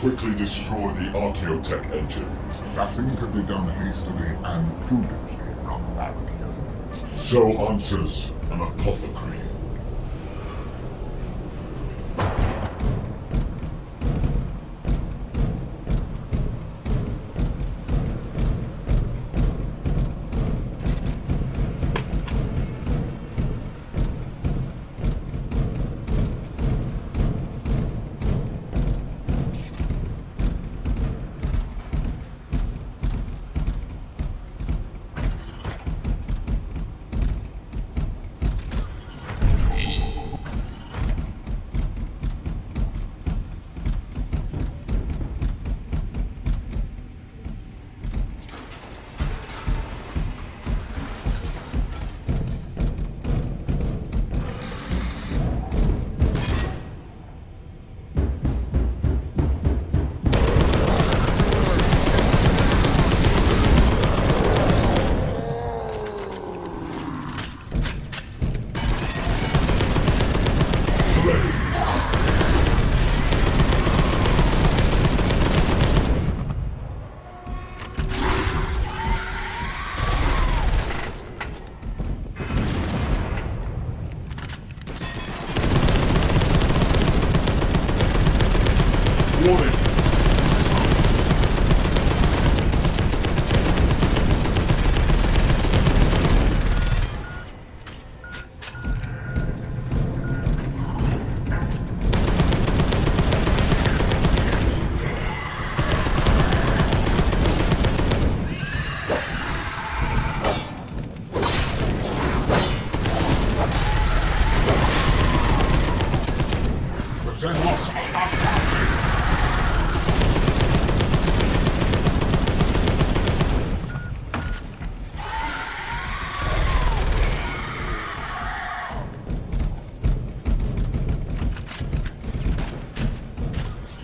quickly destroy the Archaeotech engine. Nothing can be done hastily and prudently, Brother Battlefield. So answers an apothecary.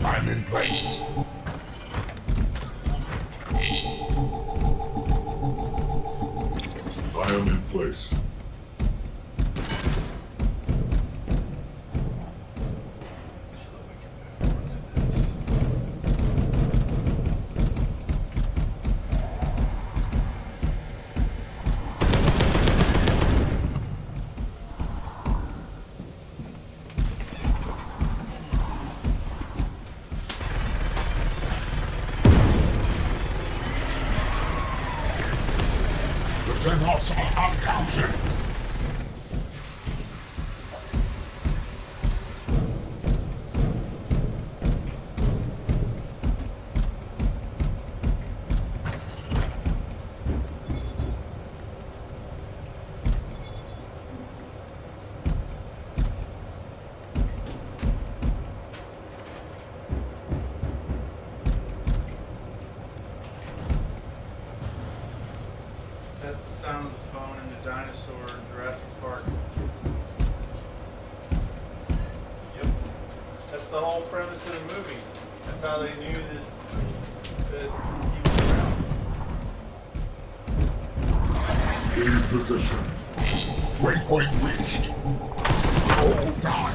I'm in place. I am in place. The Xenos are uncounted. That's the sound of the phone in the dinosaur in Jurassic Park. Yep. That's the whole premise of the movie. That's how they knew that he was around. In position. Waypoint reached. All die.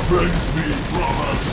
Avenge me, brothers!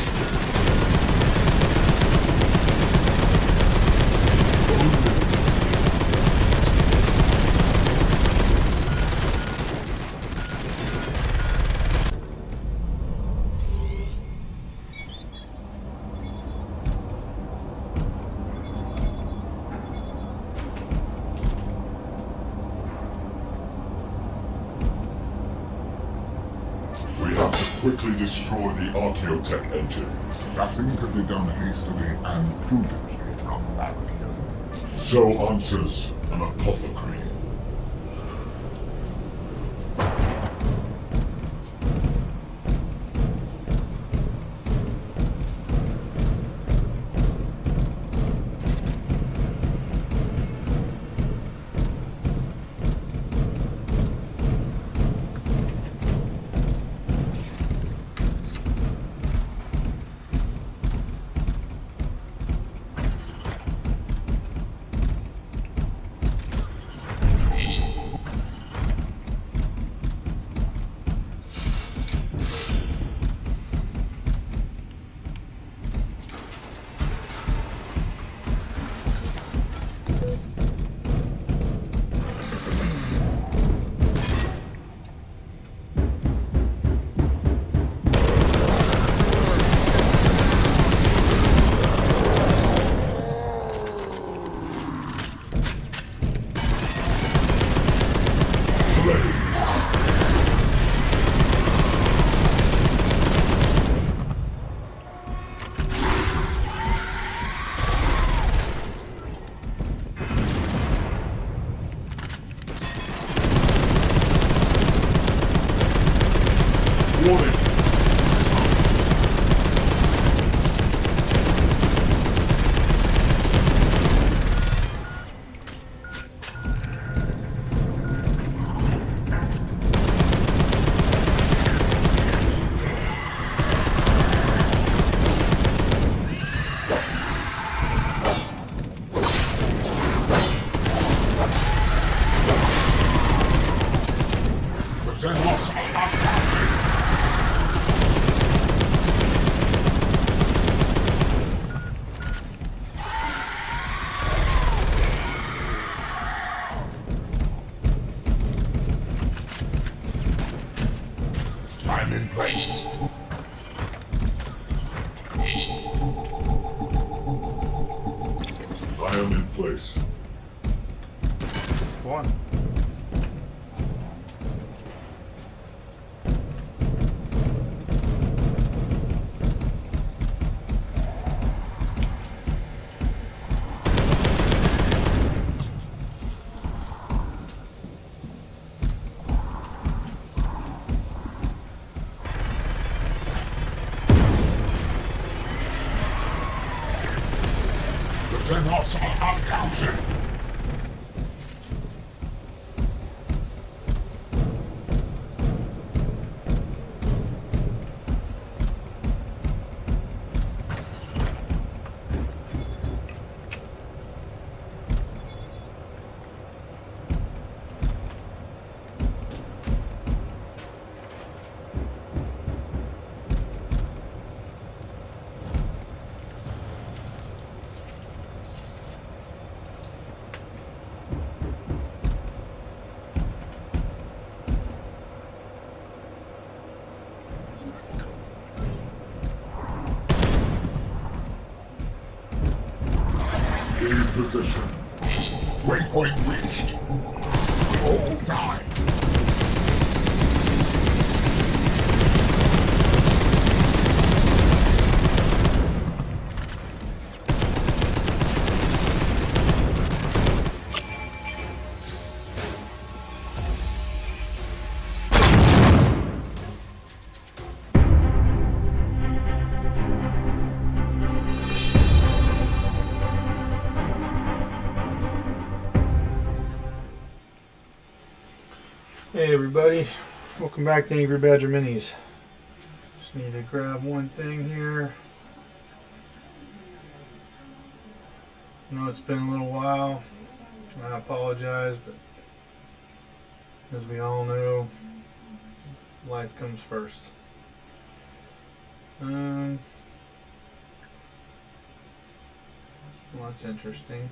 We have to quickly destroy the Archaeotech engine. Nothing can be done hastily and prudently from Barricade. So answers an apothecary. Warning! I'm in place. I am in place. One. The Xenos are uncounted. In position. Waypoint reached. All die. Hey everybody, welcome back to Angry Badger Minis. Just need to grab one thing here. I know it's been a little while. I apologize, but as we all know, life comes first. Well, that's interesting.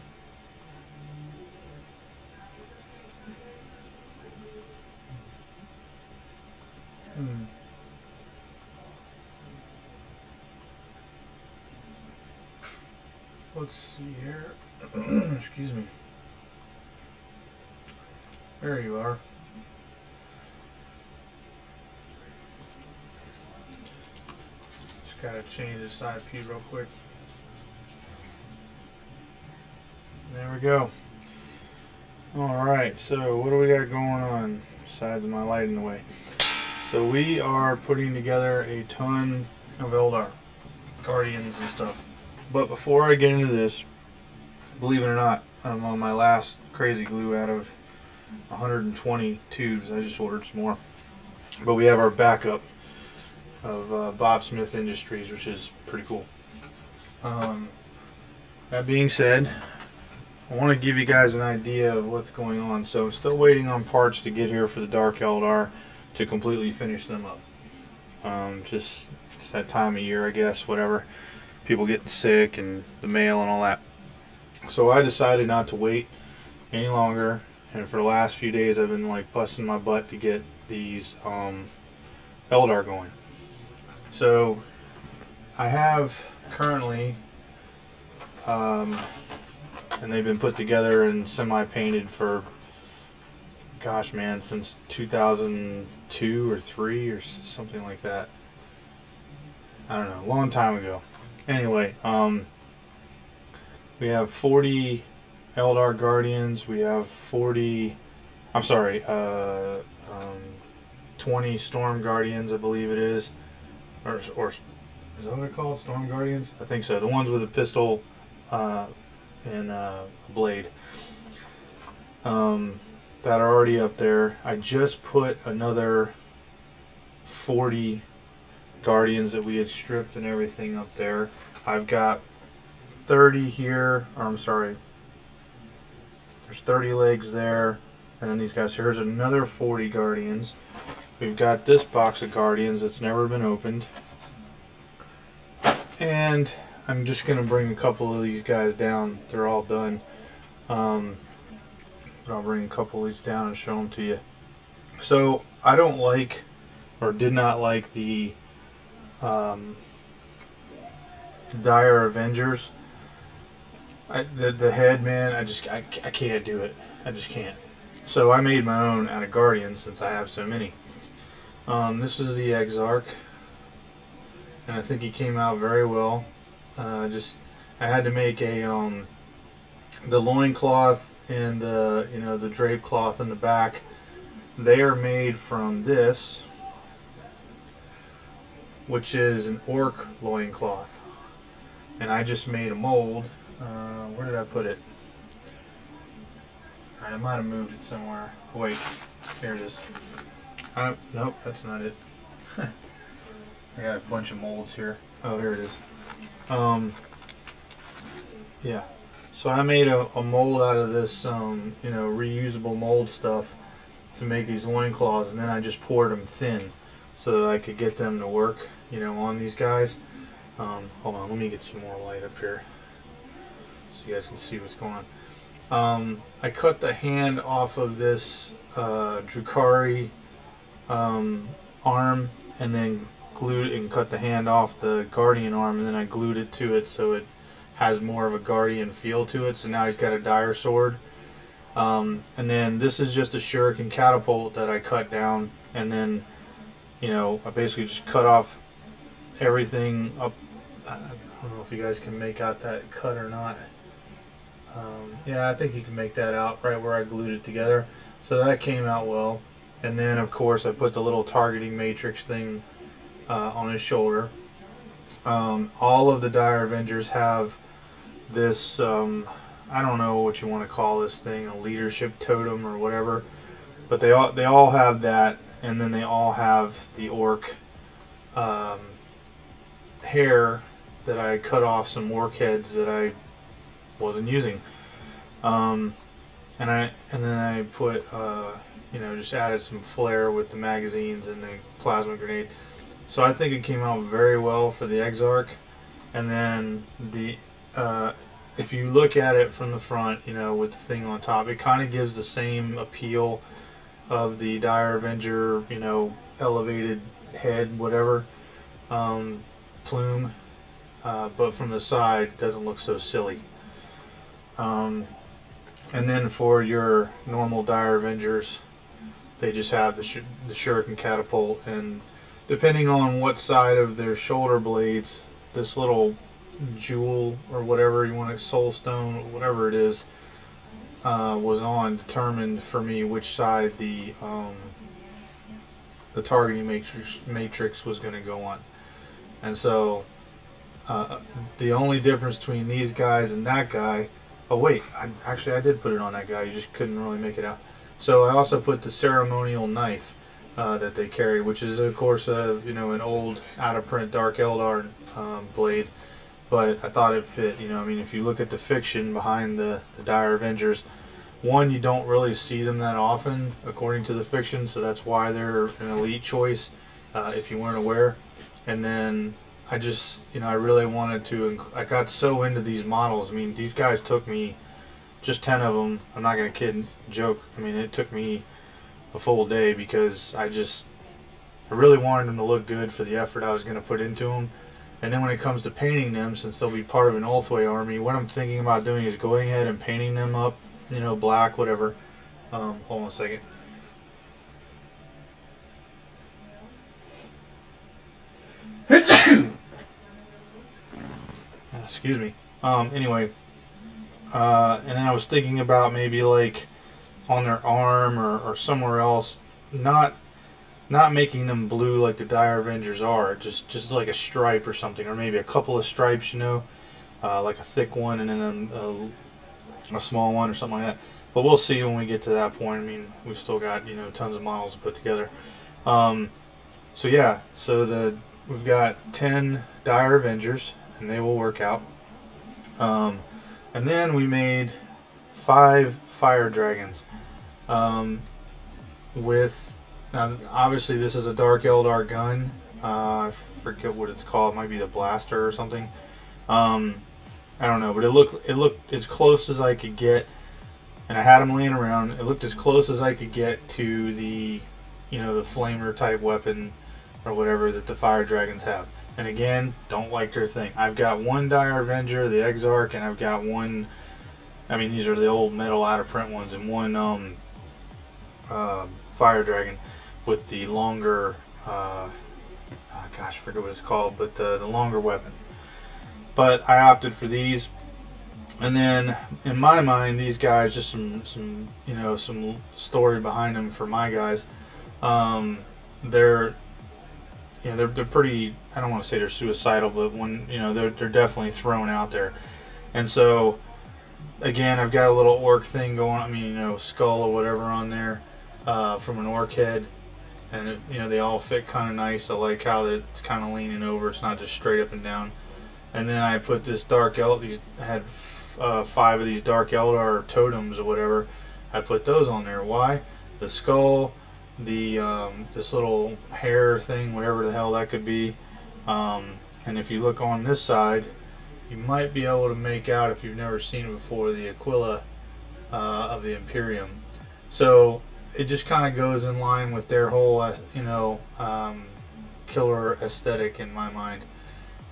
Let's see here. Excuse me. There you are. Just gotta change the side view real quick. There we go. Alright, so what do we got going on besides my light in the way? So we are putting together a ton of Eldar Guardians and stuff. But before I get into this, believe it or not, I'm on my last crazy glue out of 120 tubes. I just ordered some more. But we have our backup of Bob Smith Industries, which is pretty cool. That being said, I want to give you guys an idea of what's going on. So I'm still waiting on parts to get here for the Dark Eldar to completely finish them up. Just it's that time of year, I guess, whatever. People getting sick and the mail and all that. So I decided not to wait any longer, and for the last few days I've been like busting my butt to get these Eldar going. So I have currently and they've been put together and semi-painted for, gosh man, since 2002 or 3 or something like that. I don't know, a long time ago. Anyway, we have 40 Eldar Guardians. We have 20 Storm Guardians, I believe it is. Or is that what they're called? Storm Guardians? I think so. The ones with a pistol and a blade. That are already up there. I just put another 40 Guardians that we had stripped and everything up there. I've got 30 here, or I'm sorry, there's 30 legs there, and then these guys. Here's another 40 Guardians. We've got this box of Guardians that's never been opened, and I'm just gonna bring a couple of these guys down. They're all done, but I'll bring a couple of these down and show them to you. So I don't like, or did not like, the Dire Avengers. The head, man, I can't do it. I just can't. So I made my own out of Guardians since I have so many. This is the Exarch, and I think he came out very well. I had to make a the loincloth and the drape cloth in the back. They are made from this, which is an orc loincloth, and I just made a mold. Where did I put it? I might have moved it somewhere. Wait, here it is. Nope, that's not it. I got a bunch of molds here. Oh, here it is. Yeah. So I made a mold out of this, reusable mold stuff to make these loincloths, and then I just poured them thin so that I could get them to work, on these guys. Hold on, let me get some more light up here so you guys can see what's going on. I cut the hand off of this Drukhari arm, and then glued and cut the hand off the Guardian arm, and then I glued it to it so it has more of a Guardian feel to it. So now he's got a dire sword. And then this is just a shuriken catapult that I cut down, and then I basically just cut off everything up. I don't know if you guys can make out that cut or not. Yeah, I think you can make that out right where I glued it together. So that came out well. And then of course I put the little targeting matrix thing on his shoulder. All of the Dire Avengers have this, I don't know what you want to call this thing, a leadership totem or whatever, but they all have that, and then they all have the orc hair that I cut off some orc heads that I wasn't using, and then I put just added some flair with the magazines and the plasma grenade. So I think it came out very well for the Exarch. And then the if you look at it from the front, you know, with the thing on top, it kind of gives the same appeal of the Dire Avenger, you know, elevated head, whatever, plume, but from the side it doesn't look so silly. And then for your normal Dire Avengers, they just have the shuriken catapult, and depending on what side of their shoulder blades this little jewel or whatever you want to, soul stone, whatever it is, was on, determined for me which side the targeting matrix was going to go on. And so the only difference between these guys and that guy, oh wait, I did put it on that guy, you just couldn't really make it out. So I also put the ceremonial knife that they carry, which is of course you know, an old out of print Dark Eldar blade, but I thought it fit. You know, I mean, if you look at the fiction behind the Dire Avengers, one, you don't really see them that often according to the fiction, so that's why they're an elite choice if you weren't aware. And then I just, you know, I really wanted to, I got so into these models. I mean, these guys took me, just 10 of them, I'm not going to joke, I mean, it took me a full day because I really wanted them to look good for the effort I was going to put into them. And then when it comes to painting them, since they'll be part of an Ulthway army, what I'm thinking about doing is going ahead and painting them up, you know, black, whatever. Hold on a second. Excuse me. Anyway, and then I was thinking about maybe like on their arm or somewhere else, not making them blue like the Dire Avengers are, just like a stripe or something, or maybe a couple of stripes, you know, like a thick one and then a small one or something like that. But we'll see when we get to that point. I mean, we've still got, you know, tons of models to put together. So yeah, so we've got 10 Dire Avengers, and they will work out. And then we made 5 Fire Dragons. With, now obviously this is a Dark Eldar gun. I forget what it's called. It might be the Blaster or something. I don't know, but it looked as close as I could get. And I had them laying around. It looked as close as I could get to the, you know, the flamer type weapon or whatever that the Fire Dragons have. And again, don't like their thing. I've got one Dire Avenger, the Exarch, and I've got one, I mean, these are the old metal out of print ones, and one Fire Dragon with the longer, gosh, I forget what it's called, but the longer weapon. But I opted for these. And then, in my mind, these guys, just some you know, some story behind them for my guys. They're pretty, I don't want to say they're suicidal, but when, you know, they're definitely thrown out there. And so, again, I've got a little orc thing going, I mean, you know, skull or whatever on there from an orc head. And, it, you know, they all fit kind of nice. I like how it's kind of leaning over. It's not just straight up and down. And then I put this Dark Eldar, I had 5 of these Dark Eldar totems or whatever. I put those on there. Why? The skull, the this little hair thing, whatever the hell that could be. And if you look on this side, you might be able to make out, if you've never seen it before, the Aquila of the Imperium. So it just kind of goes in line with their whole, you know, killer aesthetic in my mind.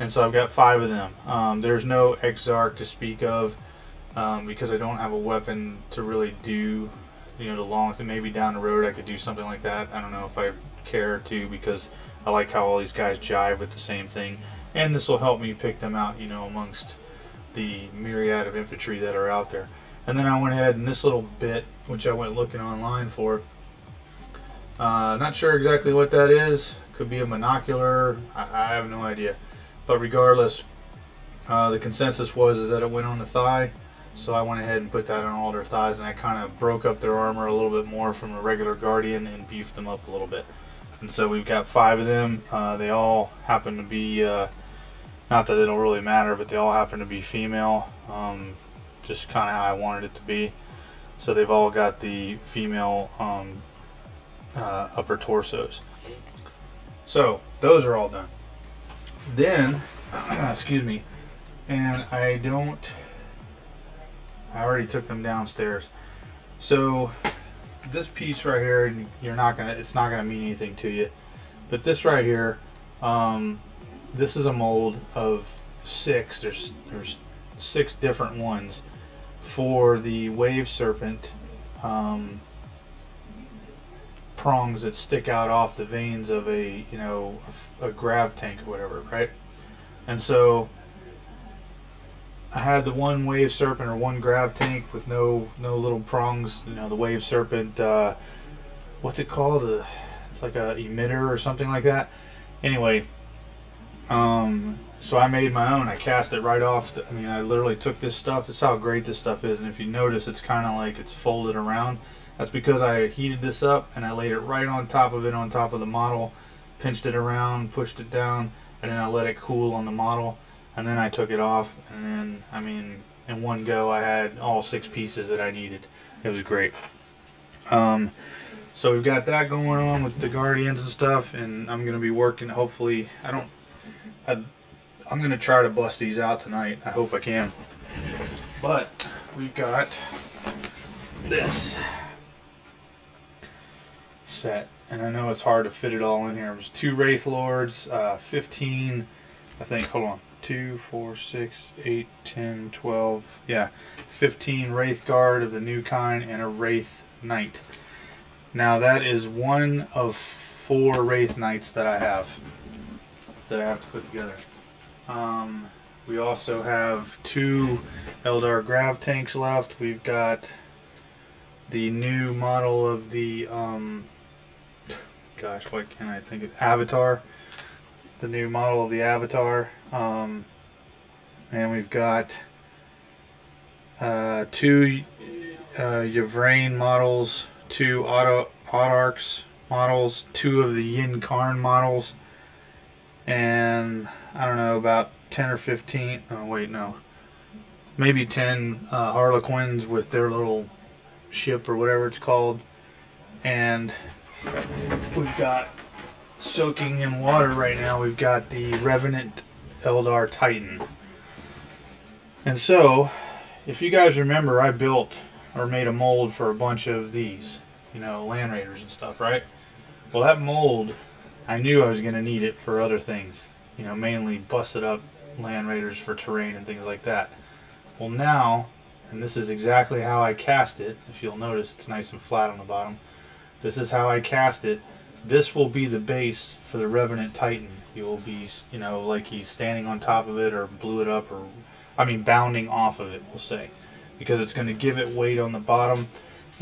And so I've got 5 of them. There's no Exarch to speak of because I don't have a weapon to really do, you know, the long thing. Maybe down the road I could do something like that. I don't know if I care to, because I like how all these guys jive with the same thing. And this will help me pick them out, you know, amongst the myriad of infantry that are out there. And then I went ahead and this little bit, which I went looking online for. Not sure exactly what that is. Could be a monocular. I have no idea. But regardless, the consensus was that it went on the thigh, so I went ahead and put that on all their thighs, and I kind of broke up their armor a little bit more from a regular Guardian and beefed them up a little bit. And so we've got 5 of them. They all happen to be, not that they don't really matter, but they all happen to be female, just kind of how I wanted it to be. So they've all got the female upper torsos. So those are all done. Then, excuse me, and I already took them downstairs. So this piece right here, it's not gonna mean anything to you, but this right here, this is a mold of 6. There's 6 different ones for the wave serpent prongs that stick out off the vanes of a grav tank or whatever, right? And so I had the one wave serpent or one grav tank with no little prongs, the wave serpent, what's it called? It's like a emitter or something like that. Anyway, so I made my own. I cast it right off. I literally took this stuff. That's how great this stuff is. And if you notice, it's kind of like it's folded around. That's because I heated this up and I laid it right on top of the model, pinched it around, pushed it down, and then I let it cool on the model. And then I took it off, and then, in one go, I had all 6 pieces that I needed. It was great. So we've got that going on with the Guardians and stuff, and I'm going to be working, hopefully, I'm going to try to bust these out tonight. I hope I can. But we've got this set, and I know it's hard to fit it all in here. There's 2 Wraith Lords, 15, I think, hold on. 2, 4, 6, 8, 10, 12, yeah, 15 Wraith Guard of the new kind and a Wraith Knight. Now that is one of 4 Wraith Knights that I have to put together. We also have 2 Eldar Grav tanks left. We've got the new model of the gosh, what can I think of? Avatar. The new model of the Avatar. And we've got 2 Yvrain models, 2 Autarchs models, 2 of the Yin Karn models, and I don't know, about 10 or 15, oh wait, no, maybe 10 Harlequins with their little ship or whatever it's called. And we've got, soaking in water right now, we've got the Revenant Eldar Titan. And so, if you guys remember, I built or made a mold for a bunch of these, Land Raiders and stuff, right? Well, that mold, I knew I was going to need it for other things, mainly busted up Land Raiders for terrain and things like that. Well, now, and this is exactly how I cast it, if you'll notice it's nice and flat on the bottom. This is how I cast it. This will be the base for the Revenant Titan. He will be, like he's standing on top of it or blew it up, or, bounding off of it, we'll say. Because it's going to give it weight on the bottom.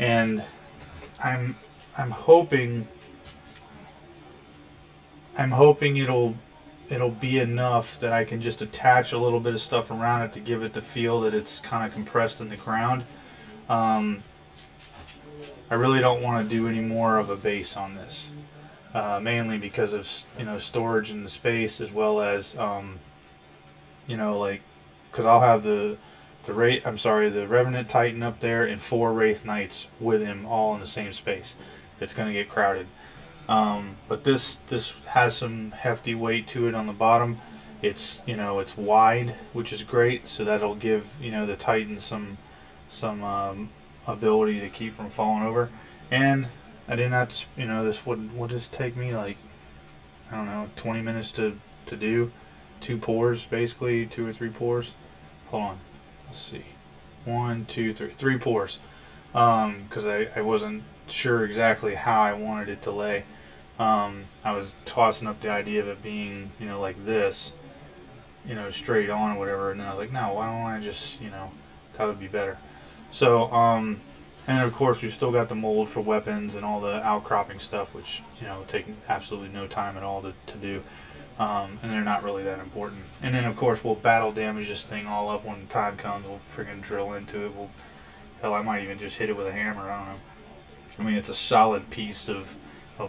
And I'm hoping it'll be enough that I can just attach a little bit of stuff around it to give it the feel that it's kind of compressed in the ground. I really don't want to do any more of a base on this, mainly because of storage in the space, as well as because I'll have the Revenant Titan up there and 4 Wraith Knights with him all in the same space. It's going to get crowded. But this has some hefty weight to it on the bottom. It's it's wide, which is great, so that'll give the Titan some ability to keep from falling over. And I didn't have to, this would just take me like, I don't know, 20 minutes to do 2 pours, basically 2 or 3 pours. Hold on, let's see, 1, 2, 3 pours, because I wasn't sure exactly how I wanted it to lay. I was tossing up the idea of it being like this, straight on or whatever, and then I was like, no, why don't I just that would be better. So and of course we've still got the mold for weapons and all the outcropping stuff, which take absolutely no time at all to do, and they're not really that important. And then of course we'll battle damage this thing all up when the time comes. We'll freaking drill into it. Hell, I might even just hit it with a hammer. I don't know. It's a solid piece of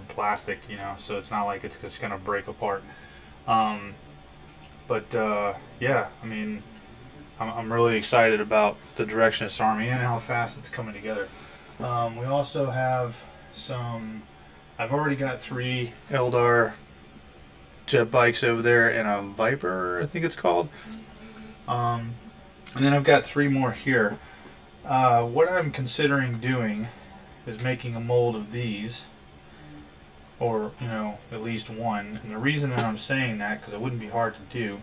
plastic, so it's not like it's just gonna break apart. Yeah, I'm really excited about the direction of this army and how fast it's coming together. We also have I've already got 3 Eldar jet bikes over there and a Viper, I think it's called. And then I've got 3 more here. What I'm considering doing is making a mold of these, or at least one. And the reason that I'm saying that, because it wouldn't be hard to do,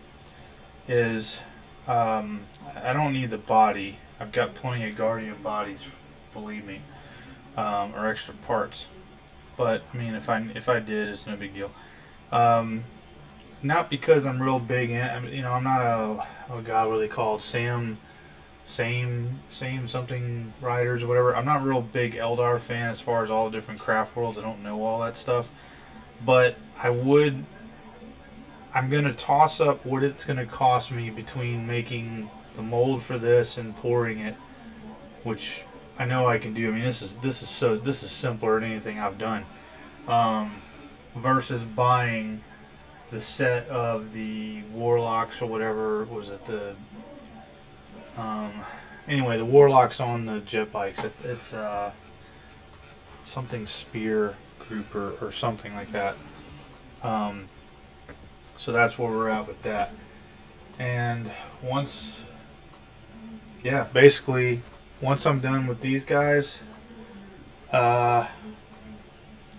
is I don't need the body. I've got plenty of Guardian bodies, believe me, or extra parts. But I mean, if I did, it's no big deal. Not because I'm real big in. I'm not a what are they called? Same something riders or whatever. I'm not a real big Eldar fan as far as all the different craft worlds. I don't know all that stuff, but I'm gonna toss up what it's gonna cost me between making the mold for this and pouring it, which I know I can do. I mean, this is simpler than anything I've done, versus buying the set of the Warlocks or whatever was it, the anyway, the Warlocks on the jet bikes. It's something Spear Group or something like that. So that's where we're at with that. And basically once I'm done with these guys, all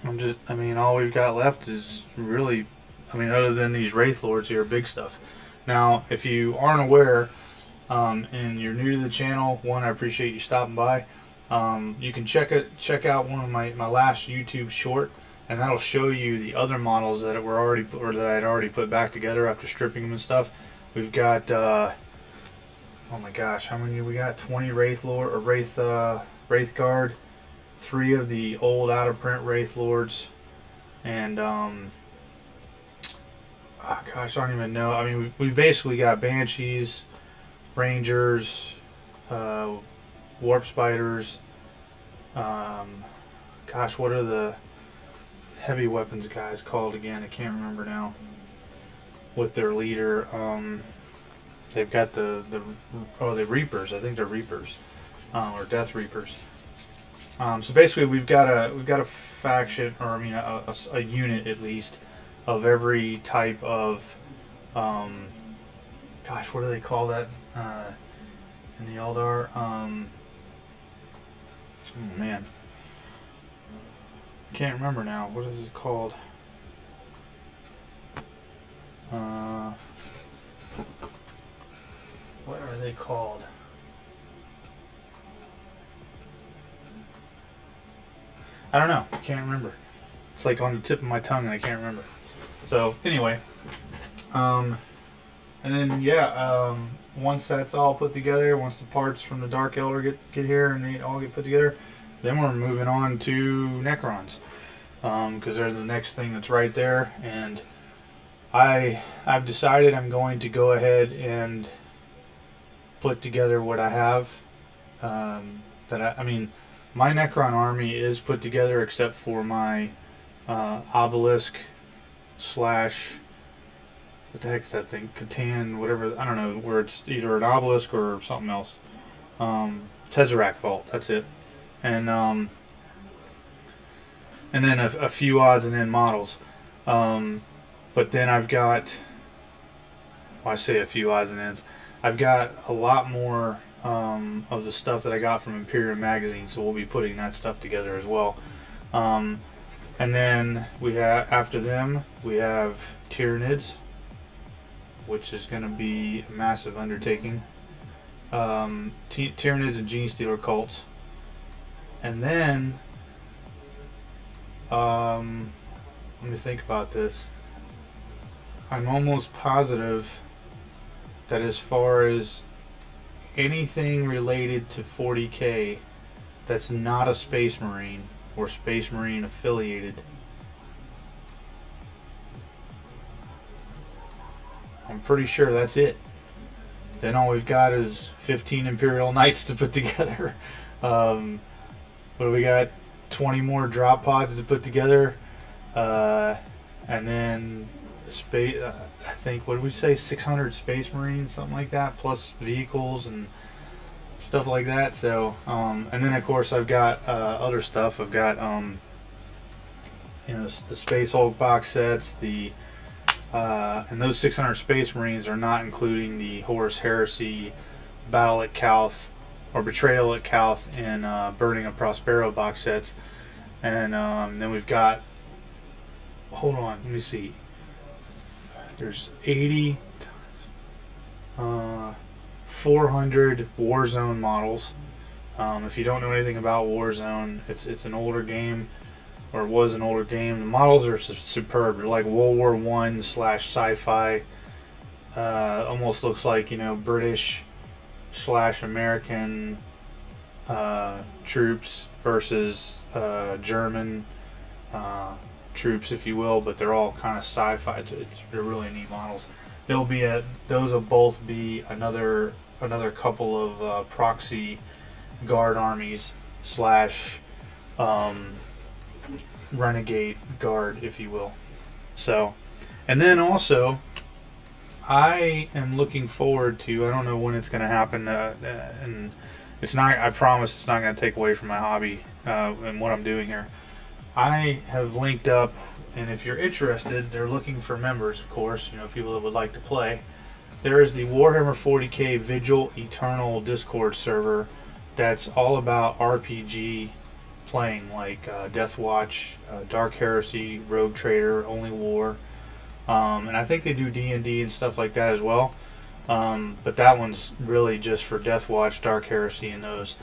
we've got left is really, other than these Wraith Lords here, big stuff. Now, if you aren't aware, and you're new to the channel, I appreciate you stopping by. You can check out one of my last YouTube short, and that'll show you the other models that I'd already put back together after stripping them and stuff. We've got oh my gosh, how many we got? 20 Wraith Lord or Wraith Guard, 3 of the old out of print Wraith Lords, and I don't even know. We basically got Banshees, Rangers, Warp Spiders. What are the heavy weapons guys called again? I can't remember now. With their leader, they've got the Reapers. I think they're Reapers, or Death Reapers. So basically, we've got a faction, or a unit at least, of every type of what do they call that in the Eldar? Oh man, can't remember now. What is it called? What are they called? I don't know. I can't remember. It's like on the tip of my tongue and I can't remember. So anyway, and then once that's all put together, once the parts from the Dark Eldar get here and they all get put together, then we're moving on to Necrons, because they're the next thing that's right there. And I've decided I'm going to go ahead and put together what I have. My Necron army is put together except for my obelisk / what the heck is that thing? Catan, whatever, I don't know, where it's either an obelisk or something else. Tesseract Vault, that's it. And then a few odds and end models. But then I've got, I say a few odds and ends, I've got a lot more of the stuff that I got from Imperium Magazine, so we'll be putting that stuff together as well. And then after them we have Tyranids, which is going to be a massive undertaking. Tyranids and Gene Stealer cults. And then let me think about this. I'm almost positive that as far as anything related to 40K that's not a Space Marine or Space Marine affiliated, I'm pretty sure that's it. Then all we've got is 15 Imperial Knights to put together. What do we got? 20 more drop pods to put together, and then I think, what did we say, 600 Space Marines, something like that, plus vehicles and stuff like that. So and then of course I've got other stuff. I've got the Space Hulk box sets, the And those 600 Space Marines are not including the Horus Heresy, Battle at Calth, or Betrayal at Calth, and Burning of Prospero box sets. And then we've got, hold on, let me see. There's 80, 400 Warzone models. If you don't know anything about Warzone, it's an older game, or it was an older game. The models are superb. They're like World War I / sci-fi. Almost looks like, British / American troops versus German troops, if you will. But they're all kind of sci-fi. They're really neat models. Those will both be another couple of proxy guard armies / renegade guard, if you will. So, and then also, I am looking forward to, I don't know when it's going to happen, and it's not, I promise it's not going to take away from my hobby and what I'm doing here. I have linked up, and if you're interested, they're looking for members, of course, people that would like to play. There is the Warhammer 40K Vigil Eternal Discord server that's all about RPG playing, like Death Watch, Dark Heresy, Rogue Trader, Only War, and I think they do D&D and stuff like that as well. But that one's really just for Death Watch, Dark Heresy, and those.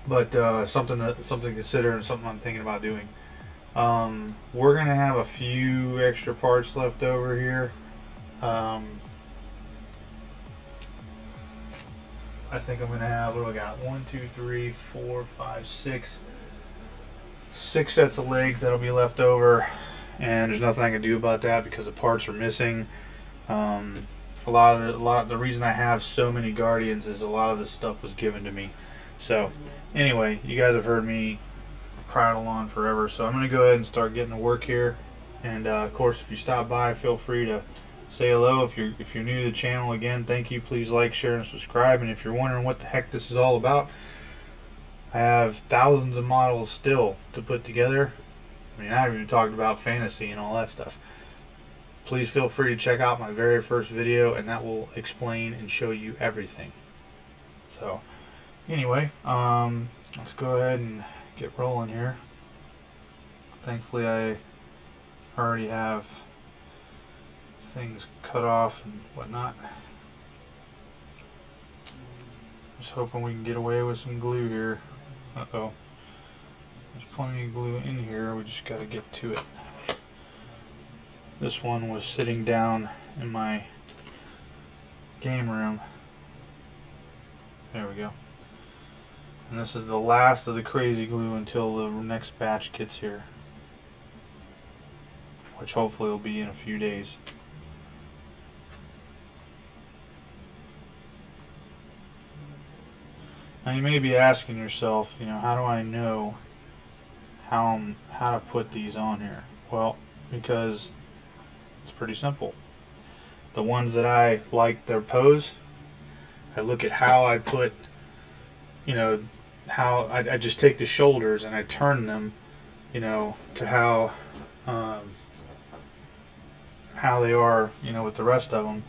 But something to consider, and something I'm thinking about doing. We're gonna have a few extra parts left over here. I think I'm gonna have, what do I got? 1, 2, 3, 4, 5, 6 sets of legs that'll be left over, and there's nothing I can do about that because the parts are missing. The reason I have so many Guardians is a lot of this stuff was given to me. So anyway, you guys have heard me prattle on forever, so I'm gonna go ahead and start getting to work here. And of course, if you stop by, feel free to say hello. If you're new to the channel, again, thank you. Please like, share, and subscribe. And if you're wondering what the heck this is all about, I have thousands of models still to put together. I mean, I haven't even talked about fantasy and all that stuff. Please feel free to check out my very first video, and that will explain and show you everything. So anyway, let's go ahead and get rolling here. Thankfully, I already have things cut off and whatnot. Just hoping we can get away with some glue here. Uh-oh. There's plenty of glue in here, we just got to get to it. This one was sitting down in my game room. There we go. And this is the last of the crazy glue until the next batch gets here, which hopefully will be in a few days. Now you may be asking yourself, how do I know how to put these on here? Well, because it's pretty simple. The ones that I like their pose, I look at how I put, how I just take the shoulders and I turn them, to how they are, with the rest of them.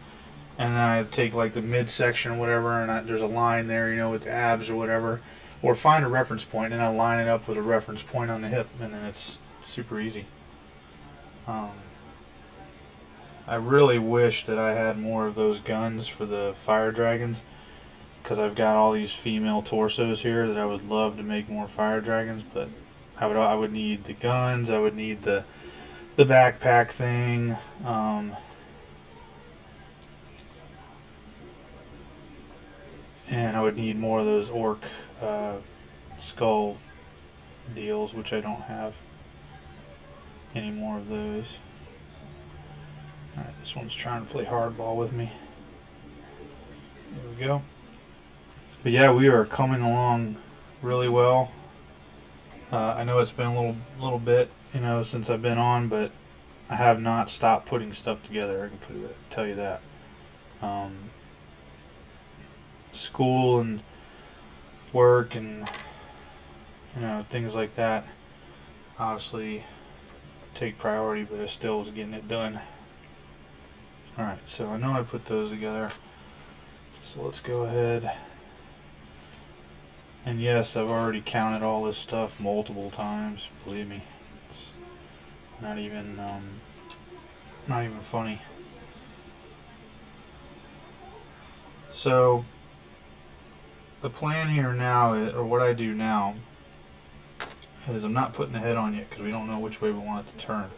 And then I take like the midsection or whatever, and there's a line there, with the abs or whatever, or find a reference point and I line it up with a reference point on the hip, and then it's super easy. I really wish that I had more of those guns for the fire dragons, because I've got all these female torsos here that I would love to make more fire dragons, but I would need the guns, I would need the backpack thing. And I would need more of those orc skull deals, which I don't have any more of those. Alright, this one's trying to play hardball with me. There we go. But yeah, we are coming along really well. I know it's been a little bit, since I've been on, but I have not stopped putting stuff together. I can tell you that. School and work and things like that obviously take priority, but it still was getting it done. Alright, so I know I put those together. So let's go ahead. And yes, I've already counted all this stuff multiple times. Believe me, it's not even funny. So the plan here now, or what I do now, is I'm not putting the head on yet because we don't know which way we want it to turn.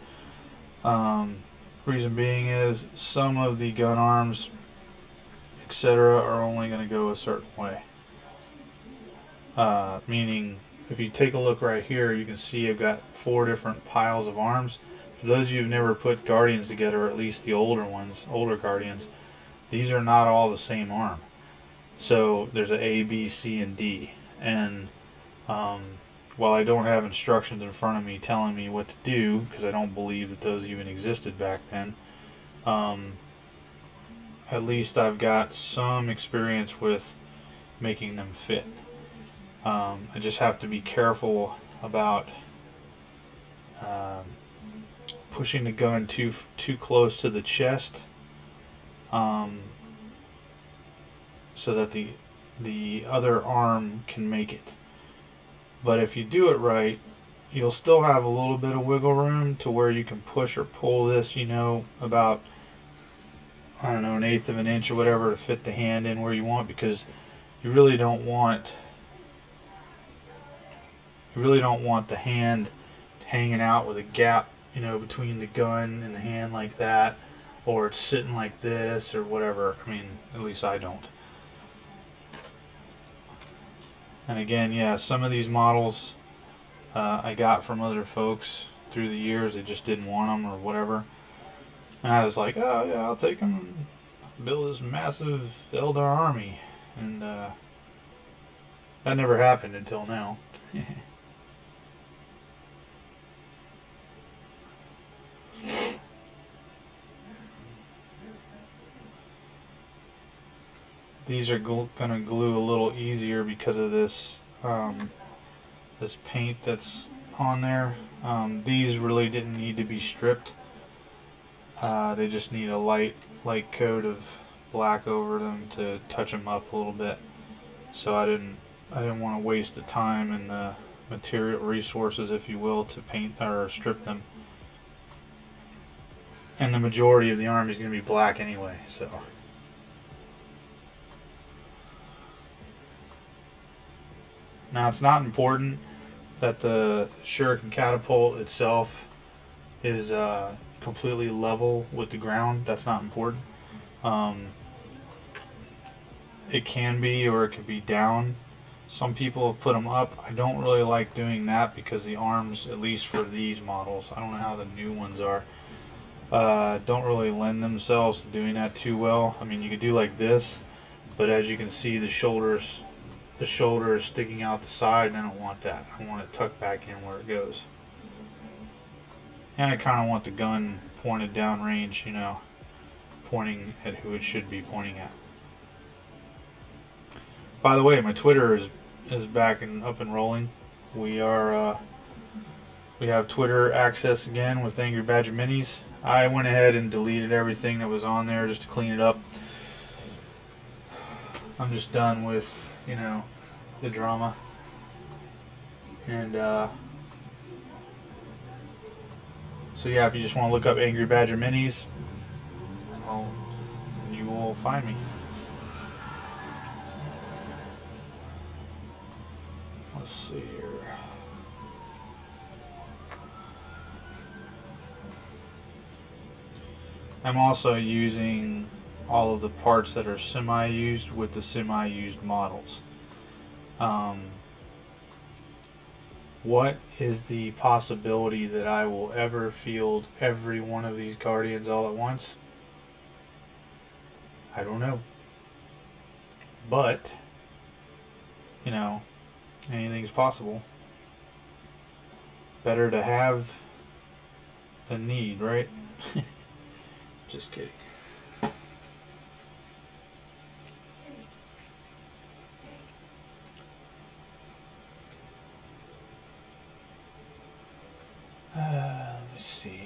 Reason being is some of the gun arms, etc., are only going to go a certain way. Meaning, if you take a look right here, you can see I've got 4 different piles of arms. For those of you who've never put Guardians together, or at least the older ones, older Guardians, these are not all the same arm. So there's an A, B, C, and D. And while I don't have instructions in front of me telling me what to do, because I don't believe that those even existed back then, at least I've got some experience with making them fit. I just have to be careful about pushing the gun too close to the chest, so that the other arm can make it. But if you do it right, you'll still have a little bit of wiggle room to where you can push or pull this, you know, about, I don't know, 1/8 of an inch or whatever to fit the hand in where you want, because you really don't want the hand hanging out with a gap, you know, between the gun and the hand like that, or it's sitting like this or whatever. I mean, at least I don't. And again, yeah, some of these models I got from other folks through the years. They just didn't want them or whatever. And I was like, oh yeah, I'll take them and build this massive Eldar army. And that never happened until now. These are gonna glue a little easier because of this this paint that's on there. These really didn't need to be stripped. They just need a light coat of black over them to touch them up a little bit. So I didn't want to waste the time and the material resources, if you will, to paint or strip them. And the majority of the army is going to be black anyway, so. Now, it's not important that the shuriken catapult itself is completely level with the ground. That's not important. It can be, or it could be down. Some people have put them up. I don't really like doing that because the arms, at least for these models, I don't know how the new ones are, don't really lend themselves to doing that too well. I mean, you could do like this, but as you can see, the shoulder is sticking out the side, and I don't want that. I want it tucked back in where it goes. And I kind of want the gun pointed down range, you know, pointing at who it should be pointing at. By the way, my Twitter is back and up and rolling. We have Twitter access again with Angry Badger Minis. I went ahead and deleted everything that was on there just to clean it up. I'm just done with, you know, the drama. And so yeah, if you just want to look up Angry Badger Minis, well, you will find me. Let's see here. I'm also using all of the parts that are semi-used with the semi-used models. What is the possibility that I will ever field every one of these Guardians all at once? I don't know. But, you know, anything's possible. Better to have than need, right? Just kidding. Let me see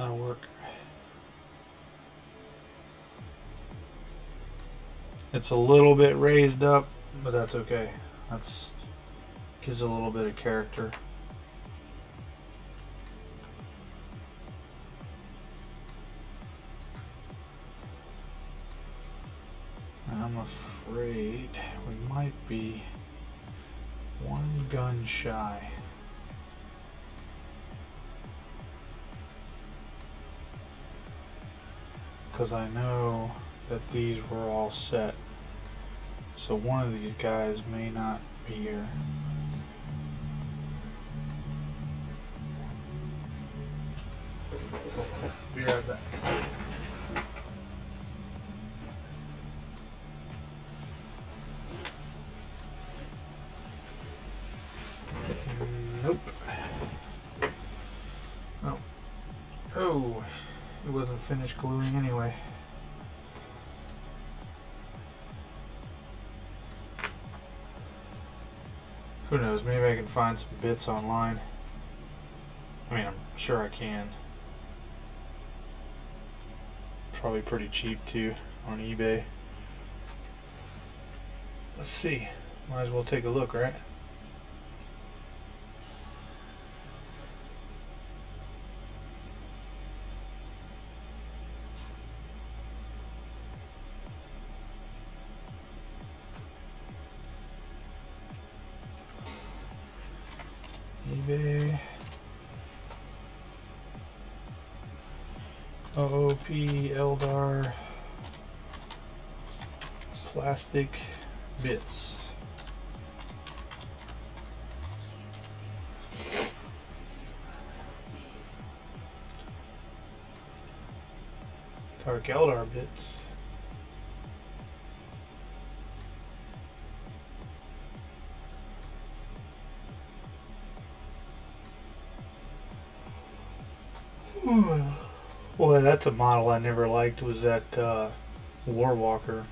That'll work. It's a little bit raised up, but that's okay. That's gives a little bit of character. And I'm afraid we might be one gun shy. Because I know that these were all set. So one of these guys may not be here. Be right back. Nope. Oh. Oh, it wasn't finished gluing anyway. Who knows, maybe I can find some bits online. I mean, I'm sure I can. Probably pretty cheap too on eBay. Let's see. Might as well take a look, right? eBay. OOP Eldar plastic bits. Dark Eldar bits. Boy, that's a model I never liked, was that Warwalker.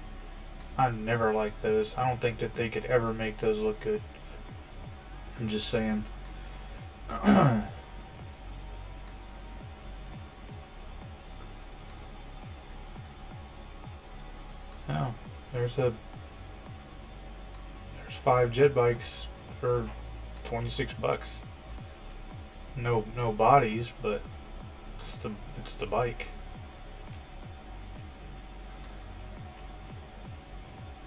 I never liked those. I don't think that they could ever make those look good. I'm just saying. Oh, there's 5 jet bikes for 26 bucks. No bodies, but it's the bike.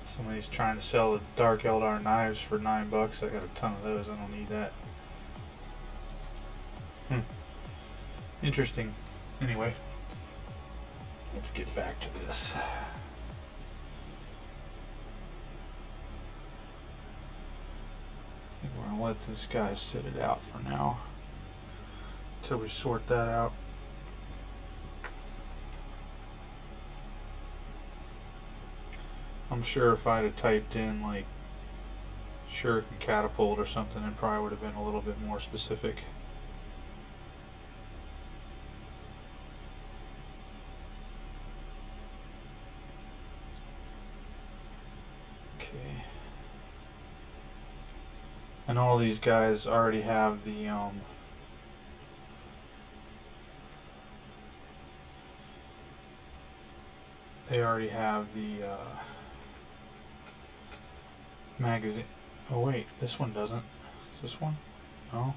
Somebody's trying to sell the Dark Eldar knives for $9. I got a ton of those. I don't need that. Interesting. Anyway, let's get back to this. I think we're gonna let this guy sit it out for now until we sort that out. I'm sure if I'd have typed in like Shuriken Catapult or something, it probably would have been a little bit more specific. Okay. And all these guys already have the magazine. Oh wait, this one doesn't. Is this one? No.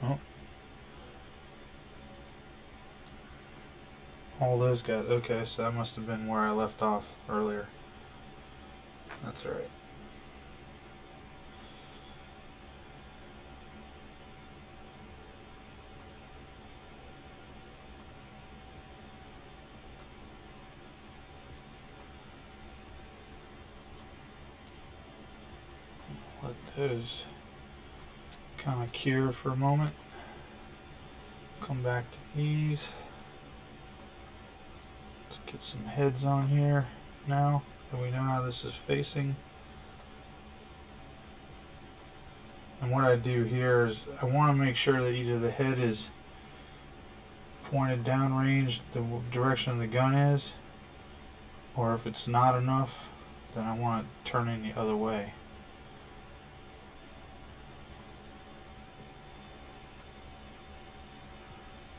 Oh. All those guys. Okay, so that must have been where I left off earlier. That's alright. Let those kind of cure for a moment. Come back to these. Let's get some heads on here now that we know how this is facing. And what I do here is I want to make sure that either the head is pointed downrange the direction the gun is, or if it's not enough, then I want it turning the other way.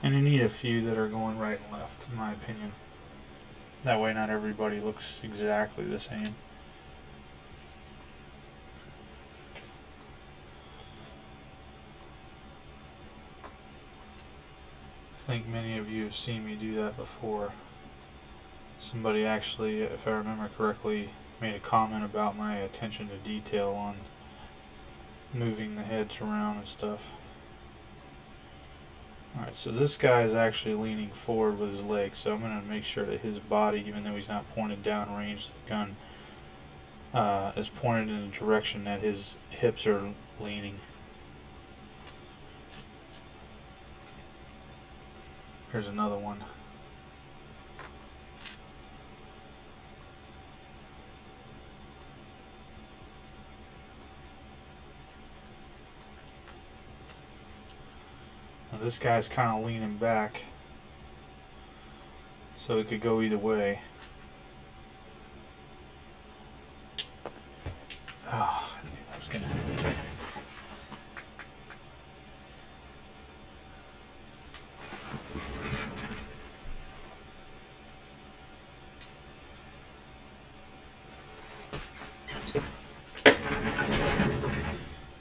And you need a few that are going right and left, in my opinion. That way not everybody looks exactly the same. I think many of you have seen me do that before. Somebody actually, if I remember correctly, made a comment about my attention to detail on moving the heads around and stuff. Alright, so this guy is actually leaning forward with his legs, so I'm going to make sure that his body, even though he's not pointed down range, the gun is pointed in the direction that his hips are leaning. Here's another one. Now this guy's kind of leaning back, so it could go either way. Oh, I knew that was gonna happen.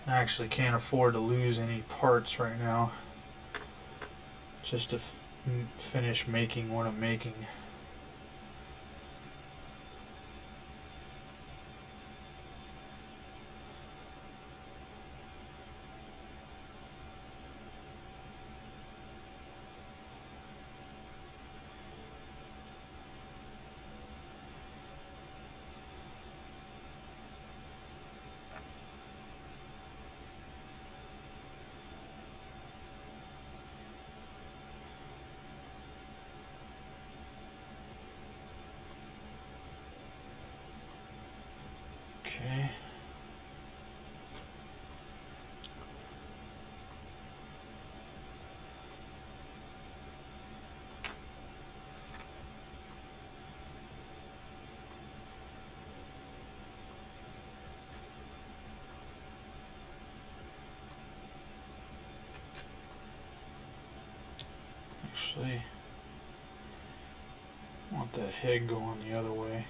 I actually can't afford to lose any parts right now, just to finish making what I'm making. Okay. Actually, I want that head going the other way.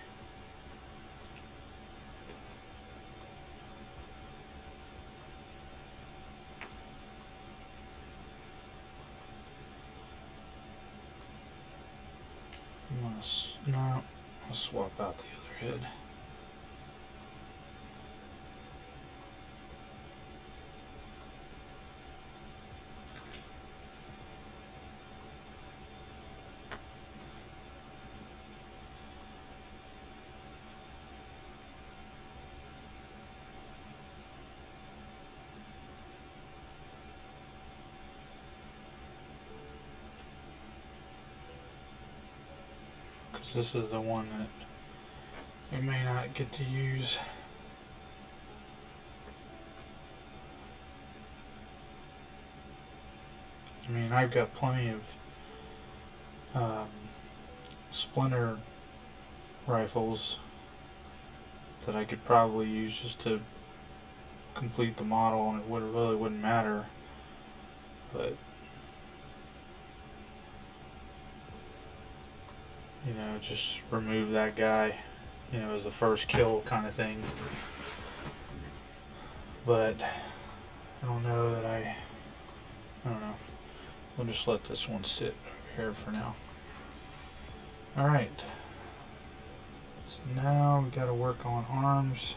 I'll swap out the other head. This is the one that we may not get to use. I mean, I've got plenty of splinter rifles that I could probably use just to complete the model, and it really wouldn't matter. But you know, just remove that guy, you know, as the first kill kind of thing. But I don't know that I don't know. We'll just let this one sit over here for now. Alright. So now we gotta work on arms.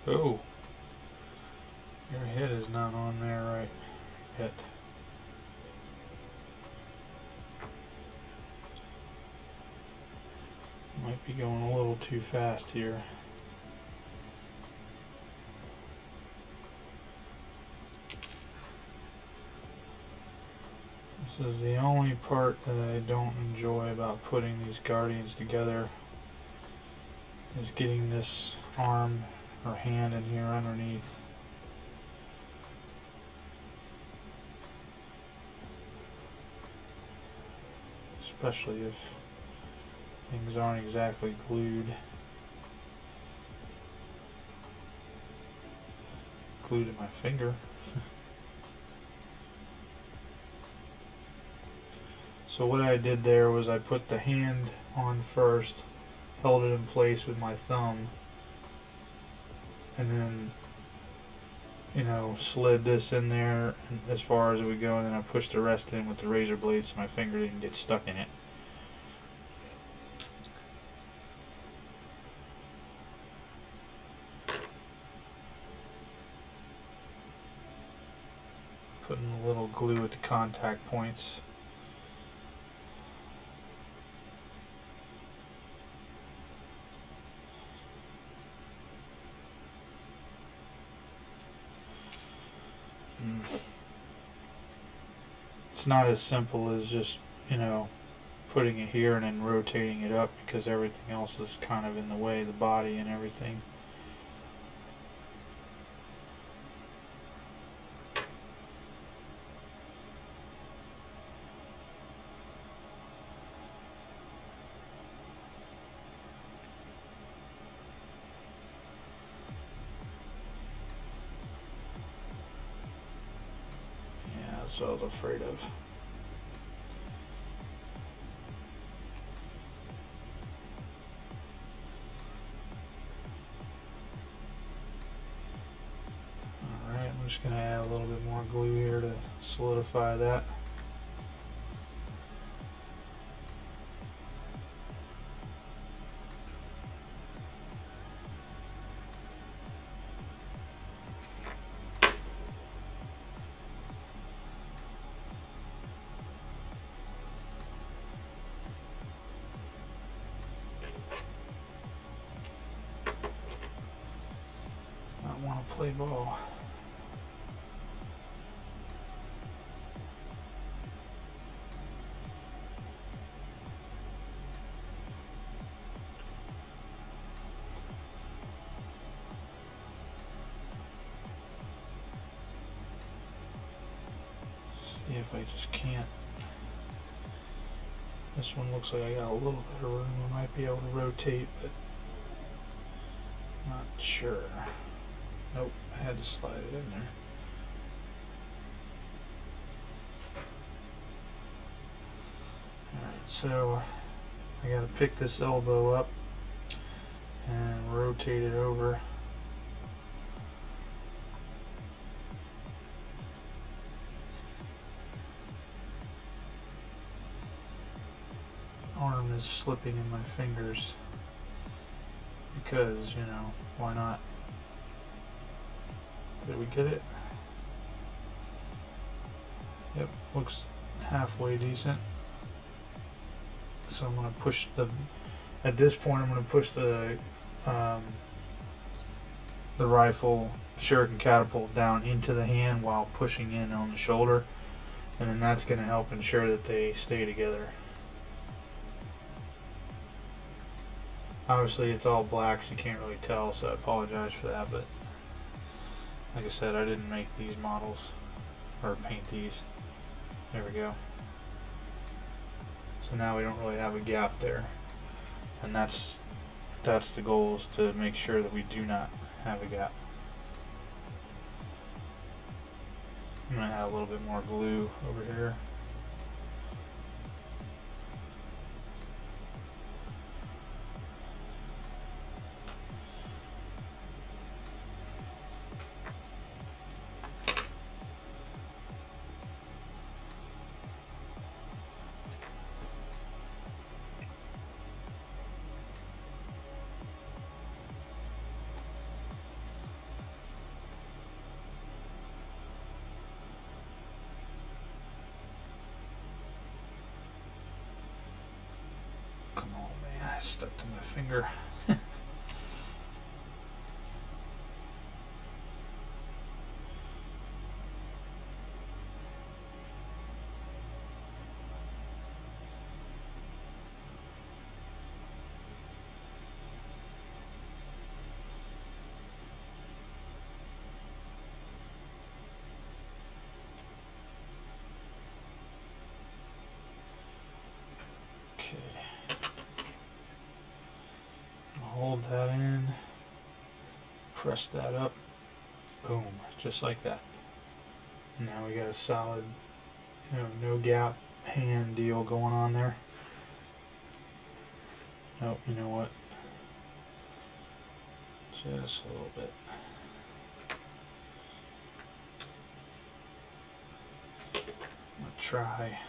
Oh, your head is not on there right yet. Might be going a little too fast here. This is the only part that I don't enjoy about putting these Guardians together, is getting this arm or hand in here underneath. Especially if things aren't exactly glued. Glued to my finger. So what I did there was I put the hand on first, held it in place with my thumb, and then, you know, slid this in there as far as it would go, and then I pushed the rest in with the razor blade so my finger didn't get stuck in it. Putting a little glue at the contact points. It's not as simple as just, you know, putting it here and then rotating it up, because everything else is kind of in the way, the body and everything. That's what I was afraid of. Alright, I'm just going to add a little bit more glue here to solidify that. Want to play ball. See if I just can't. This one looks like I got a little bit of room. I might be able to rotate, but not sure. Nope, I had to slide it in there. Alright, so I gotta pick this elbow up and rotate it over. Arm is slipping in my fingers because, you know, why not? Did we get it? Yep, looks halfway decent. So I'm going to push at this point I'm going to push the rifle shuriken catapult down into the hand while pushing in on the shoulder, and then that's going to help ensure that they stay together. Obviously it's all black, so you can't really tell, so I apologize for that, but like I said, I didn't make these models or paint these. There we go. So now we don't really have a gap there, and that's the goal, is to make sure that we do not have a gap. I'm gonna add a little bit more glue over here. Come on, man, it's stuck to my finger. Okay. Hold that in. Press that up. Boom. Just like that. Now we got a solid, no gap hand deal going on there. Oh, you know what? Just a little bit. I'm gonna try,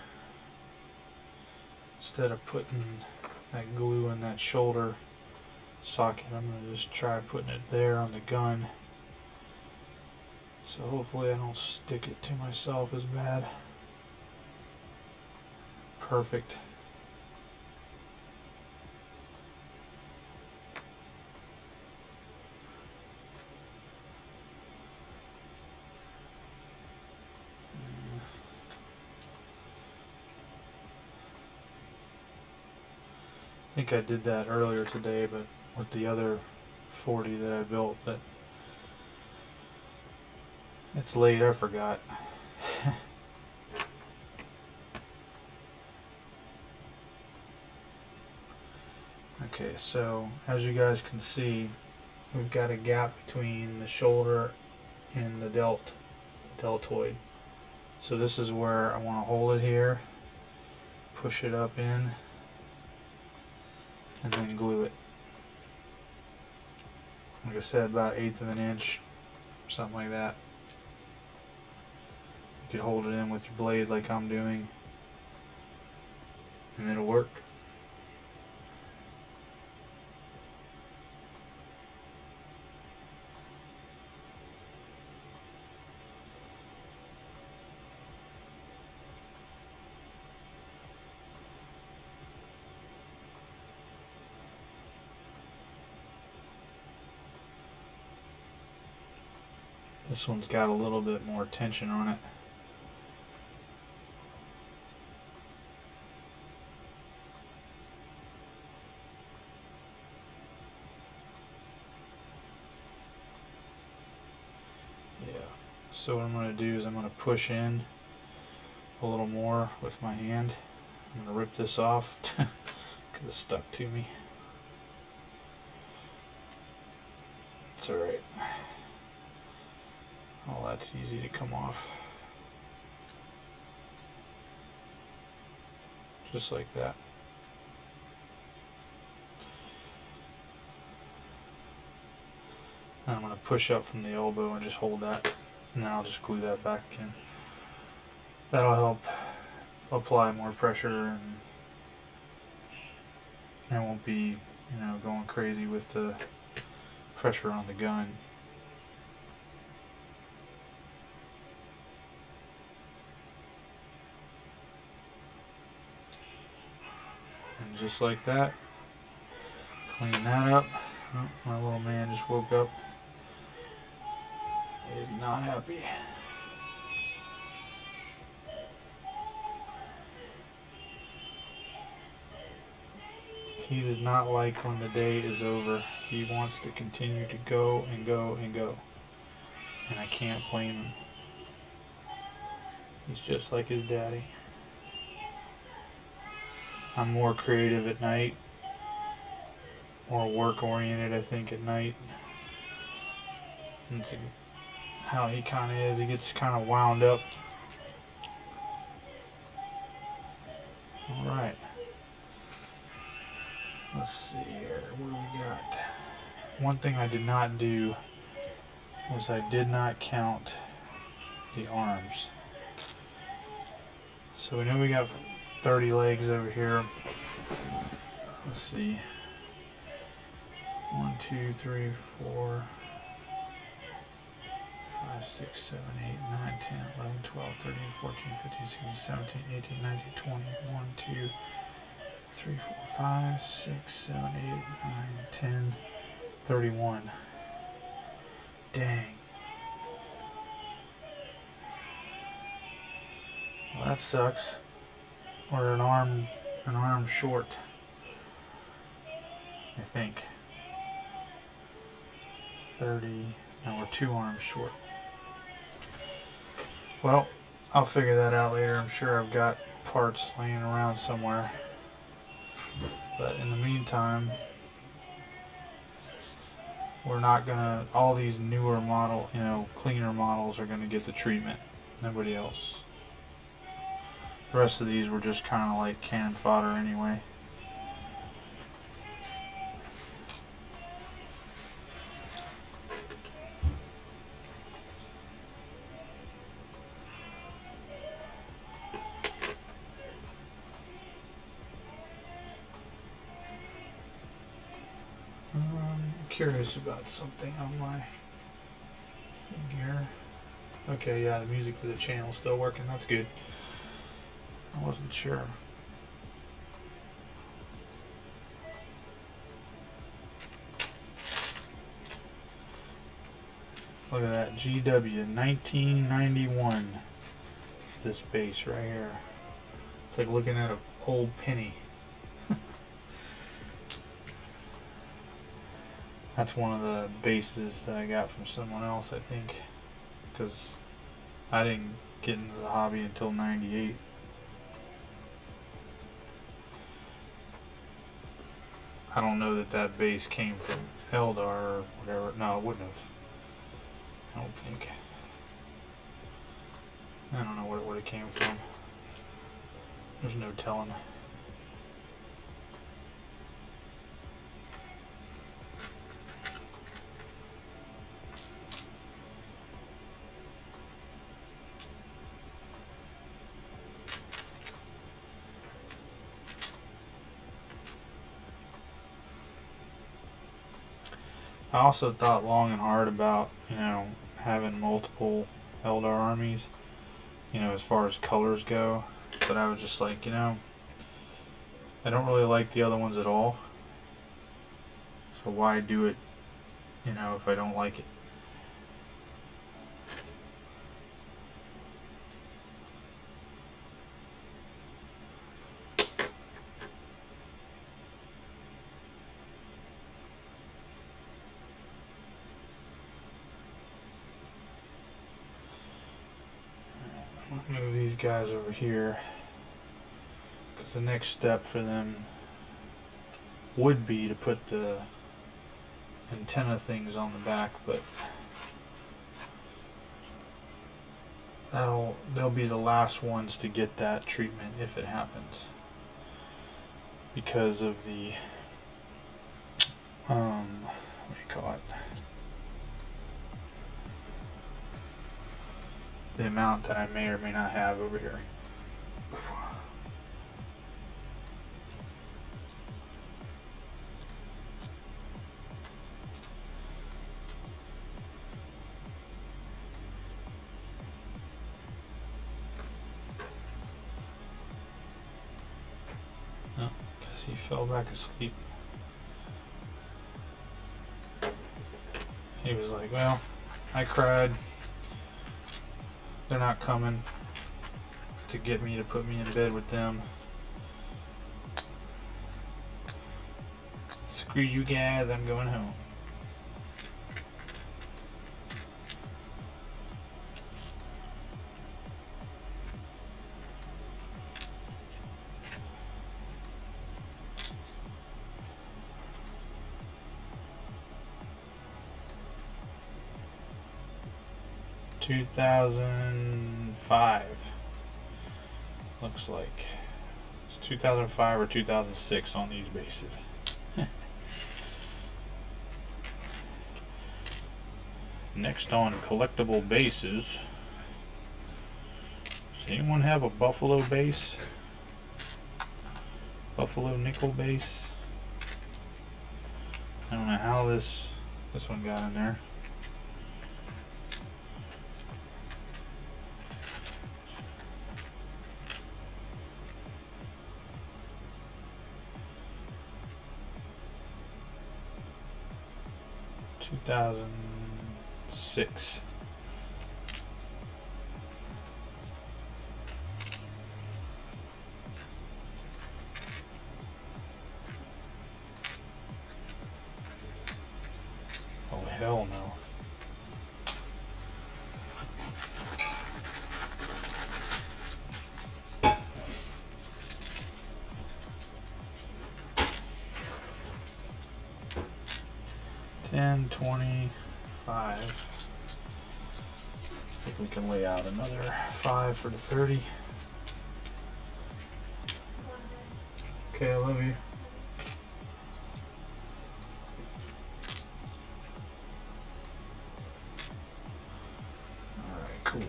instead of putting that glue in that shoulder socket, I'm gonna just try putting it there on the gun. So hopefully I don't stick it to myself as bad. Perfect. I think I did that earlier today, but with the other 40 that I built, but it's late, I forgot. Okay, so as you guys can see, we've got a gap between the shoulder and the deltoid. So this is where I want to hold it here, push it up in, and then glue it. Like I said, about 1/8 of an inch, something like that. You could hold it in with your blade like I'm doing, and it'll work. This one's got a little bit more tension on it. Yeah. So what I'm going to do is I'm going to push in a little more with my hand. I'm going to rip this off. Could have stuck to me. It's alright. All that's easy to come off. Just like that. And I'm going to push up from the elbow and just hold that, and then I'll just glue that back in. That'll help apply more pressure, and I won't be, going crazy with the pressure on the gun. And just like that, clean that up. Oh, my little man just woke up. He's not happy. He does not like when the day is over. He wants to continue to go and go and go. And I can't blame him. He's just like his daddy. I'm more creative at night, more work oriented, I think, at night. That's how he kind of is. He gets kind of wound up. Alright. Let's see here. What do we got? One thing I did not do was I did not count the arms. So we know we got 30 legs over here. Let's see. 1, 2, 3, 4, 5, 6, 7, 8, 9, 10, 11, 12, 13, 14, 15, 16, 17, 18, 19, 20. 1, 2, 3, 4, 5, 6, 7, 8, 9, 10, 31. Dang. Well, that sucks. We're an arm short, I think. 30. No, we're 2 arms short. Well, I'll figure that out later. I'm sure I've got parts laying around somewhere. But in the meantime, we're not gonna, all these newer model, you know, cleaner models are gonna get the treatment. Nobody else. The rest of these were just kind of like cannon fodder anyway. I'm curious about something on my thing here. Okay, yeah, the music for the channel's still working. That's good. I wasn't sure. Look at that, GW 1991. This base right here. It's like looking at an old penny. That's one of the bases that I got from someone else, I think, because I didn't get into the hobby until '98. I don't know that that base came from Eldar or whatever. No, it wouldn't have. I don't think. I don't know where it came from. There's no telling. I also thought long and hard about, you know, having multiple Eldar armies, you know, as far as colors go, but I was just like, you know, I don't really like the other ones at all, so why do it, you know, if I don't like it? Move these guys over here, because the next step for them would be to put the antenna things on the back, but they'll be the last ones to get that treatment if it happens, because of the what do you call it? The amount that I may or may not have over here. Oh, guess he fell back asleep. He was like, well, I cried. They're not coming to get me to put me in bed with them. Screw you guys, I'm going home. $2005 looks like. It's 2005 or 2006 on these bases. Next on collectible bases, does anyone have a Buffalo base? Buffalo nickel base? I don't know how this one got in there. $2006. Oh hell no. 10, 20, 5. I think we can lay out another 5 for the 30. Okay, I love you. Alright, cool.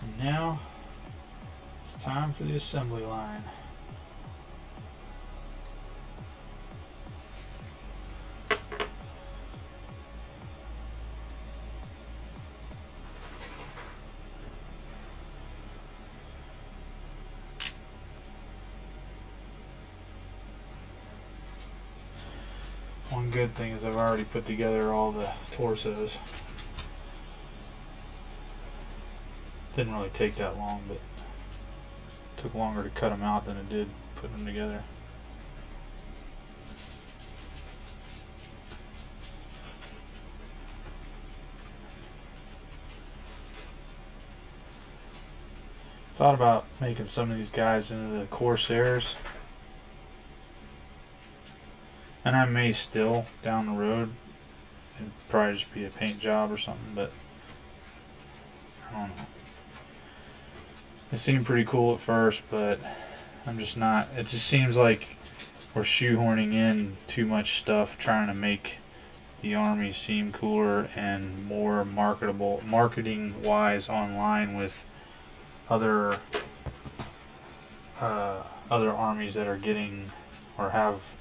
And now it's time for the assembly line. One good thing is I've already put together all the torsos. Didn't really take that long, but it took longer to cut them out than it did put them together. Thought about making some of these guys into the Corsairs. And I may still down the road. It'd probably just be a paint job or something, but I don't know. It seemed pretty cool at first, but I'm just not. It just seems like we're shoehorning in too much stuff, trying to make the army seem cooler and more marketable, marketing wise online with other armies that are getting or have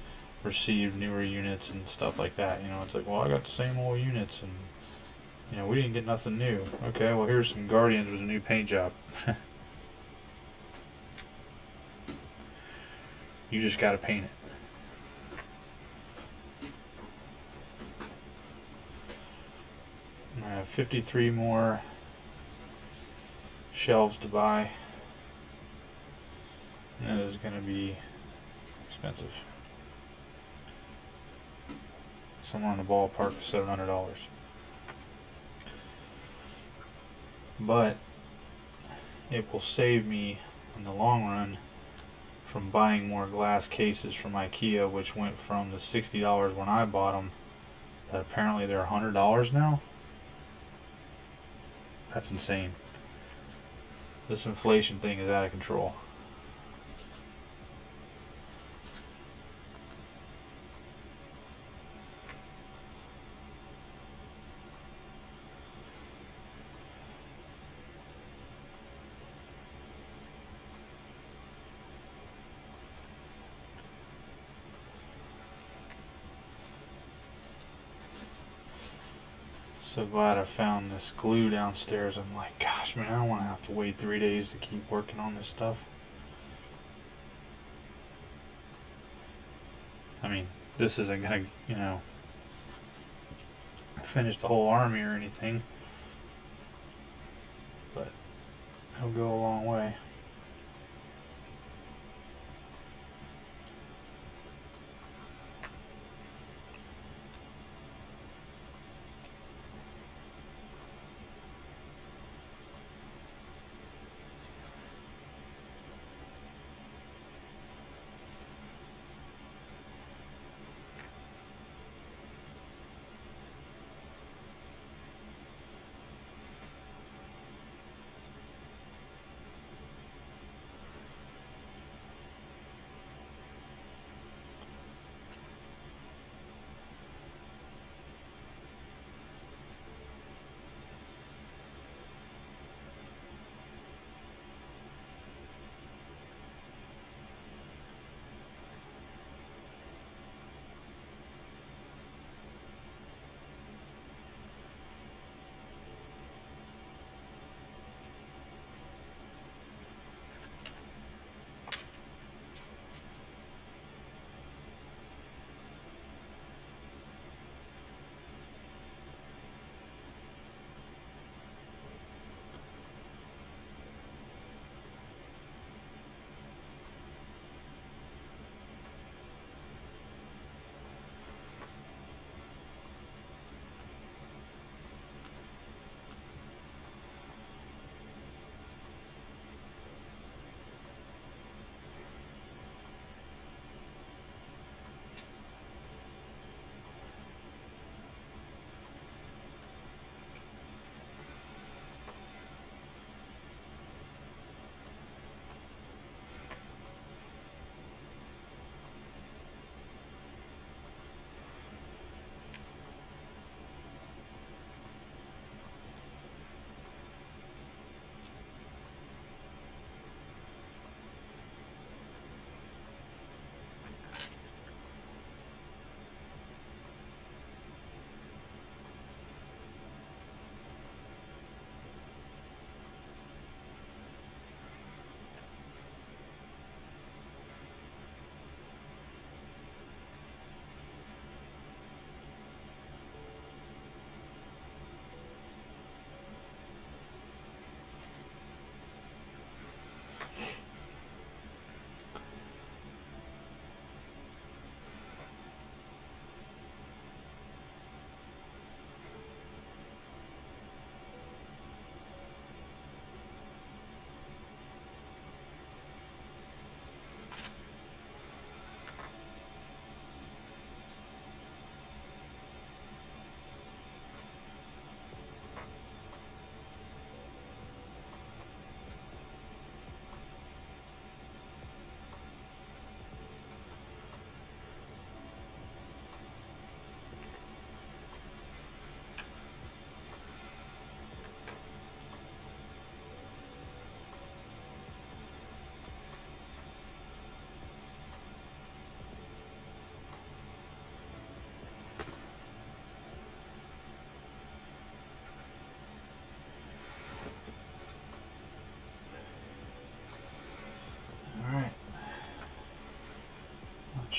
received newer units and stuff like that. You know, it's like, well, I got the same old units and, you know, we didn't get nothing new. Okay, well, here's some Guardians with a new paint job. You just gotta paint it. I have 53 more shelves to buy. And it is gonna be expensive. Somewhere in the ballpark of $700. But it will save me in the long run from buying more glass cases from IKEA, which went from the $60 when I bought them, that apparently they're $100 now. That's insane. This inflation thing is out of control. So glad I found this glue downstairs. I'm like, gosh, man, I don't want to have to wait 3 days to keep working on this stuff. I mean, this isn't gonna, you know, finish the whole army or anything, but it'll go a long way.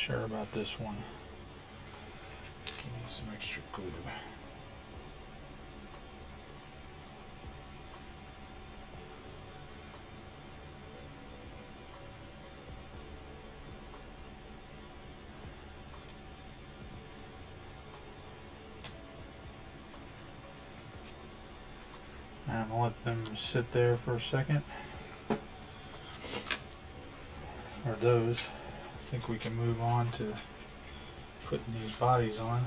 sure about this one. Give me some extra glue. I'm gonna let them sit there for a second. Or those. I think we can move on to putting these bodies on.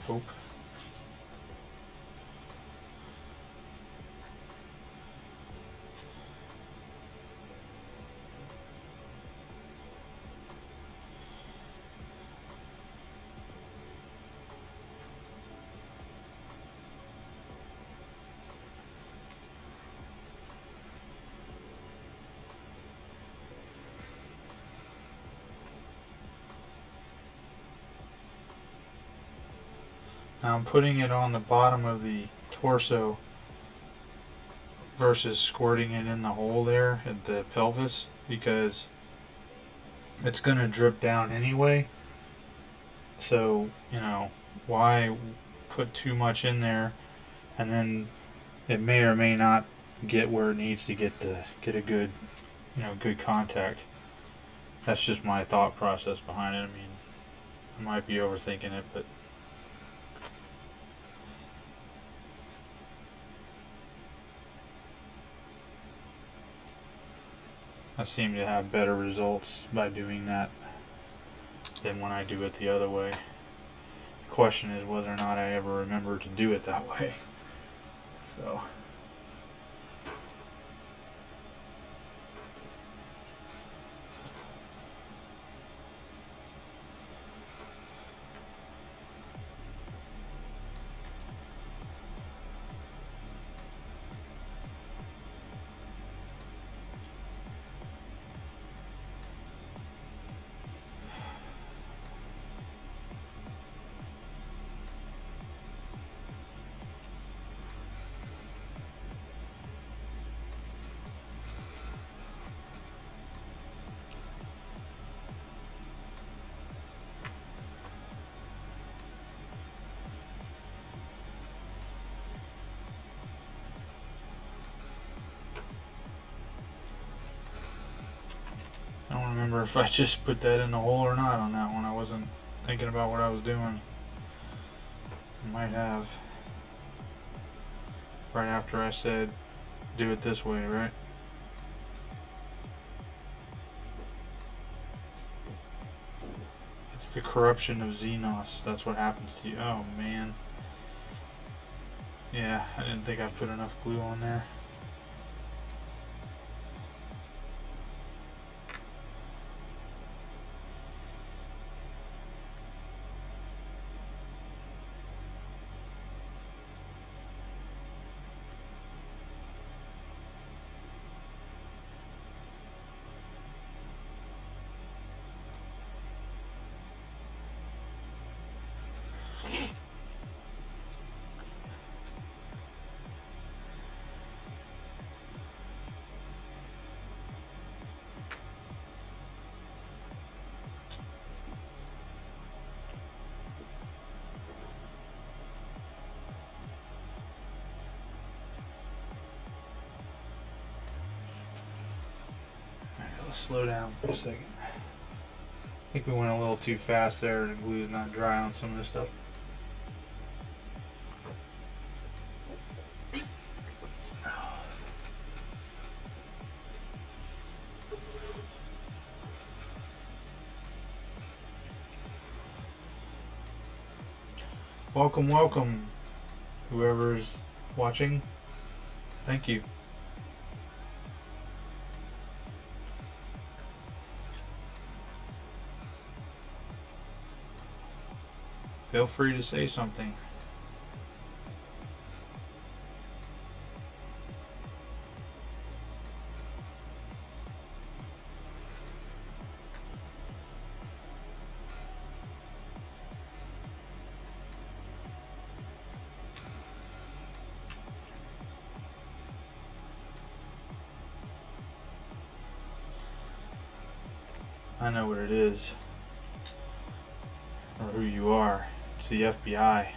Hope. Now I'm putting it on the bottom of the torso versus squirting it in the hole there at the pelvis, because it's going to drip down anyway. So, you know, why put too much in there and then it may or may not get where it needs to get to get a good, you know, good contact. That's just my thought process behind it. I mean, I might be overthinking it, but I seem to have better results by doing that than when I do it the other way. The question is whether or not I ever remember to do it that way. So. I don't remember if I just put that in the hole or not on that one. I wasn't thinking about what I was doing. I might have. Right after I said, do it this way, right? It's the corruption of Xenos. That's what happens to you. Oh, man. Yeah, I didn't think I put enough glue on there. Slow down for a second. I think we went a little too fast there. The glue's not dry on some of this stuff. Welcome, welcome, whoever's watching. Thank you. Feel free to say something. I know what it is. Or who you are. It's the FBI.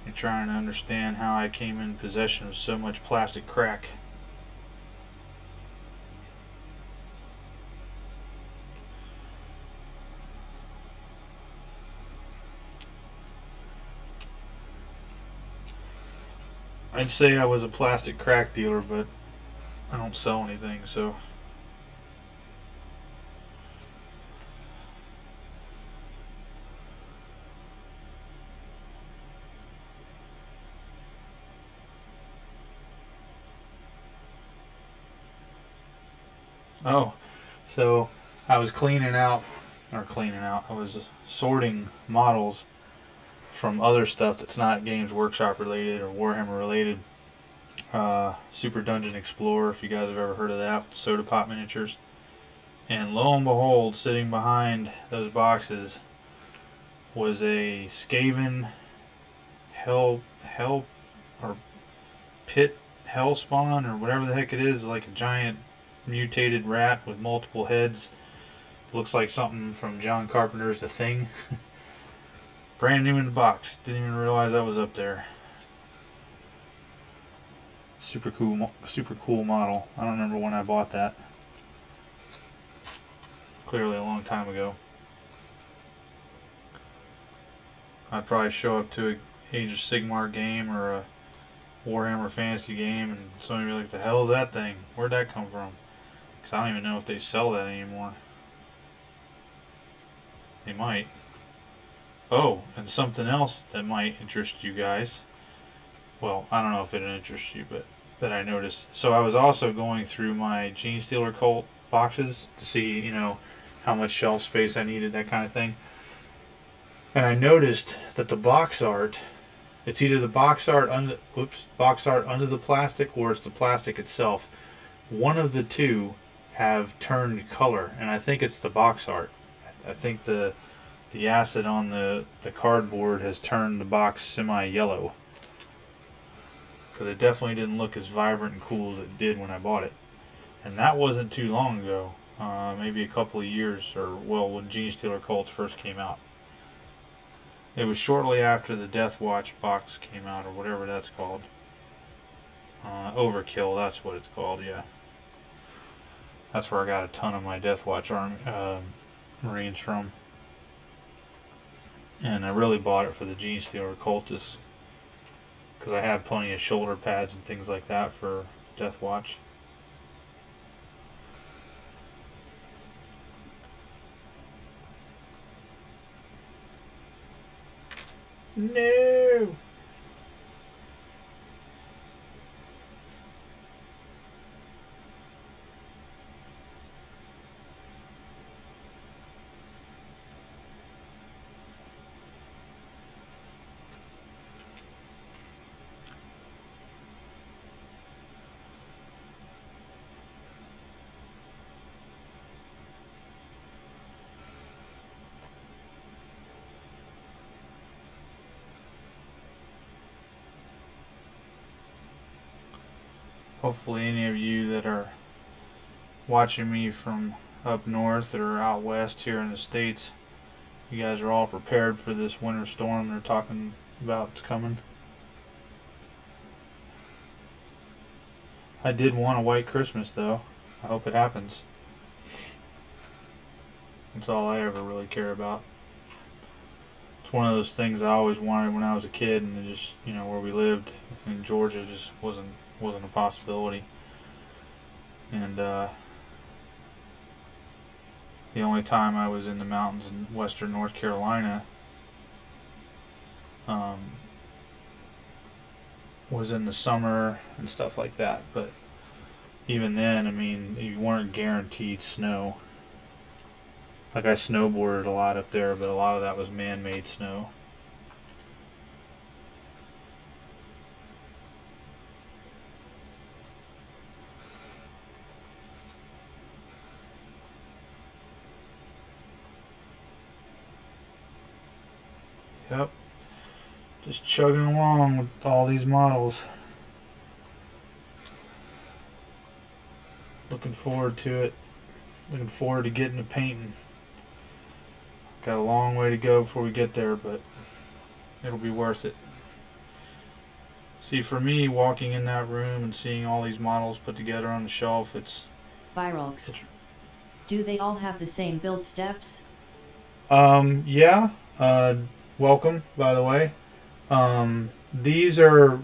You're trying to understand how I came in possession of so much plastic crack. I'd say I was a plastic crack dealer, but I don't sell anything, so. Oh, so I was I was sorting models from other stuff that's not Games Workshop related or Warhammer related. Super Dungeon Explorer, if you guys have ever heard of that, soda pop miniatures. And lo and behold, sitting behind those boxes was a Skaven hell or pit hellspawn or whatever the heck it is, like a giant mutated rat with multiple heads. Looks like something from John Carpenter's The Thing. Brand new in the box. Didn't even realize that was up there. Super cool model. I don't remember when I bought that. Clearly a long time ago. I'd probably show up to a Age of Sigmar game or a Warhammer Fantasy game and somebody would be like, the hell is that thing? Where'd that come from? Because I don't even know if they sell that anymore. They might. Oh, and something else that might interest you guys. Well, I don't know if it'll interest you, but that I noticed. So I was also going through my Gene Stealer Cult boxes to see, you know, how much shelf space I needed, that kind of thing. And I noticed that the box art, it's either the box art under the plastic or it's the plastic itself. One of the two have turned color, and I think it's the box art. I think the acid on the cardboard has turned the box semi-yellow. Because it definitely didn't look as vibrant and cool as it did when I bought it. And that wasn't too long ago. Maybe a couple of years, or well, when Gene Stealer Cults first came out. It was shortly after the Death Watch box came out, or whatever that's called. Overkill, that's what it's called, yeah. That's where I got a ton of my Death Watch Marines from. And I really bought it for the Gene Stealer Cultists, because I had plenty of shoulder pads and things like that for Death Watch. No! Hopefully any of you that are watching me from up north or out west here in the States, you guys are all prepared for this winter storm they're talking about it's coming. I did want a white Christmas though. I hope it happens. That's all I ever really care about. It's one of those things I always wanted when I was a kid, and it just, you know, where we lived in Georgia just wasn't a possibility. And the only time I was in the mountains in western North Carolina was in the summer and stuff like that. But even then, I mean, you weren't guaranteed snow. Like, I snowboarded a lot up there, but a lot of that was man-made snow. Yep. Just chugging along with all these models. Looking forward to it. Looking forward to getting to painting. Got a long way to go before we get there, but it'll be worth it. See, for me, walking in that room and seeing all these models put together on the shelf, it's... Viralx. Do they all have the same build steps? Yeah. Welcome, by the way. These are...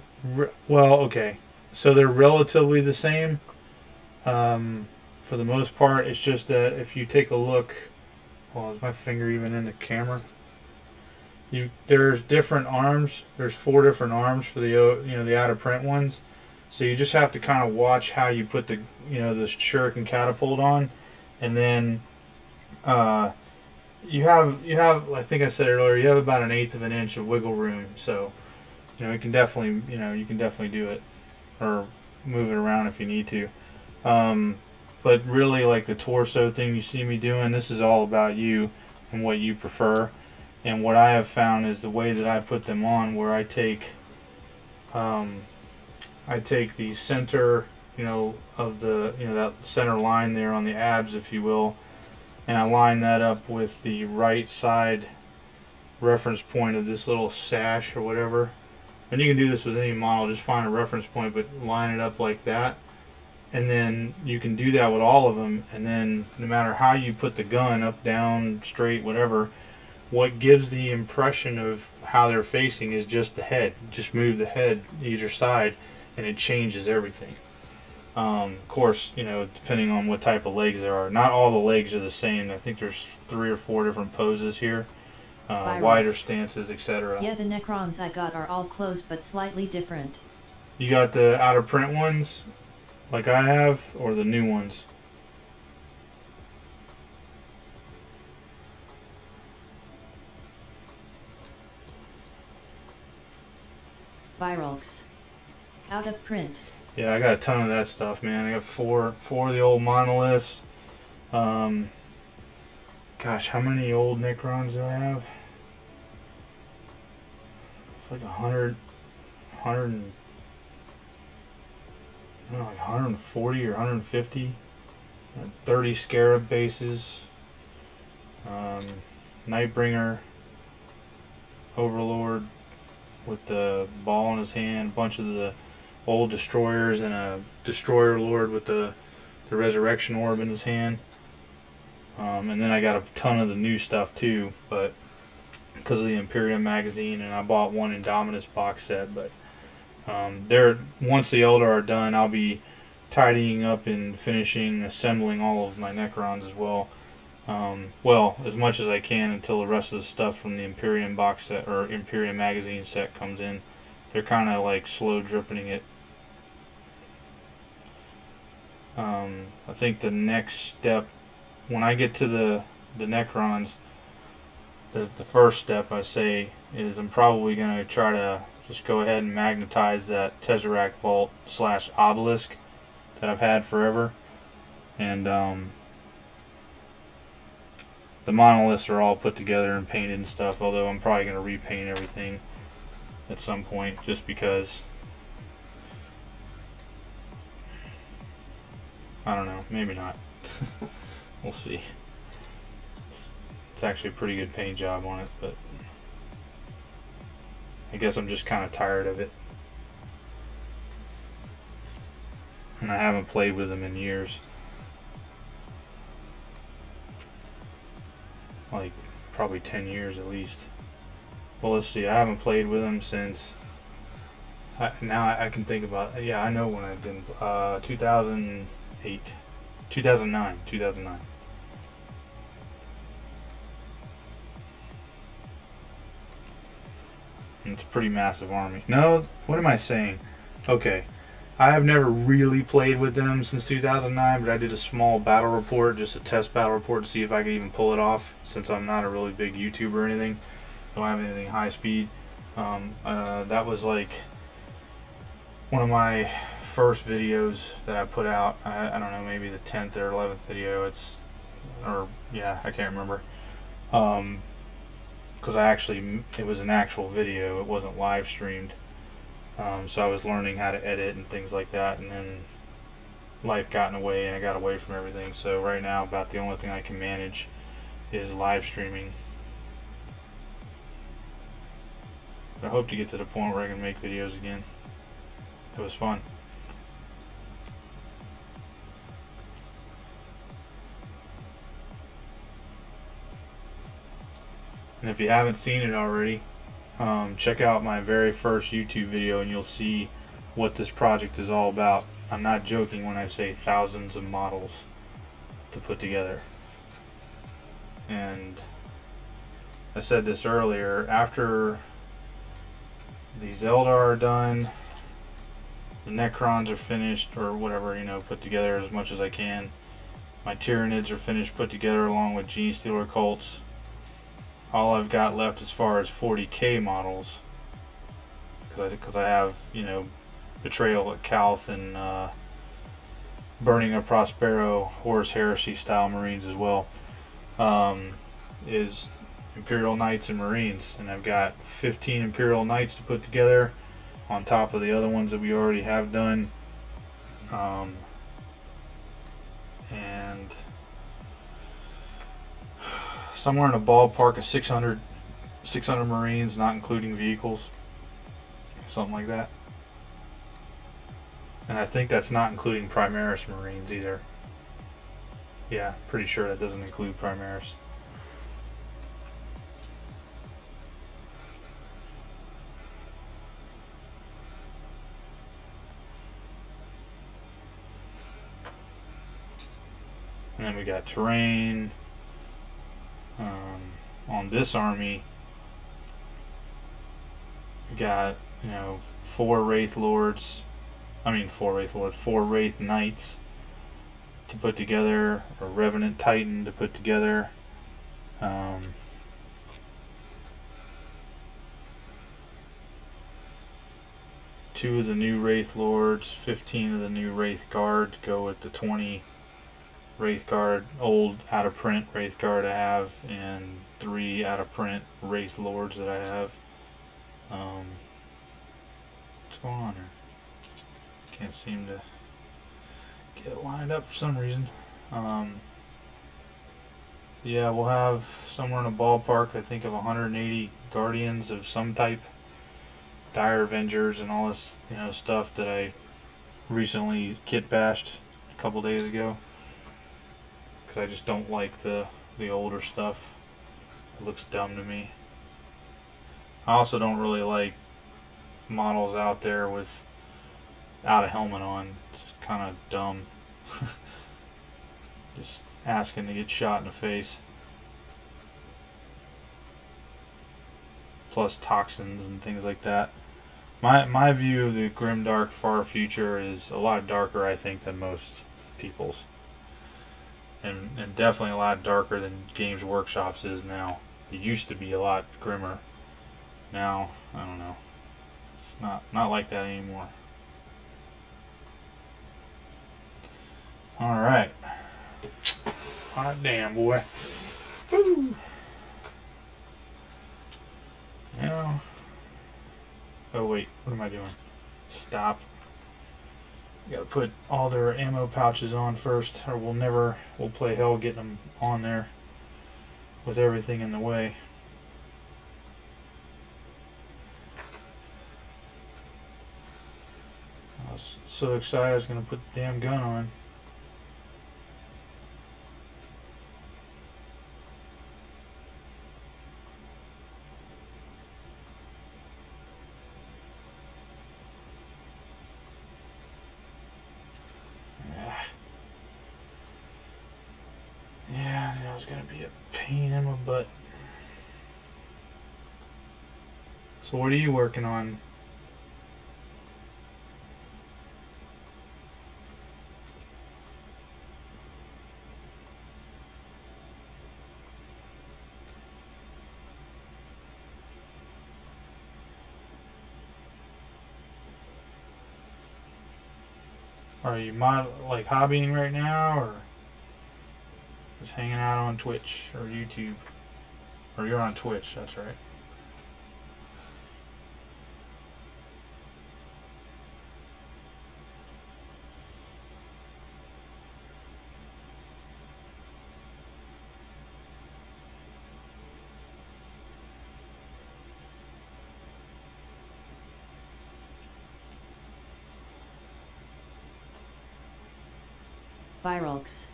well, okay. So they're relatively the same. For the most part, it's just that if you take a look... well, is my finger even in the camera? There's different arms. There's 4 different arms for the out of print ones. So you just have to kind of watch how you put the the shuriken catapult on, and then you have I think I said earlier, you have about 1/8 of an inch of wiggle room. So you can definitely you can definitely do it or move it around if you need to. But really, like the torso thing you see me doing, this is all about you and what you prefer. And what I have found is the way that I put them on, where I take the center, of the, that center line there on the abs, if you will, and I line that up with the right side reference point of this little sash or whatever. And you can do this with any model, just find a reference point, but line it up like that. And then you can do that with all of them, and then no matter how you put the gun, up, down, straight, whatever, what gives the impression of how they're facing is just the head. Just move the head either side and it changes everything. Of course, depending on what type of legs there are. Not all the legs are the same. I think there's 3 or 4 different poses here. Wider stances, etc. Yeah, the Necrons I got are all close but slightly different. You got the out of print ones, like I have, or the new ones? Viralx. Out of print. Yeah, I got a ton of that stuff, man. I got four of the old monoliths. Gosh, how many old Necrons do I have? It's like 140 or 150. 30 Scarab bases. Nightbringer. Overlord with the ball in his hand. A bunch of the old destroyers and a destroyer lord with the resurrection orb in his hand. And then I got a ton of the new stuff too, but because of the Imperium magazine, and I bought one Indominus box set. But once the Eldar are done, I'll be tidying up and finishing assembling all of my Necrons as well. Well, as much as I can until the rest of the stuff from the Imperium box set or Imperium magazine set comes in. They're kind of like slow dripping it. I think the next step, when I get to the Necrons, the first step I say is I'm probably going to try to just go ahead and magnetize that Tesseract Vault / obelisk that I've had forever. And the monoliths are all put together and painted and stuff, although I'm probably going to repaint everything at some point, just because I don't know, maybe not. We'll see. It's actually a pretty good paint job on it, but I guess I'm just kind of tired of it, and I haven't played with them in years, like probably 10 years at least. Well, let's see, I haven't played with them since, now I can think about, yeah, I know when I did, 2009. And it's a pretty massive army. No, what am I saying? Okay, I have never really played with them since 2009, but I did a small battle report, just a test battle report to see if I could even pull it off, since I'm not a really big YouTuber or anything. Don't have anything high speed. That was like one of my first videos that I put out. I don't know, maybe the 10th or 11th video. I can't remember. Because it was an actual video. It wasn't live streamed. So I was learning how to edit and things like that, and then life got in the way and I got away from everything. So right now, about the only thing I can manage is live streaming. I hope to get to the point where I can make videos again. It was fun. And if you haven't seen it already, check out my very first YouTube video and you'll see what this project is all about. I'm not joking when I say thousands of models to put together. And I said this earlier, after these Eldar are done, the Necrons are finished, or whatever, you know, put together as much as I can. My Tyranids are finished, put together along with Gene Stealer cults. All I've got left as far as 40K models, because I have, you know, Betrayal at Calth and Burning of Prospero, Horus Heresy style Marines as well, is Imperial Knights and Marines. And I've got 15 Imperial Knights to put together on top of the other ones that we already have done. And somewhere in a ballpark of 600 Marines, not including vehicles, something like that. And I think that's not including Primaris Marines either. Yeah, pretty sure that doesn't include Primaris. And then we got terrain. On this army, we got, you know, 4 Wraith Knights to put together, a Revenant Titan to put together. 2 of the new Wraith Lords, 15 of the new Wraith Guard to go with the 20 Wraith Guard, old out of print Wraith Guard I have, and 3 out of print Wraith Lords that I have. What's going on here? Can't seem to get it lined up for some reason. Yeah, we'll have somewhere in a ballpark, I think, of 180 Guardians of some type, Dire Avengers and all this, you know, stuff that I recently kit bashed a couple days ago. I just don't like the older stuff. It looks dumb to me. I also don't really like models out there without a helmet on. It's kind of dumb. Just asking to get shot in the face. Plus toxins and things like that. My view of the grimdark far future is a lot darker, I think, than most people's. And definitely a lot darker than Games Workshop's is now. It used to be a lot grimmer. Now, I don't know. It's not like that anymore. Alright. Hot damn, boy. Woo! Now. Oh, wait. What am I doing? Stop. Gotta put all their ammo pouches on first, or we'll play hell getting them on there with everything in the way. I was so excited I was gonna put the damn gun on. Yeah, that was gonna be a pain in my butt. So what are you working on? Are you like hobbying right now, or just hanging out on Twitch or YouTube? Or you're on Twitch, that's right. Viralks.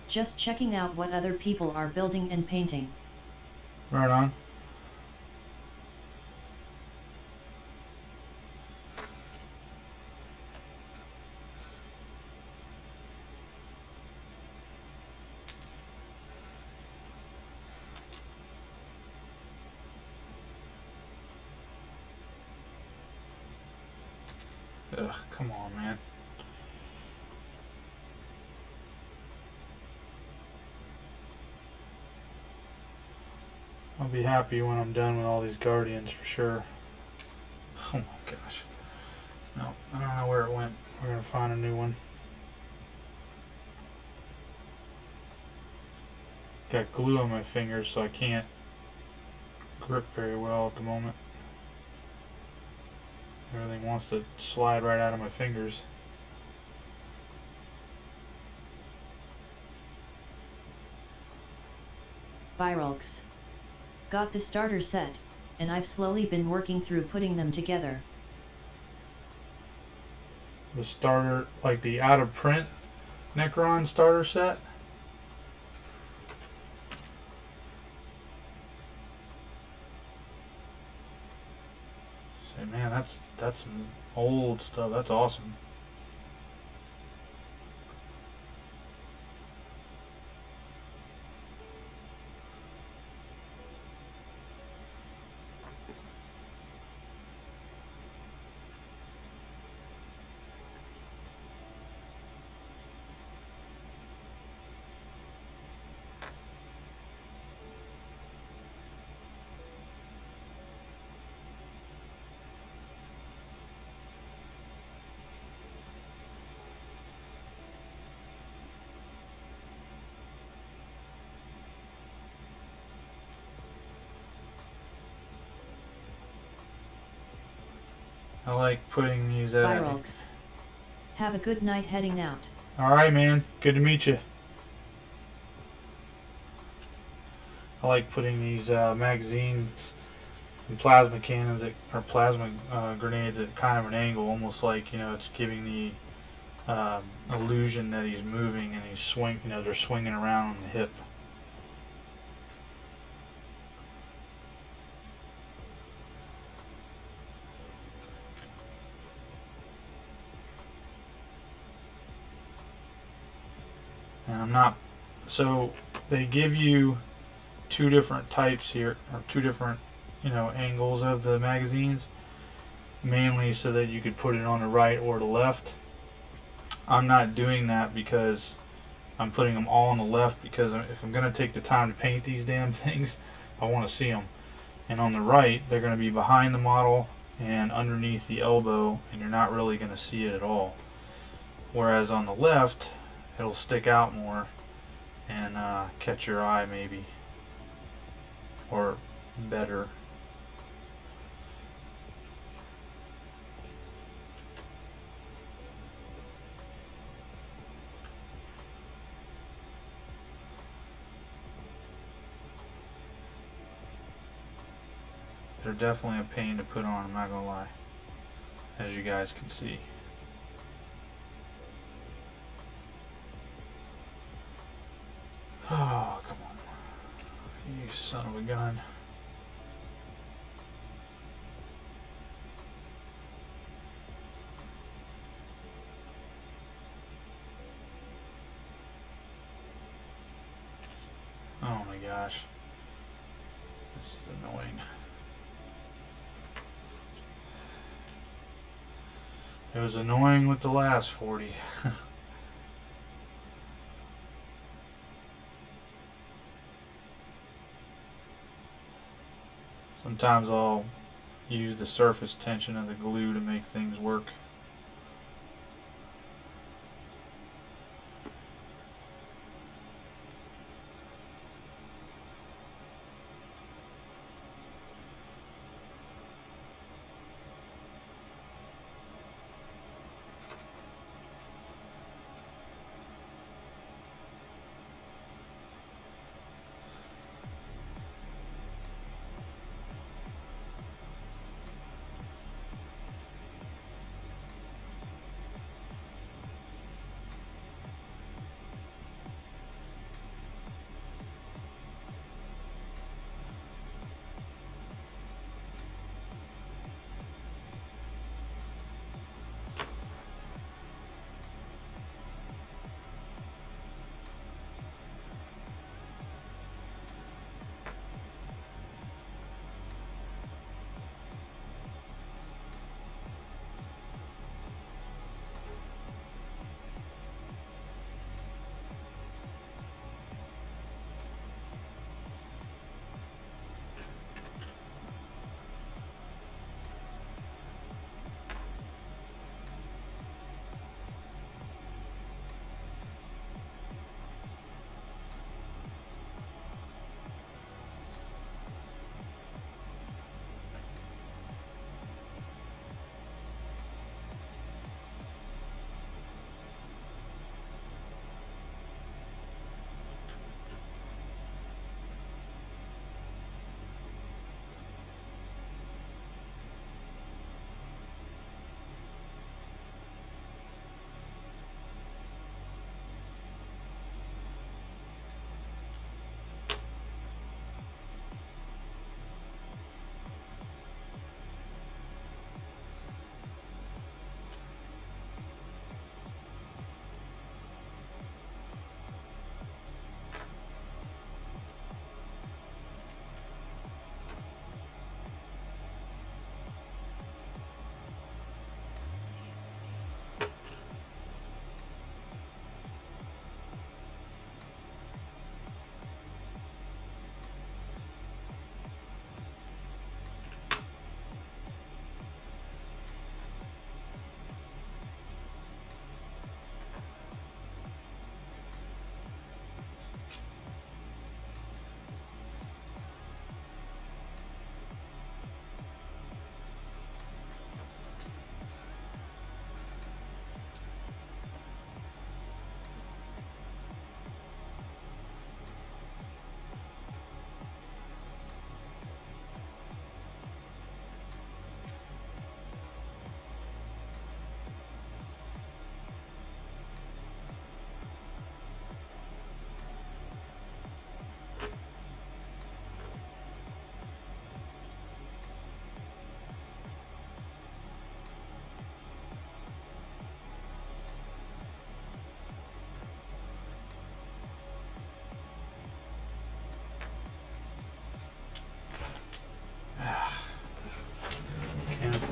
Just checking out what other people are building and painting. Right on. Ugh, come on, man. I'll be happy when I'm done with all these Guardians for sure. Oh my gosh. No, I don't know where it went. We're gonna find a new one. Got glue on my fingers, so I can't grip very well at the moment. Everything wants to slide right out of my fingers. Viralks. Got the starter set, and I've slowly been working through putting them together. The starter, like the out of print Necron starter set? Say, man, that's some old stuff. That's awesome. I like putting these at. Viralks. Have a good night heading out. Alright, man. Good to meet you. I like putting these magazines and plasma cannons at, or plasma grenades at kind of an angle, almost like, you know, it's giving the illusion that he's moving and he's they're swinging around on the hip. And I'm not, so they give you two different types here, or two different, you know, angles of the magazines, mainly so that you could put it on the right or the left. I'm not doing that because I'm putting them all on the left, because if I'm going to take the time to paint these damn things, I want to see them. And on the right, they're going to be behind the model and underneath the elbow, and you're not really going to see it at all. Whereas on the left, it'll stick out more and catch your eye maybe, or better. They're definitely a pain to put on, I'm not gonna lie, as you guys can see. Oh, come on. You son of a gun. Oh my gosh. This is annoying. It was annoying with the last 40. Sometimes I'll use the surface tension of the glue to make things work.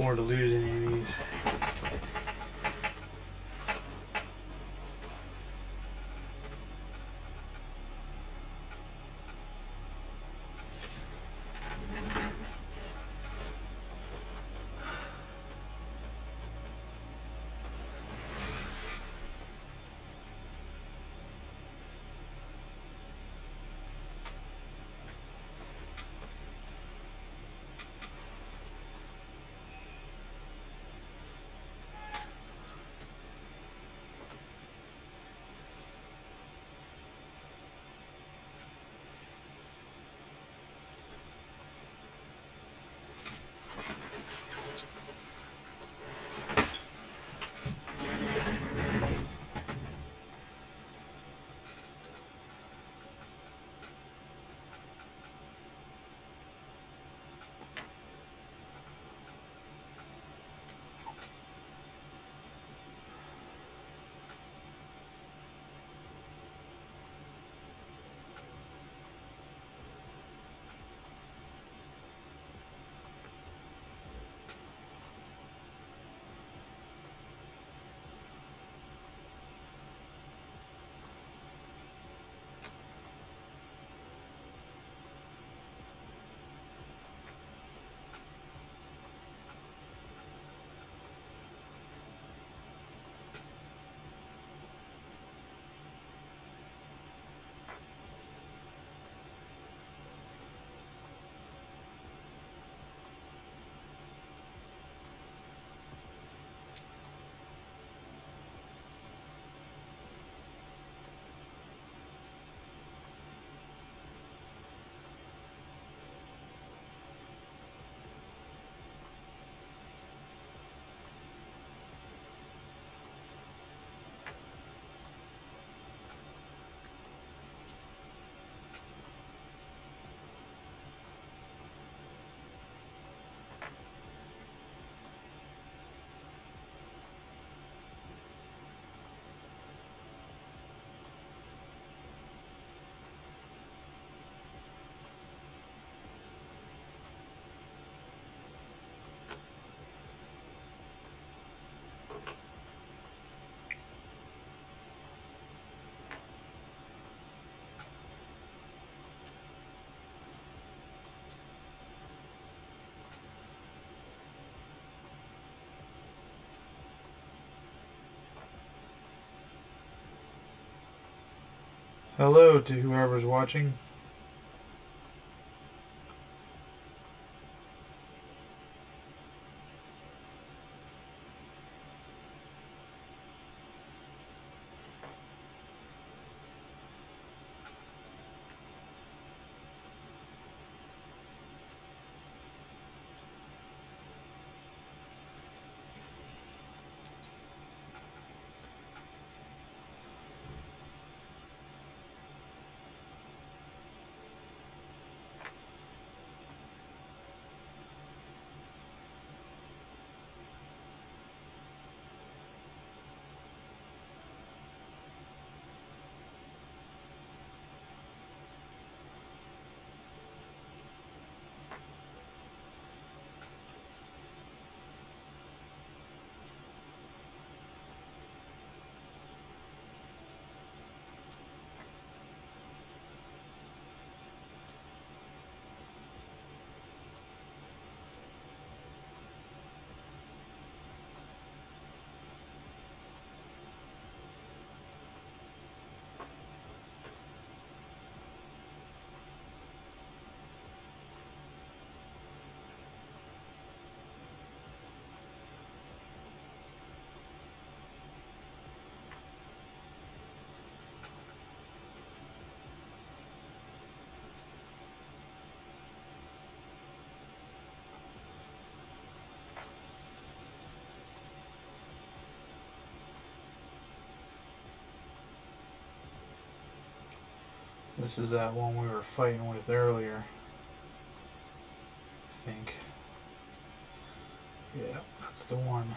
afford to lose any of these. Hello to whoever's watching. This is that one we were fighting with earlier, I think. Yeah, that's the one.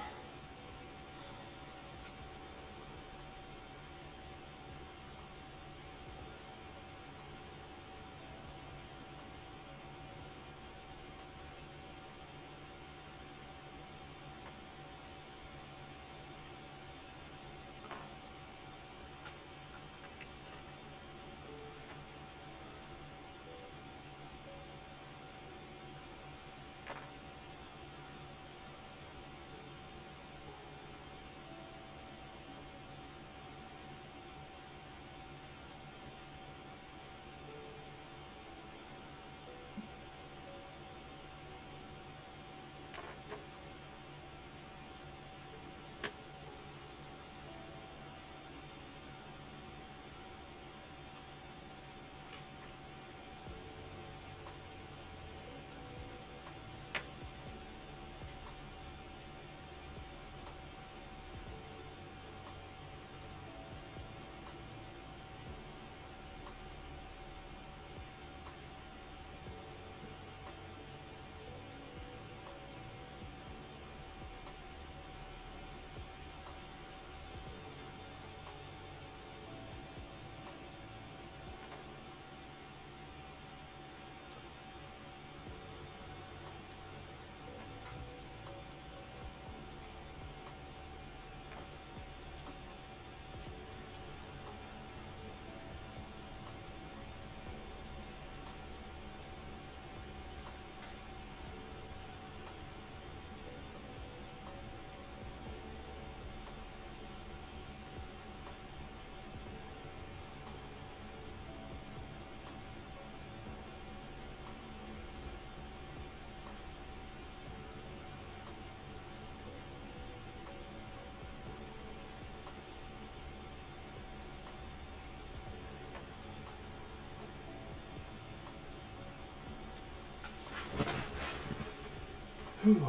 Whew.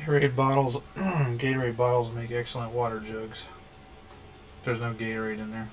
Gatorade bottles make excellent water jugs. There's no Gatorade in there.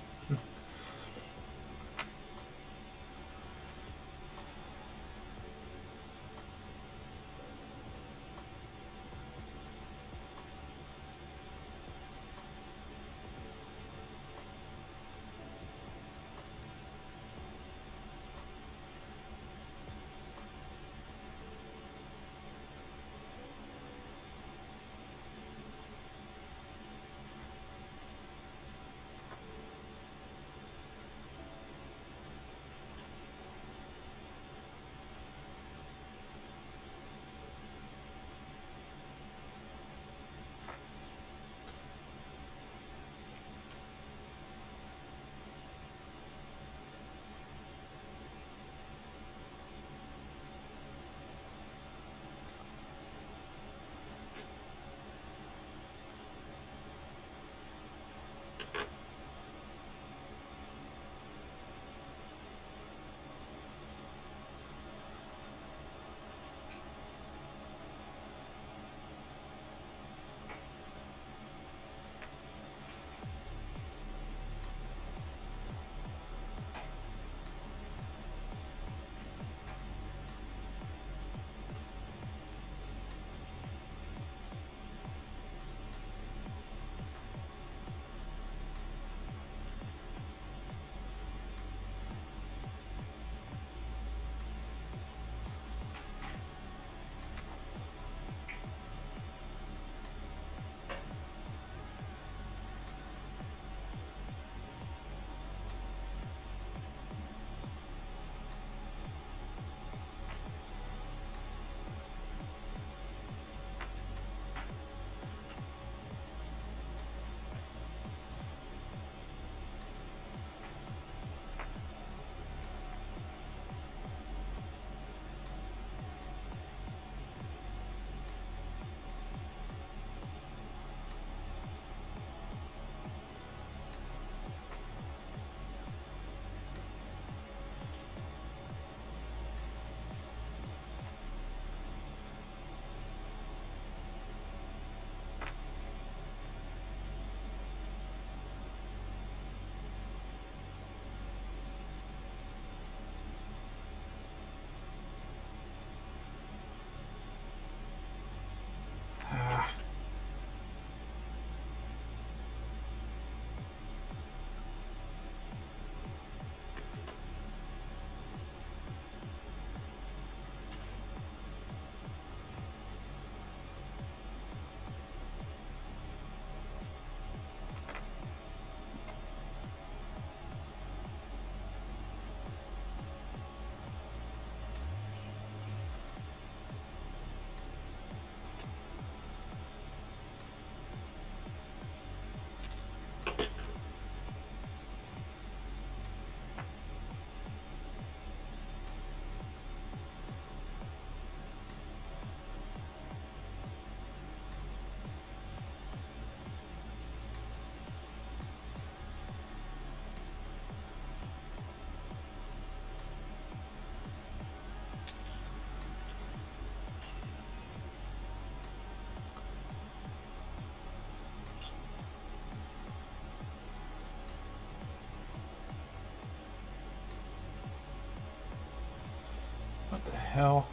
What the hell?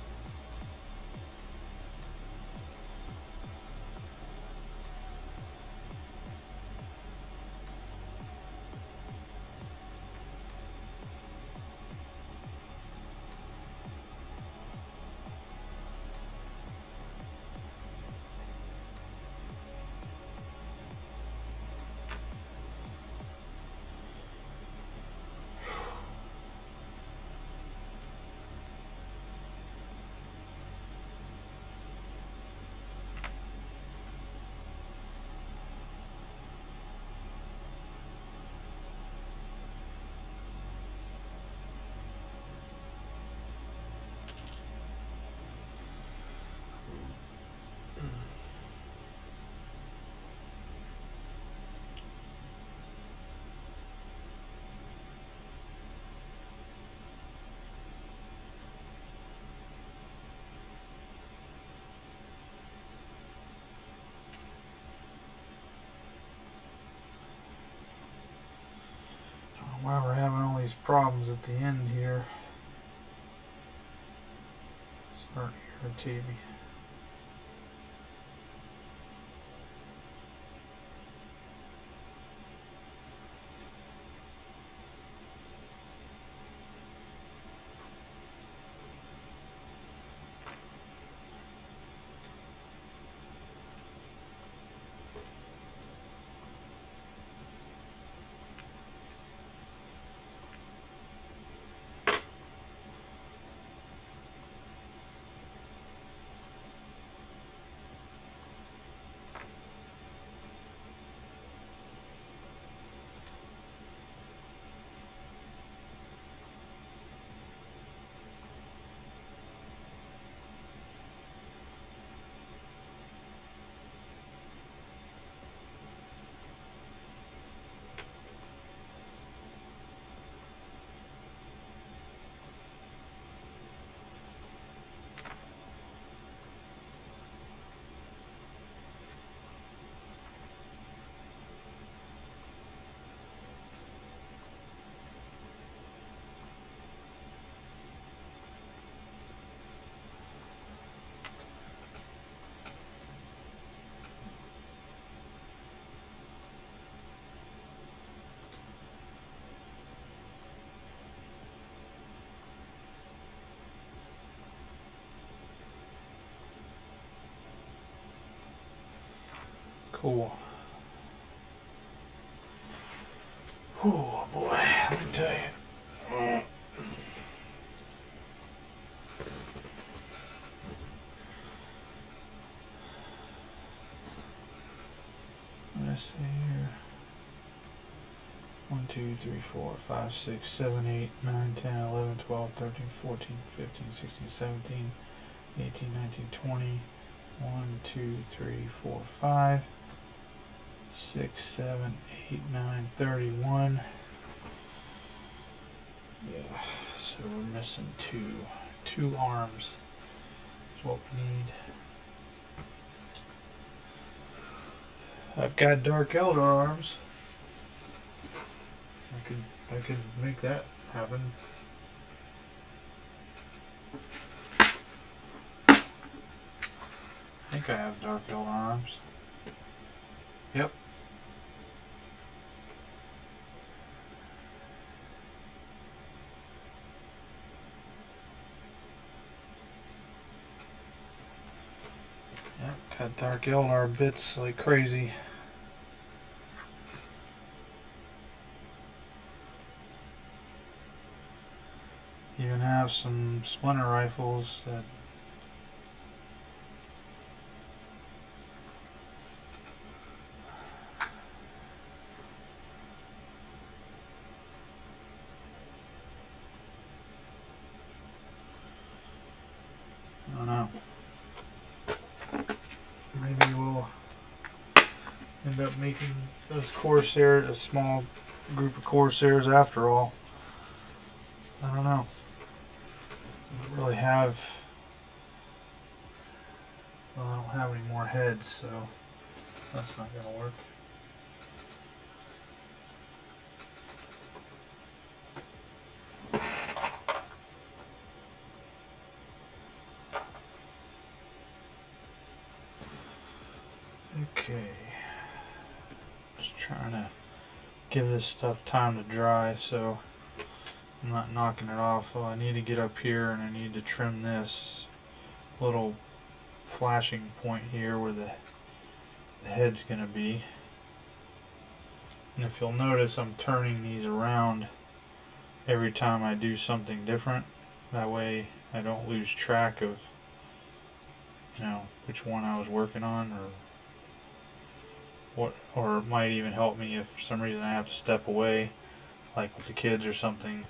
comes at the end here. Start to irritate me. Cool. Oh boy, let me tell you. Let's see here. 1, 2, 3, 4, 5, 6, 7, 8, 9, 10, 11, 12, 13, 14, 15, 16, 17, 18, 19, 20. 1, 2, 3, 4, 5, 6, 7, 8, 9, 31. Yeah, so we're missing two arms. That's what we need. I've got dark Eldar arms. I could make that happen. I think I have dark Eldar arms. Yep. Yep, got dark Eldar bits like crazy. Even have some splinter rifles that I don't know. Maybe we'll end up making those Corsairs, a small group of Corsairs after all. I don't know. I don't really have. Well, I don't have any more heads, so that's not gonna work. Okay, just trying to give this stuff time to dry so I'm not knocking it off. Well, I need to get up here and I need to trim this little flashing point here where the head's going to be. And if you'll notice, I'm turning these around every time I do something different. That way I don't lose track of, you know, which one I was working on, or it might even help me if for some reason I have to step away, like with the kids or something,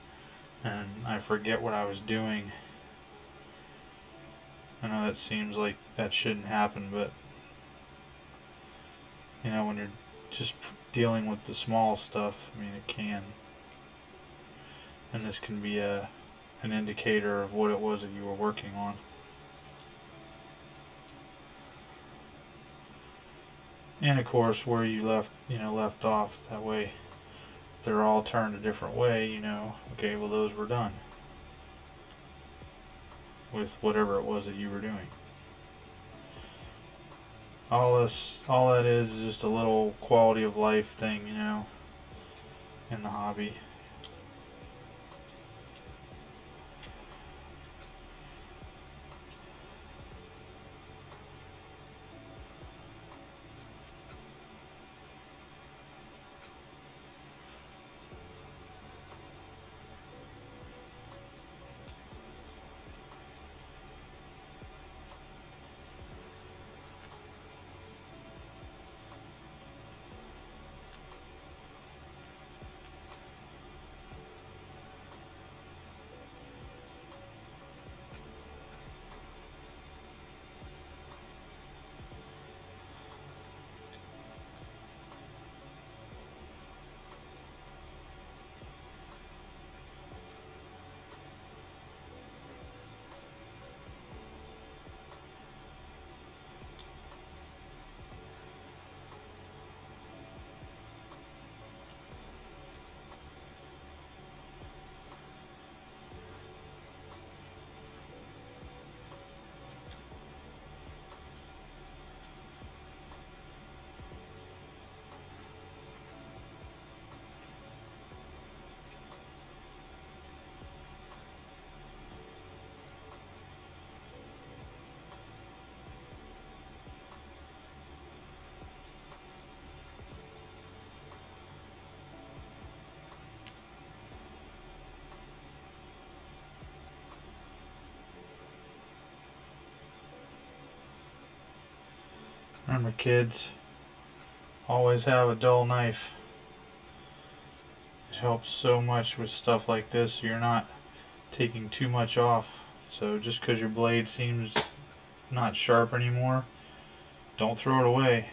and I forget what I was doing. I know that seems like that shouldn't happen, but you know, when you're just dealing with the small stuff, I mean, it can. And this can be an indicator of what it was that you were working on. And of course, where you left off. That way, they're all turned a different way, you know, okay, well those were done with whatever it was that you were doing. All that is just a little quality of life thing, you know, in the hobby. Remember, kids, always have a dull knife. It helps so much with stuff like this, so you're not taking too much off. So just because your blade seems not sharp anymore, don't throw it away.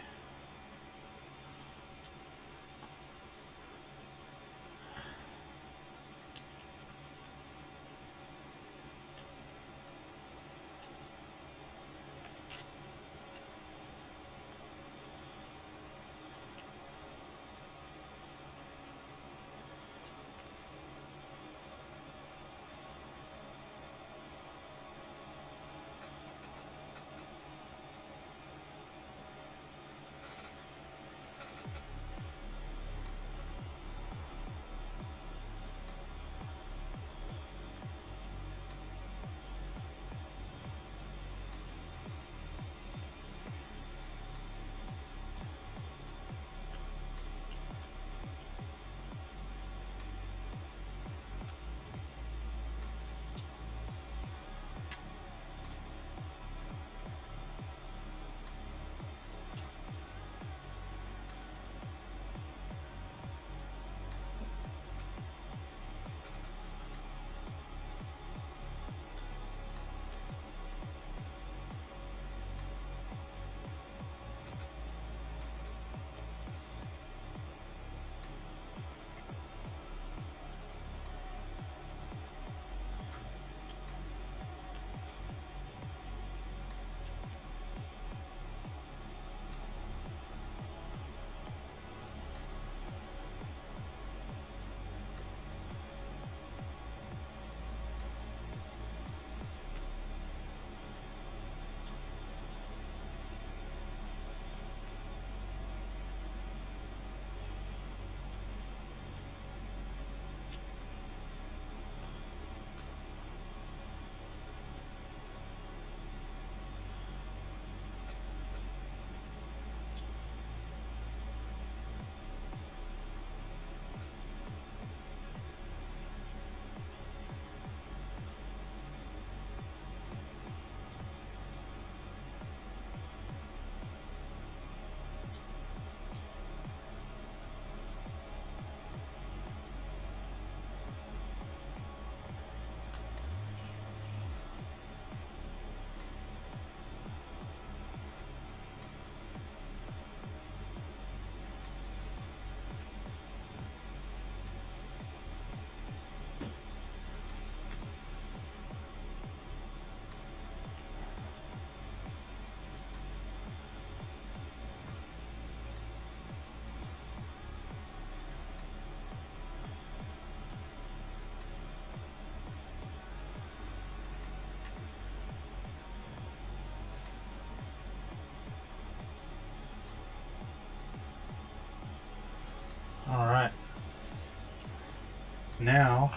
Now,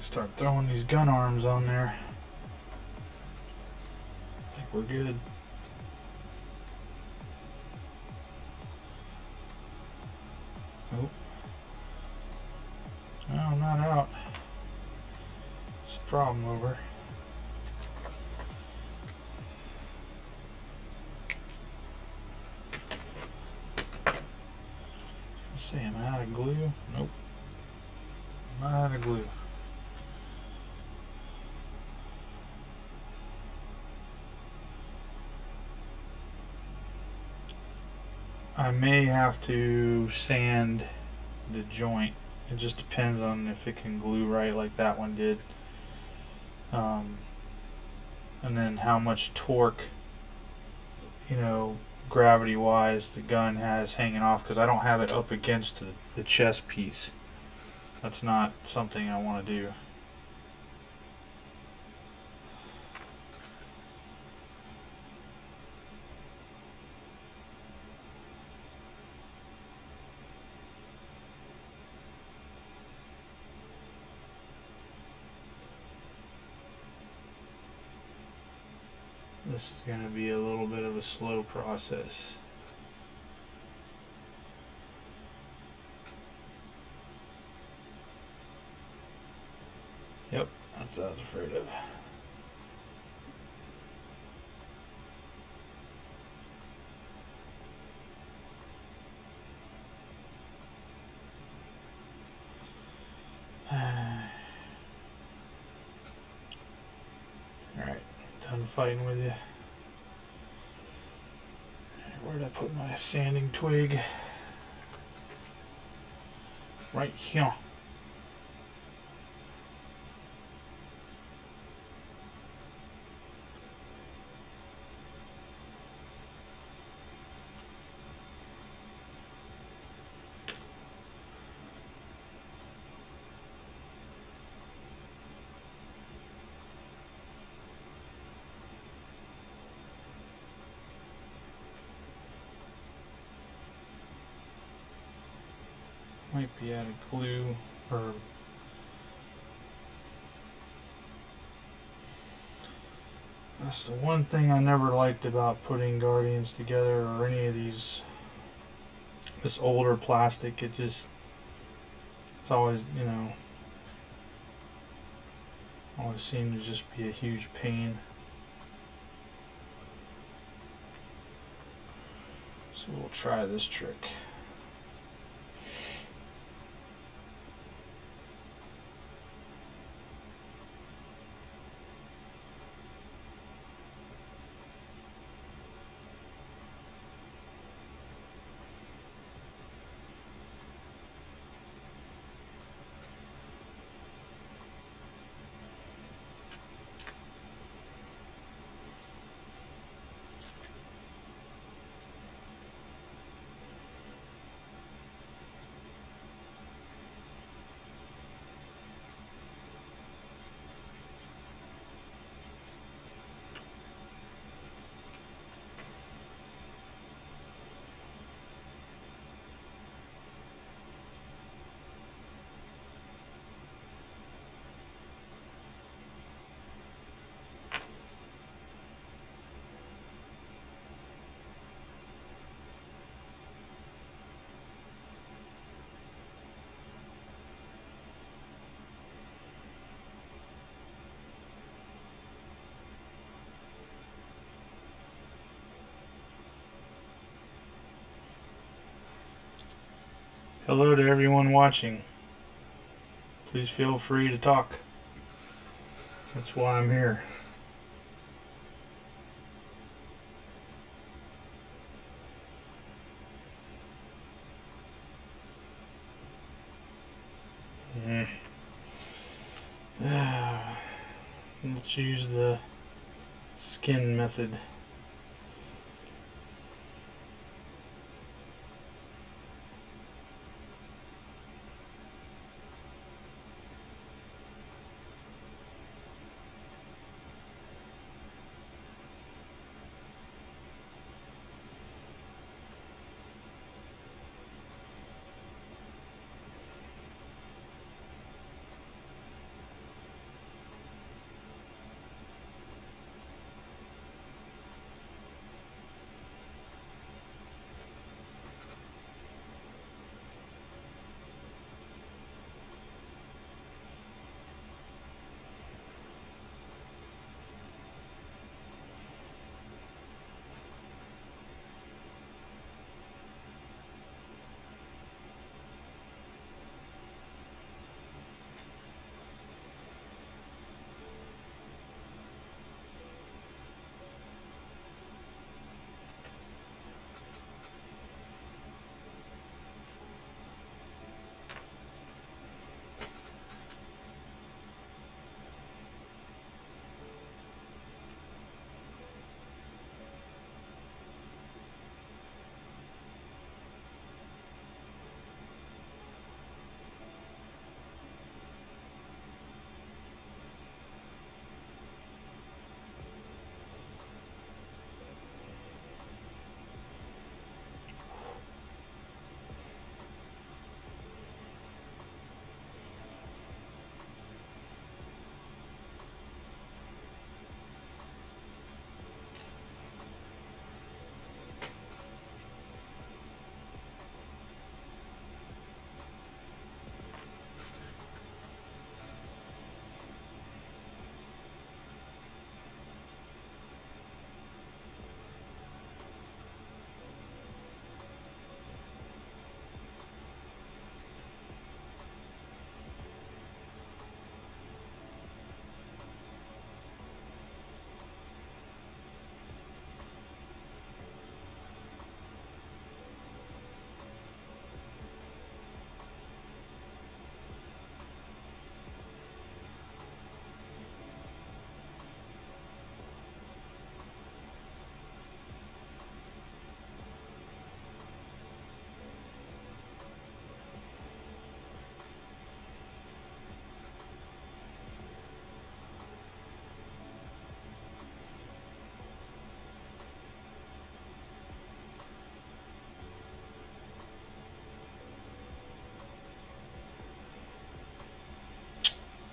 start throwing these gun arms on there. I think we're good. Nope. No, I'm not out. It's a problem over. Let's see, am I out of glue? Nope. I'm not out of glue. I may have to sand the joint. It just depends on if it can glue right like that one did. And then how much torque, you know, gravity wise the gun has hanging off, because I don't have it up against the chest piece. That's not something I want to do. This is going to be a little bit of a slow process. Yep, that's what I was afraid of. Alright, done fighting with you. Where did I put my sanding twig? Right here. Might be out of glue, or that's the one thing I never liked about putting Guardians together, or any of these, this older plastic. It's always, you know, always seemed to just be a huge pain. So we'll try this trick. Hello to everyone watching. Please feel free to talk. That's why I'm here. Let's use the skin method.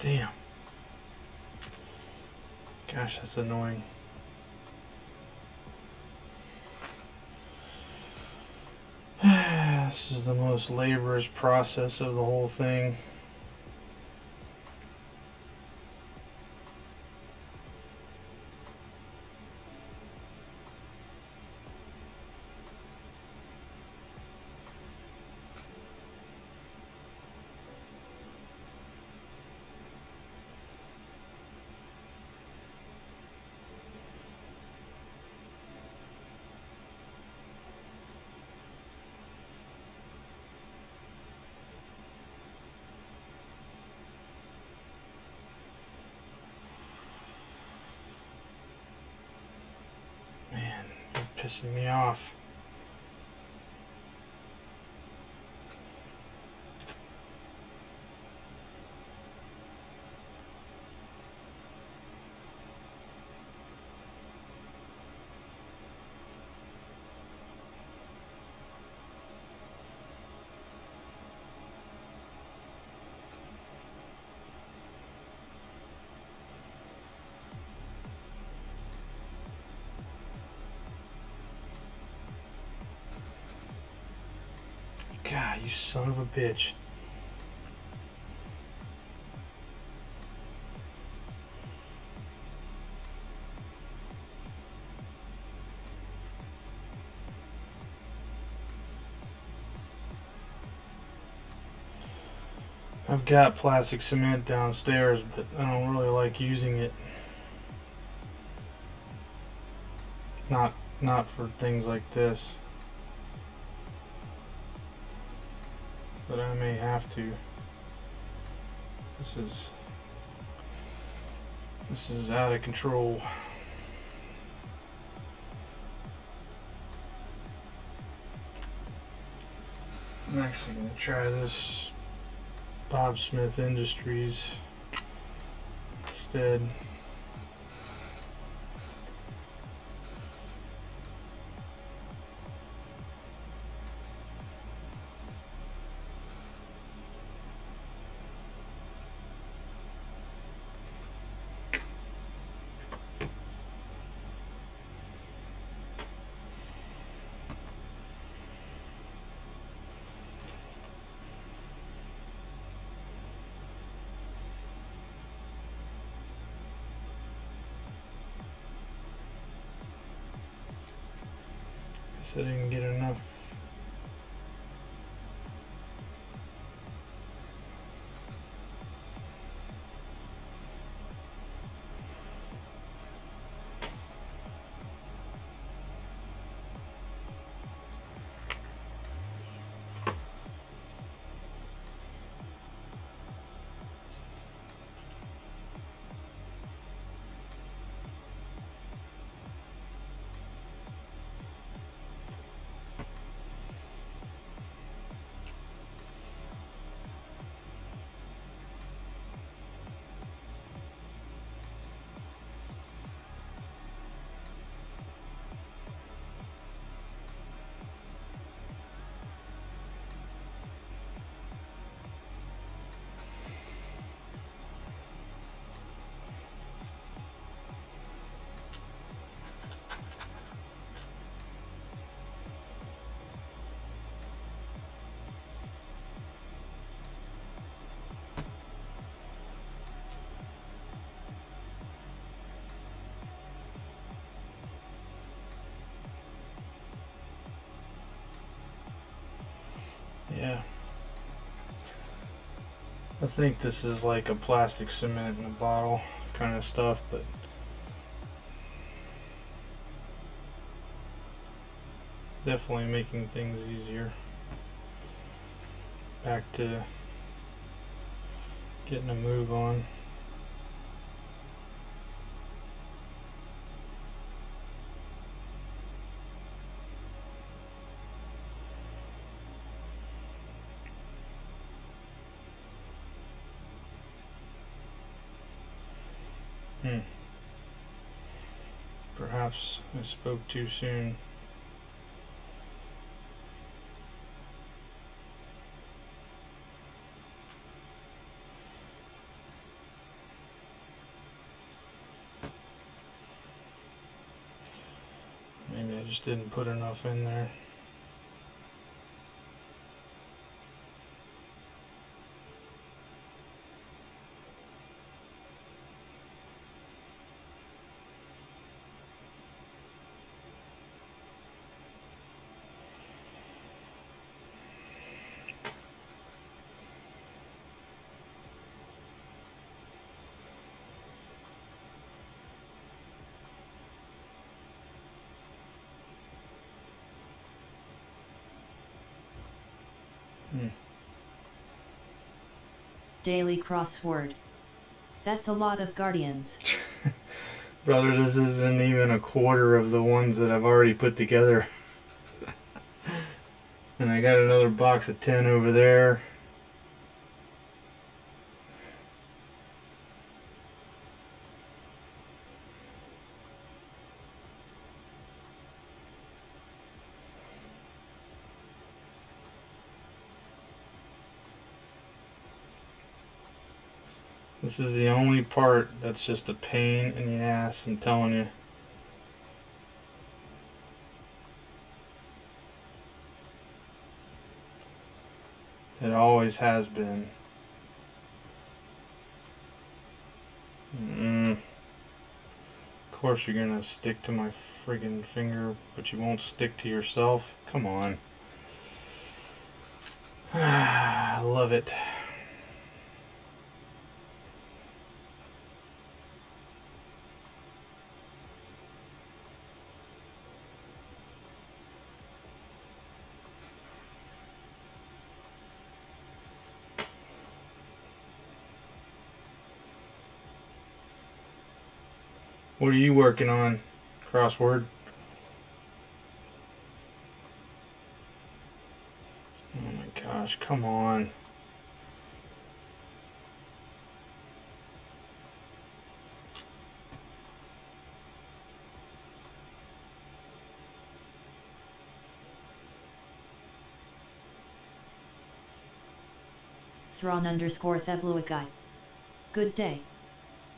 Damn. Gosh, that's annoying. This is the most laborious process of the whole thing. Man, you're pissing me off. God, you son of a bitch. I've got plastic cement downstairs, but I don't really like using it. Not for things like this. But I may have to. This is out of control. I'm actually gonna try this Bob Smith Industries instead. I didn't get enough. Yeah. I think this is like a plastic cement in a bottle kind of stuff, but definitely making things easier. Back to getting a move on. Perhaps I spoke too soon. I just didn't put enough in there. Daily crossword. That's a lot of guardians. Brother, this isn't even a quarter of the ones that I've already put together. And I got another box of 10 over there. This is the only part that's just a pain in the ass, I'm telling you. It always has been. Of course you're gonna stick to my friggin' finger, but you won't stick to yourself. Come on. I love it. What are you working on, crossword? Oh my gosh, come on. Thrawn_Thebluagai. Good day.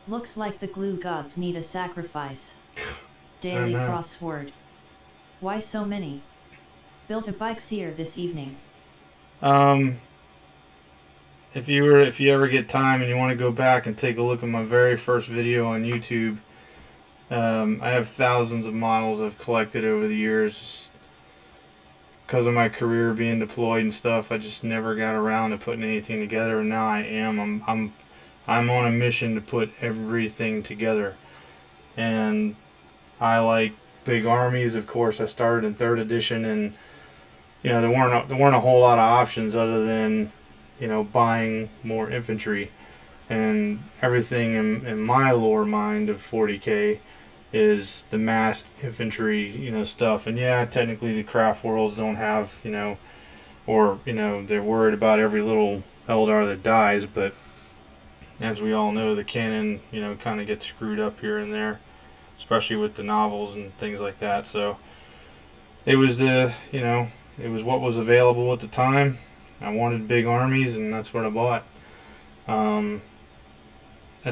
Looks like the glue gods need a sacrifice. Daily crossword. Why so many? Built a bike seer this evening. If you ever get time and you want to go back and take a look at my very first video on YouTube, I have thousands of models I've collected over the years. Because of my career being deployed and stuff, I just never got around to putting anything together, and now I am. I'm on a mission to put everything together, and I like big armies. Of course, I started in 3rd edition, and you know there weren't a whole lot of options other than buying more infantry, and everything in my lore mind of 40K is the massed infantry stuff. And yeah, technically the craft worlds don't have or they're worried about every little Eldar that dies, but as we all know, the canon, kind of gets screwed up here and there, especially with the novels and things like that. So it was it was what was available at the time. I wanted big armies, and that's what I bought. At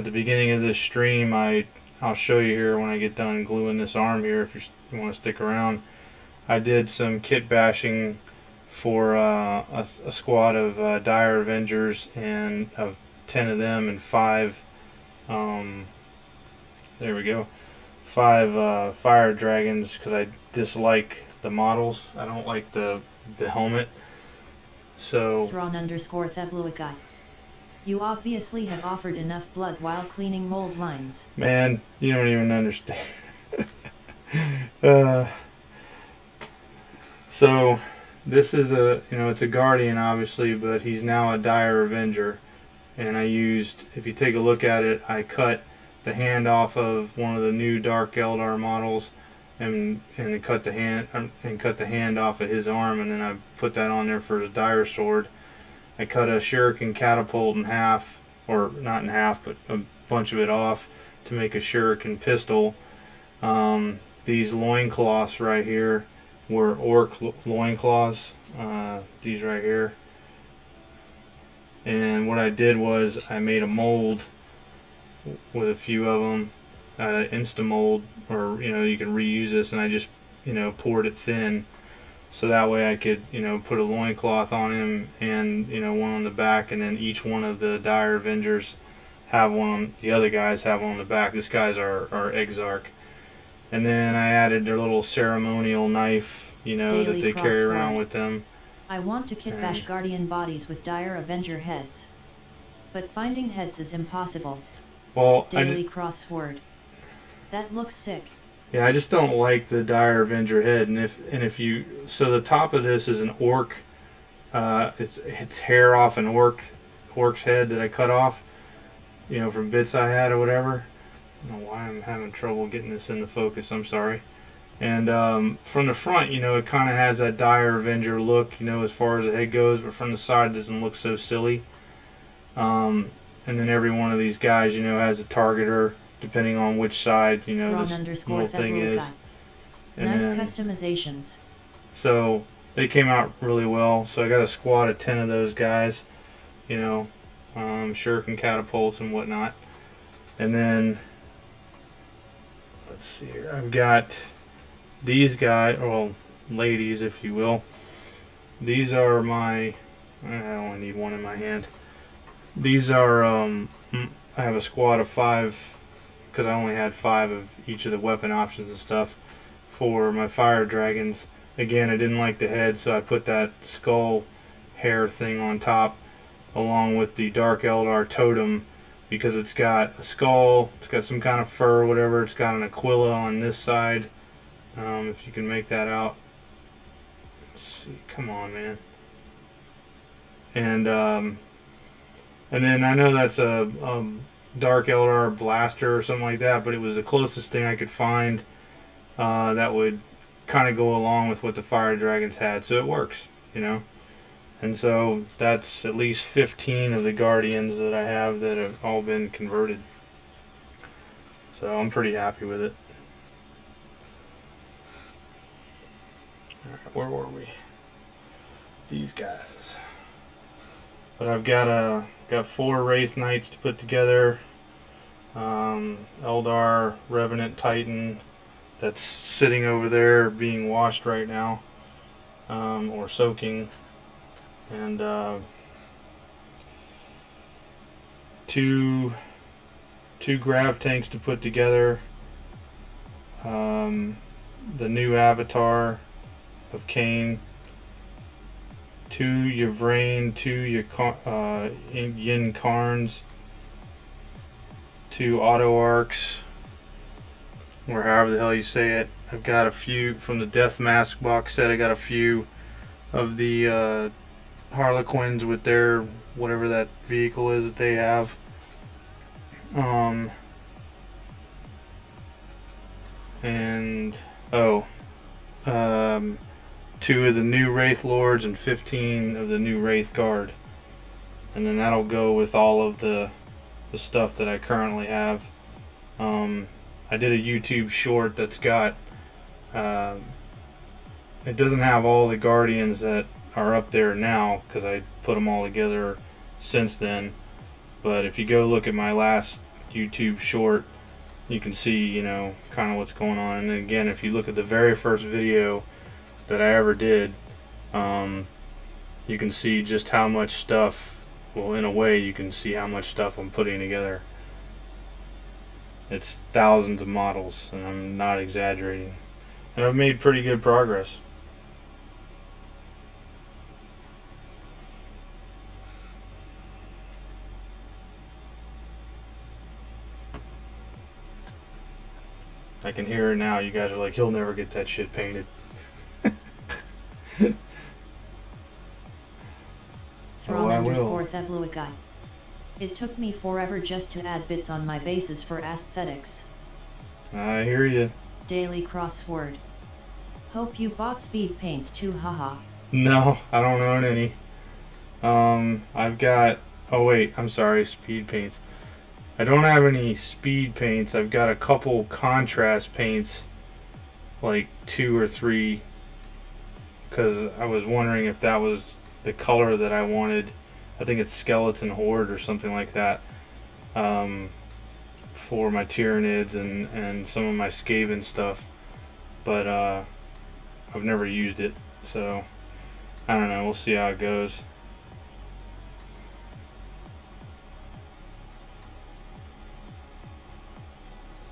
the beginning of this stream, I'll show you here when I get done gluing this arm here, if you want to stick around. I did some kit bashing for a squad of Dire Avengers, and of 10 of them, and 5 there we go, 5 fire dragons, because I dislike the models. I don't like the helmet. So Thrawn_Thebluagai. You obviously have offered enough blood while cleaning mold lines. Man, you don't even understand. So this is it's a Guardian obviously, but he's now a Dire Avenger. And I used, if you take a look at it, I cut the hand off of one of the new Dark Eldar models, and cut the hand off of his arm, and then I put that on there for his dire sword. I cut a shuriken catapult in half, or not in half, but a bunch of it off to make a shuriken pistol. These loincloths right here were orc loincloths. These right here. And what I did was I made a mold with a few of them, Insta-mold, or you can reuse this, and I just poured it thin, so that way I could, put a loincloth on him and, one on the back, and then each one of the Dire Avengers have one, the other guys have one on the back. This guy's our Exarch. And then I added their little ceremonial knife, that they carry around with them. I want to kit bash Guardian bodies with Dire Avenger heads, but finding heads is impossible. Well, Daily crossword. That looks sick. Yeah, I just don't like the Dire Avenger head, so the top of this is an orc. It's hair off an orc's head that I cut off, from bits I had or whatever. I don't know why I'm having trouble getting this into focus. I'm sorry. And from the front, it kind of has that Dire Avenger look, as far as the head goes, but from the side it doesn't look so silly. And then every one of these guys, has a targeter, depending on which side, this little thing is. And nice customizations. So they came out really well. So I got a squad of 10 of those guys, shuriken catapults and whatnot. And then, let's see here, I've got these guys, well, ladies, if you will. These are my, I only need one in my hand. These are, I have a squad of 5, because I only had 5 of each of the weapon options and stuff for my fire dragons. Again, I didn't like the head, so I put that skull hair thing on top, along with the Dark Eldar totem, because it's got a skull, it's got some kind of fur or whatever, it's got an Aquila on this side. If you can make that out. Let's see, come on, man. And then I know that's a Dark Eldar blaster or something like that, but it was the closest thing I could find that would kind of go along with what the fire dragons had, so it works, And so that's at least 15 of the guardians that I have that have all been converted. So I'm pretty happy with it. Alright, where were we? These guys. But I've got 4 Wraith Knights to put together. Eldar, Revenant Titan, that's sitting over there being washed right now, or soaking. And 2 grav tanks to put together. The new avatar of Cain, 2 Yvrain, 2 Yin Karns, 2 Auto Arcs, or however the hell you say it. I've got a few from the Death Mask box set. I got a few of the Harlequins with their whatever that vehicle is that they have. And 2 of the new Wraith Lords and 15 of the new Wraith Guard, and then that'll go with all of the stuff that I currently have. I did a YouTube short that's got it doesn't have all the Guardians that are up there now because I put them all together since then, but if you go look at my last YouTube short, you can see kind of what's going on. And again, if you look at the very first video that I ever did, you can see just how much stuff, well, in a way you can see how much stuff I'm putting together. It's thousands of models, and I'm not exaggerating, and I've made pretty good progress. I can hear it now. You guys are like, he'll never get that shit painted. From underscore Thebluikai. It took me forever just to add bits on my bases for aesthetics. I hear you. Daily crossword. Hope you bought speed paints too, haha. No, I don't own any. I've got, oh wait, I'm sorry, speed paints. I don't have any speed paints. I've got a couple contrast paints, like 2 or 3, because I was wondering if that was the color that I wanted. I think it's Skeleton Horde or something like that, for my Tyranids and some of my Skaven stuff. But I've never used it, so I don't know. We'll see how it goes.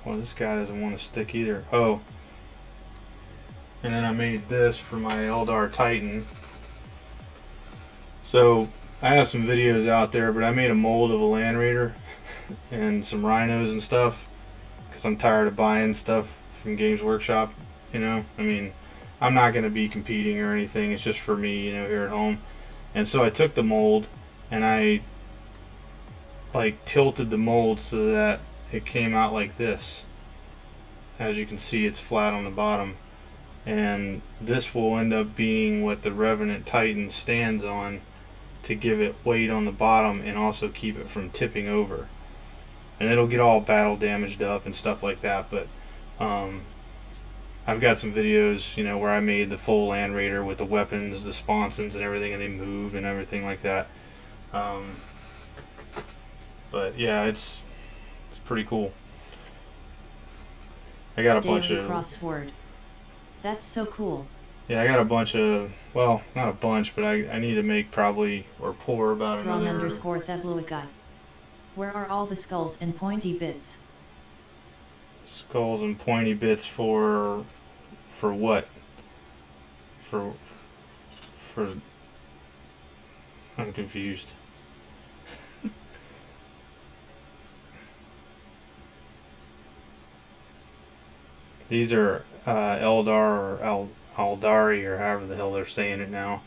Well, this guy doesn't want to stick either. Oh, and then I made this for my Eldar Titan. So I have some videos out there, but I made a mold of a Land Raider and some rhinos and stuff because I'm tired of buying stuff from Games Workshop. You know, I mean, I'm not going to be competing or anything. It's just for me, you know, here at home. And so I took the mold and I like tilted the mold so that it came out like this. As you can see, it's flat on the bottom, and this will end up being what the Revenant Titan stands on to give it weight on the bottom and also keep it from tipping over. And it'll get all battle damaged up and stuff like that, but I've got some videos, you know, where I made the full Land Raider with the weapons, the sponsons and everything, and they move and everything like that. But yeah, it's pretty cool. I got a bunch of crossword. That's so cool. Yeah, I got a bunch of, well, not a bunch, but I need to make probably or pour about Thron another. underscore Thebluikai. Where are all the skulls and pointy bits? Skulls and pointy bits for what? For I'm confused. These are Eldar or Aeldari, or however the hell they're saying it now.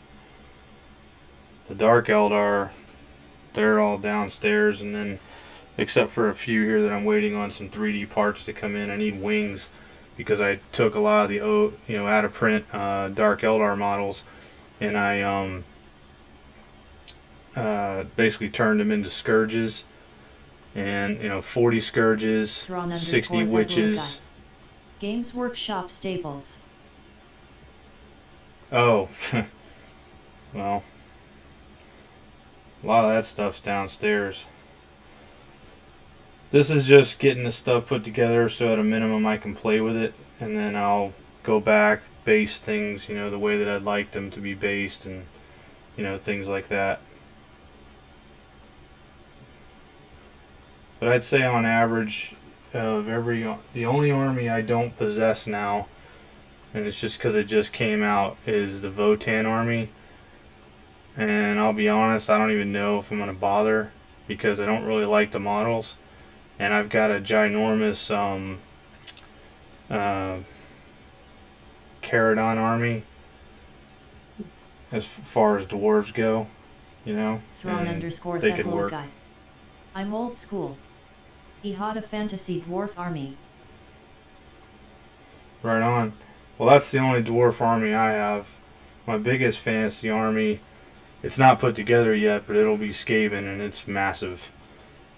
The Dark Eldar, they're all downstairs, and then except for a few here that I'm waiting on some 3D parts to come in. I need wings because I took a lot of the out of print Dark Eldar models, and I basically turned them into scourges, and 40 scourges, 60 witches. Games Workshop staples. Oh, well, a lot of that stuff's downstairs. This is just getting the stuff put together so at a minimum I can play with it, and then I'll go back, base things, the way that I'd like them to be based, and, things like that. But I'd say on average, of the only army I don't possess now, and it's just because it just came out, is the Votan army. And I'll be honest, I don't even know if I'm going to bother because I don't really like the models. And I've got a ginormous Caradon army as far as dwarves go, Thron underscore they could work. Guy. I'm old school. He had a fantasy dwarf army. Right on. Well, that's the only dwarf army I have. My biggest fantasy army, it's not put together yet, but it'll be Skaven, and it's massive.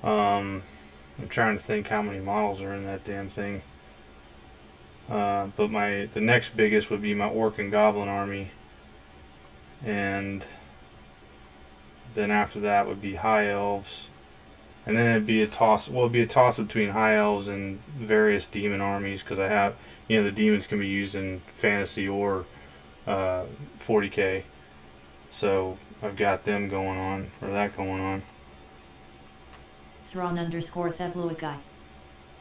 I'm trying to think how many models are in that damn thing. But the next biggest would be my Orc and Goblin army, and then after that would be High Elves, and then it'd be a toss. Well, it'd be a toss between High Elves and various demon armies, because I have, the demons can be used in fantasy or 40K, so I've got them going on, or that going on. Thron underscore Thebluikai.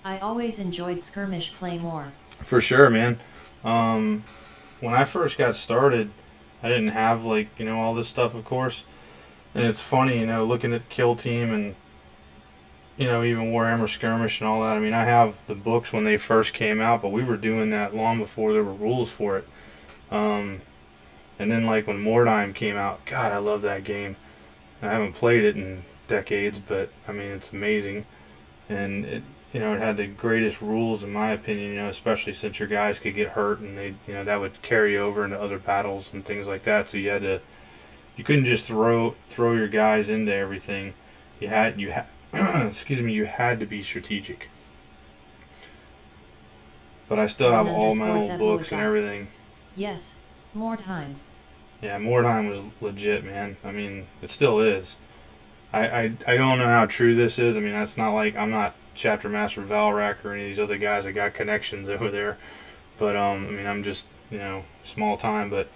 I always enjoyed skirmish play more. For sure, man. When I first got started, I didn't have all this stuff, of course. And it's funny, looking at Kill Team and even Warhammer Skirmish and all that. I mean, I have the books when they first came out, but we were doing that long before there were rules for it. And then when Mordheim came out, God, I love that game. I haven't played it in decades, but I mean, it's amazing. And it had the greatest rules in my opinion, especially since your guys could get hurt, and they, that would carry over into other battles and things like that. So you couldn't just throw your guys into everything. You had excuse me, you had to be strategic. But I still have all my old books and everything. Yes, Mordheim. Yeah, Mordheim was legit, man. I mean, it still is. I don't know how true this is. I mean, that's not I'm not Chapter Master Valrak or any of these other guys that got connections over there. But, I mean, I'm just small time, but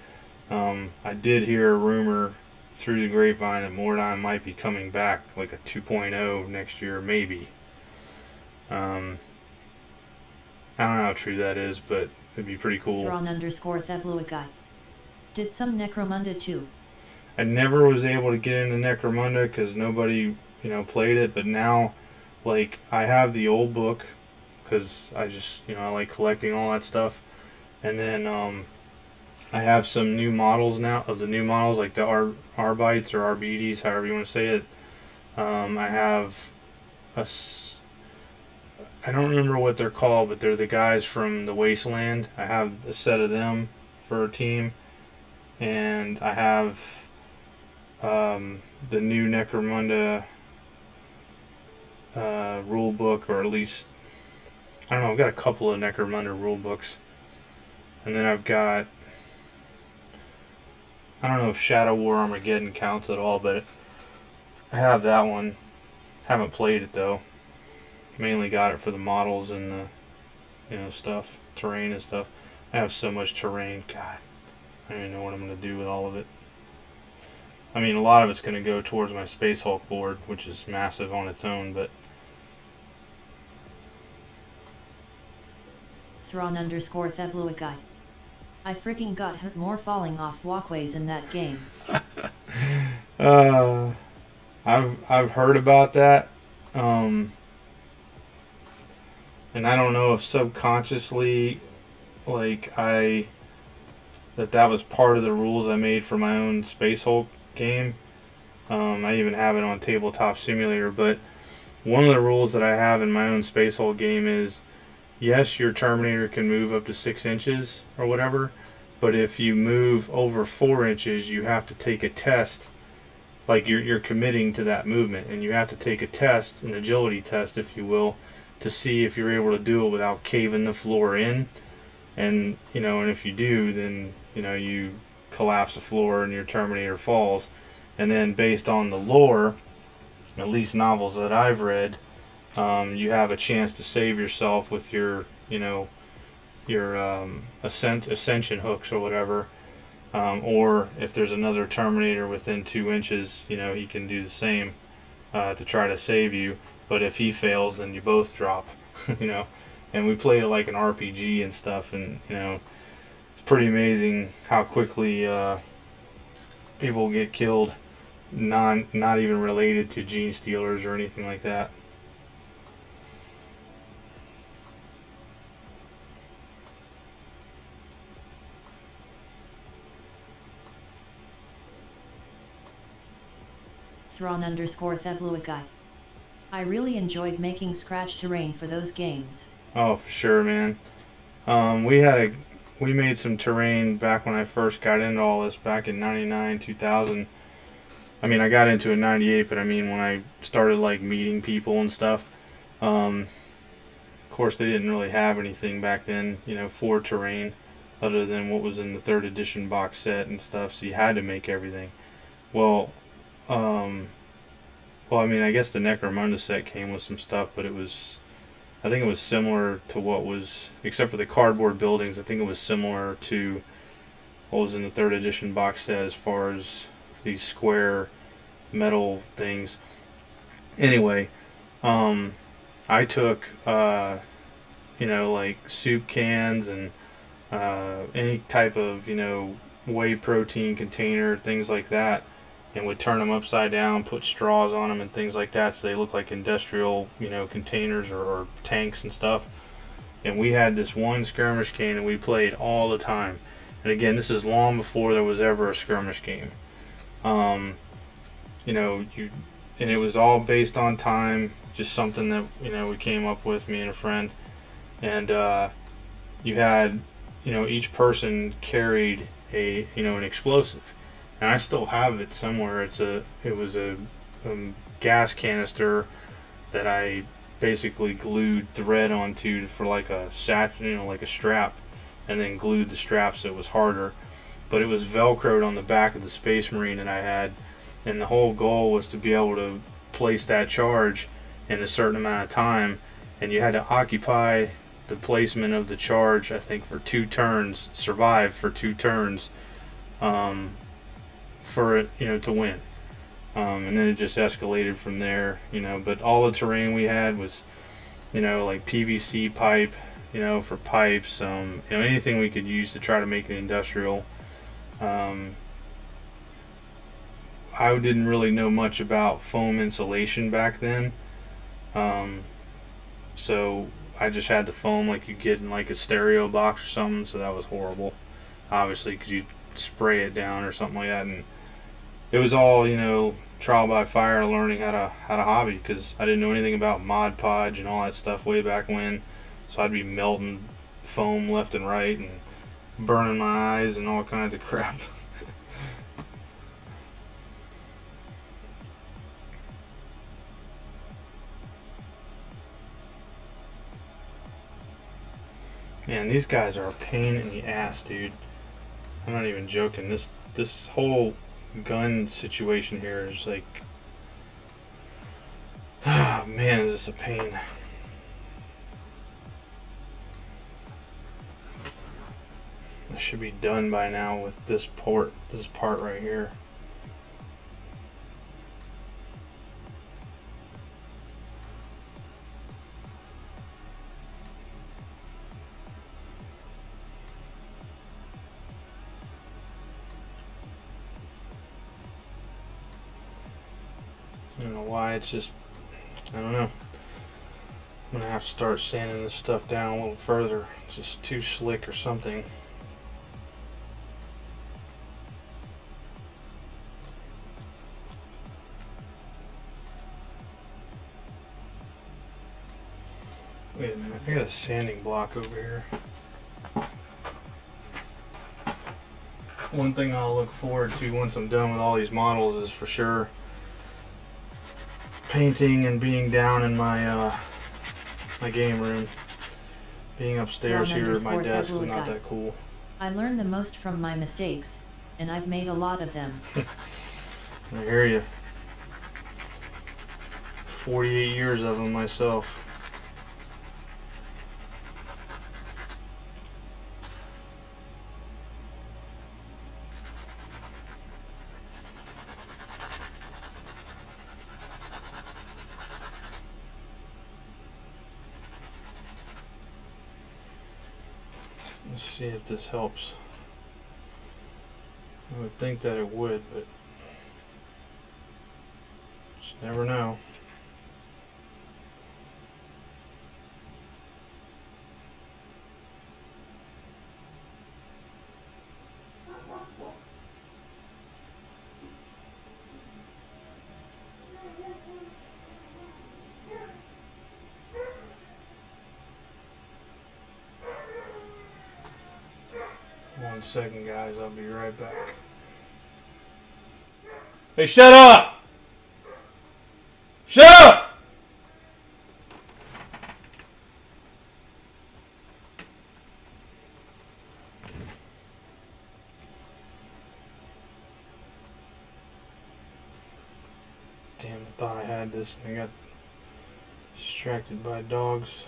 I did hear a rumor through the grapevine that Mordheim might be coming back, like a 2.0 next year, maybe. I don't know how true that is, but it'd be pretty cool. Thrawn_Thebluagai. Did some Necromunda too? I never was able to get into Necromunda because nobody, played it, but now, like, I have the old book because I just, I like collecting all that stuff. And then I have some new models now, of the new models, like the Arbites or Arbites, however you want to say it. I have I don't remember what they're called, but they're the guys from the Wasteland. I have a set of them for a team. And I have the new Necromunda rule book, or at least, I don't know, I've got a couple of Necromunda rule books. And then I've got, I don't know if Shadow War Armageddon counts at all, but I have that one. Haven't played it though. Mainly got it for the models and the, stuff, terrain and stuff. I have so much terrain, God. I don't even know what I'm going to do with all of it. I mean, a lot of it's going to go towards my Space Hulk board, which is massive on its own, but... Thrawn_Thebluagai. I freaking got hit more falling off walkways in that game. I've heard about that. And I don't know if subconsciously, like, that was part of the rules I made for my own Space Hulk game. I even have it on Tabletop Simulator, but one of the rules that I have in my own Space Hulk game is, yes, your Terminator can move up to 6 inches or whatever, but if you move over 4 inches, you have to take a test. Like, you're committing to that movement, and you have to take a test, an agility test, if you will, to see if you're able to do it without caving the floor in. And, and if you do, then, you collapse the floor and your Terminator falls. And then based on the lore, at least novels that I've read, you have a chance to save yourself with your ascension hooks or whatever. Or if there's another Terminator within 2 inches, he can do the same to try to save you. But if he fails, then you both drop, And we play it like an RPG and stuff, and, it's pretty amazing how quickly people get killed, not even related to gene stealers or anything like that. Thrawn_Thebluagai. I really enjoyed making scratch terrain for those games. Oh, for sure, man. We made some terrain back when I first got into all this, back in 99, 2000. I mean, I got into it in 98, but I mean, when I started, like, meeting people and stuff, of course, they didn't really have anything back then, for terrain, other than what was in the 3rd edition box set and stuff, so you had to make everything. Well, I mean, I guess the Necromunda set came with some stuff, but I think it was similar to what was, except for the cardboard buildings, I think it was similar to what was in the 3rd edition box set as far as these square metal things. Anyway, I took, like soup cans and any type of, whey protein container, things like that, and would turn them upside down, put straws on them and things like that, so they look like industrial, containers or tanks and stuff. And we had this one skirmish game that we played all the time. And again, this is long before there was ever a skirmish game. And it was all based on time, just something that, we came up with, me and a friend. And you had, each person carried an explosive. And I still have it somewhere. It was a gas canister that I basically glued thread onto for like a like a strap, and then glued the strap so it was harder. But it was velcroed on the back of the Space Marine that I had, and the whole goal was to be able to place that charge in a certain amount of time, and you had to occupy the placement of the charge, I think, for 2 turns, survived for 2 turns, for it, to win. And then it just escalated from there, but all the terrain we had was, like PVC pipe, for pipes, anything we could use to try to make it industrial. I didn't really know much about foam insulation back then, so I just had the foam like you get in like a stereo box or something, so that was horrible, obviously, because you spray it down or something like that, and it was all, trial by fire, learning how to hobby, because I didn't know anything about Mod Podge and all that stuff way back when, so I'd be melting foam left and right and burning my eyes and all kinds of crap. Man, these guys are a pain in the ass, dude. I'm not even joking. This whole gun situation here is like, oh man, is this a pain. I should be done by now with this part right here. I don't know why, it's just, I don't know. I'm gonna have to start sanding this stuff down a little further. It's just too slick or something. Wait a minute, I got a sanding block over here. One thing I'll look forward to once I'm done with all these models is for sure painting and being down in my my game room. Being upstairs here at my desk is not that cool. I learn the most from my mistakes, and I've made a lot of them. I hear you. 48 years of them myself. Let's see if this helps. I would think that it would, but just never know. One second, guys, I'll be right back. Hey, shut up! Shut up! Damn, I thought I had this and I got distracted by dogs.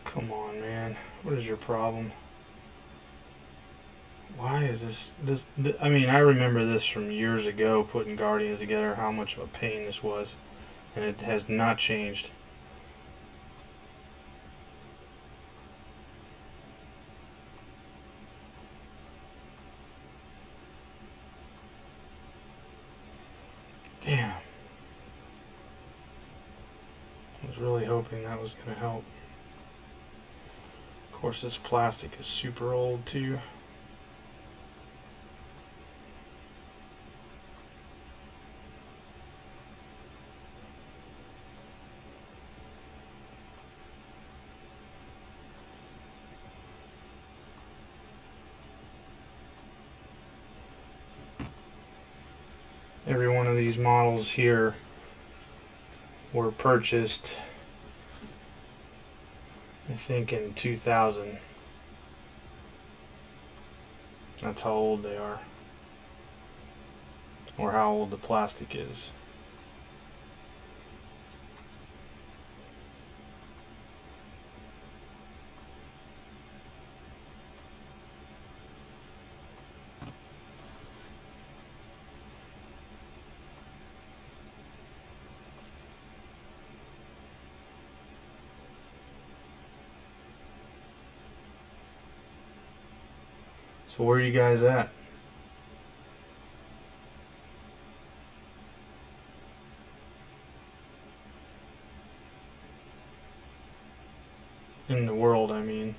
Come on, man. What is your problem? Why is this? I mean, I remember this from years ago, putting Guardians together, how much of a pain this was. And it has not changed. Damn. I was really hoping that was going to help. Of course, this plastic is super old too. Every one of these models here were purchased, I think, in 2000. That's how old they are, or how old the plastic is. So where are you guys at? In the world, I mean.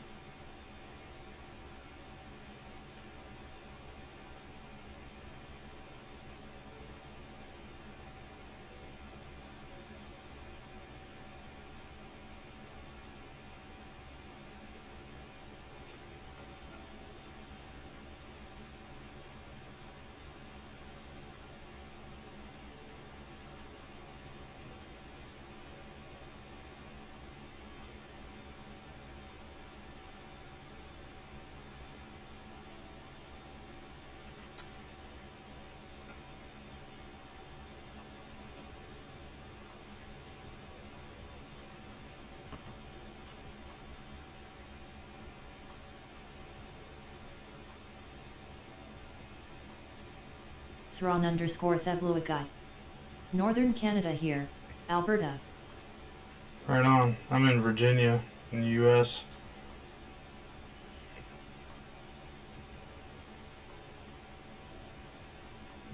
Thron_Thebluaguy. Northern Canada here, Alberta. Right on. I'm in Virginia, in the U.S.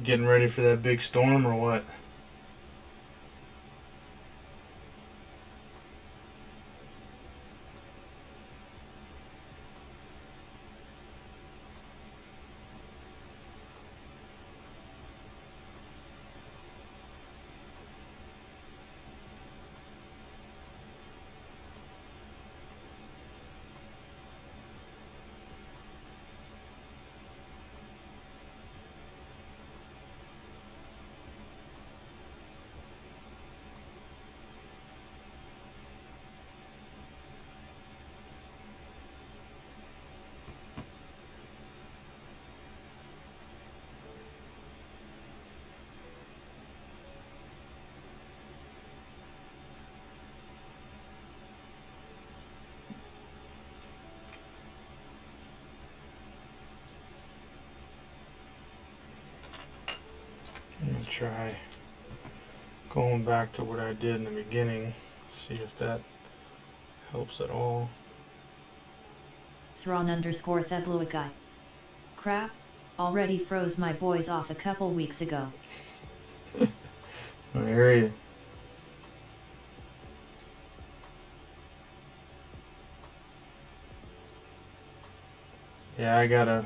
Getting ready for that big storm or what? I'm gonna try going back to what I did in the beginning, see if that helps at all. Thron_Thebluaguy. Crap, already froze my boys off a couple weeks ago. I hear you. Yeah,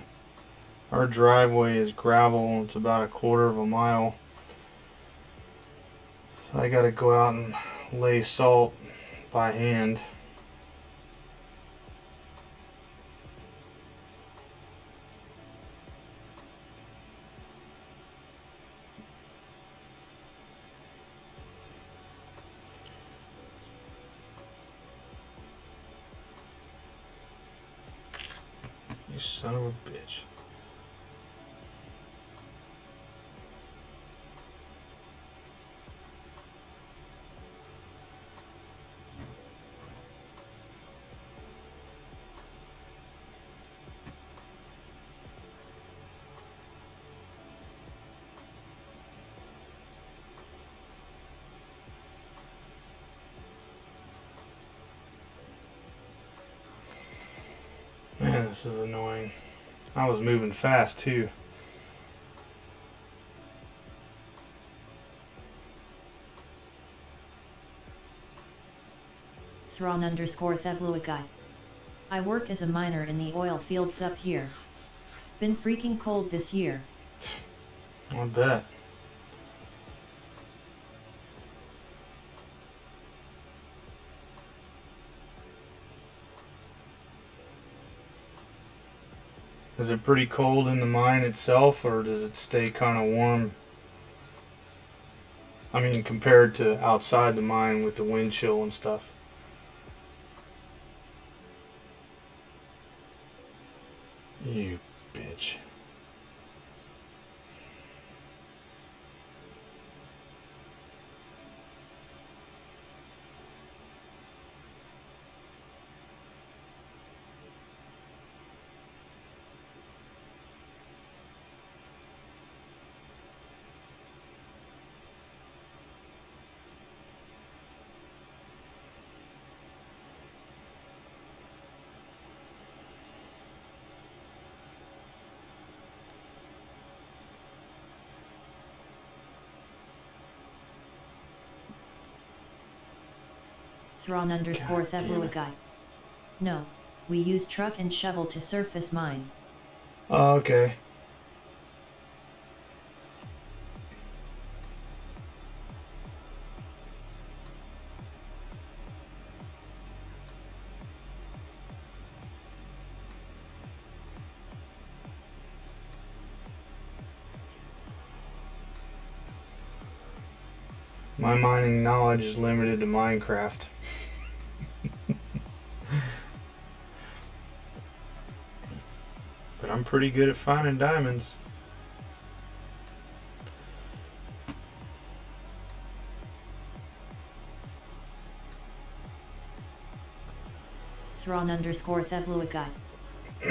our driveway is gravel, it's about 1/4 of a mile. So I gotta go out and lay salt by hand. You son of a bitch. Man, this is annoying. I was moving fast too. Thron_Thebluaguy. I work as a miner in the oil fields up here. Been freaking cold this year. I bet. Is it pretty cold in the mine itself, or does it stay kind of warm? I mean, compared to outside the mine with the wind chill and stuff. You bitch. Thrawn underscore God damn Theblu a it. guy. No, we use truck and shovel to surface mine. Oh, okay. My mining knowledge is limited to Minecraft. But I'm pretty good at finding diamonds. Thrawn underscore Theblu a guy.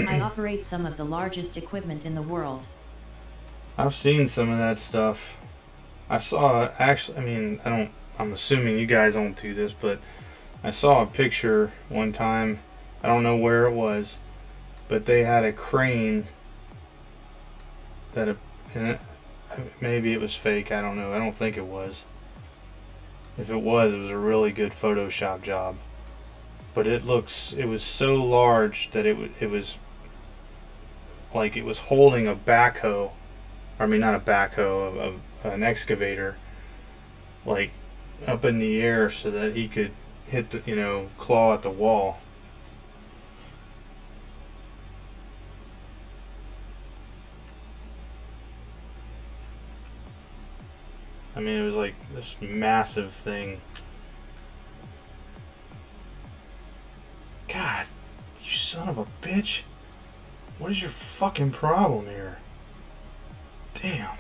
I operate some of the largest equipment in the world. I've seen some of that stuff. I saw, actually, I mean, I'm assuming you guys don't do this, but I saw a picture one time. I don't know where it was, but they had a crane that, maybe it was fake, I don't know. I don't think it was. If it was a really good Photoshop job. But it was so large that it was like it was holding a backhoe. I mean, not a backhoe, an excavator, like up in the air so that he could hit the, claw at the wall. I mean, it was like this massive thing. God, you son of a bitch. What is your fucking problem here? Damn.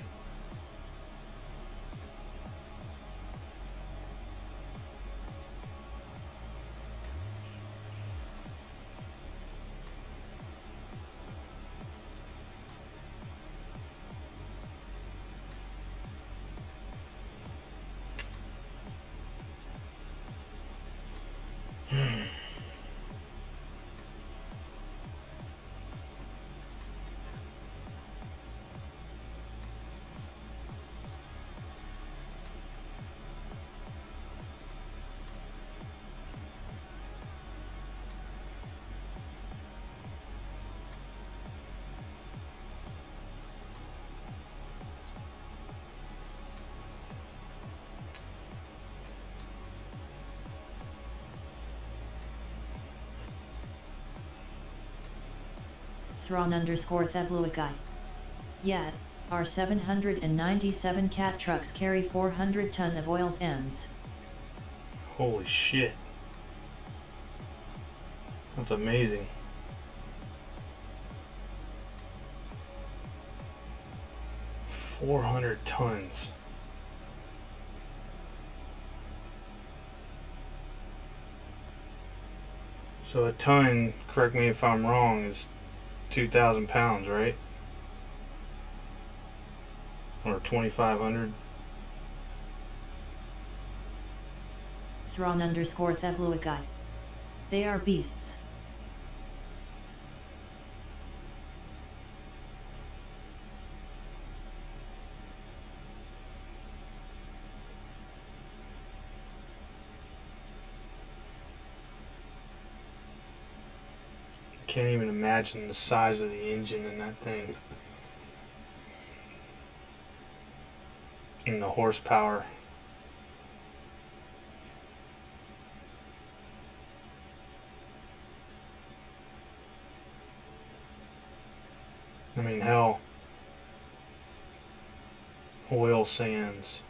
Thrawn underscore Theblu a guy. Yeah, our 797 cat trucks carry 400 ton of oils ends. Holy shit. That's amazing. $400 tons. So a ton, correct me if I'm wrong, is 2,000 pounds, right? Or 2,500. Thrawn underscore Theblu a guy. They are beasts. Can't even imagine the size of the engine in that thing. And the horsepower. I mean, hell. Oil sands.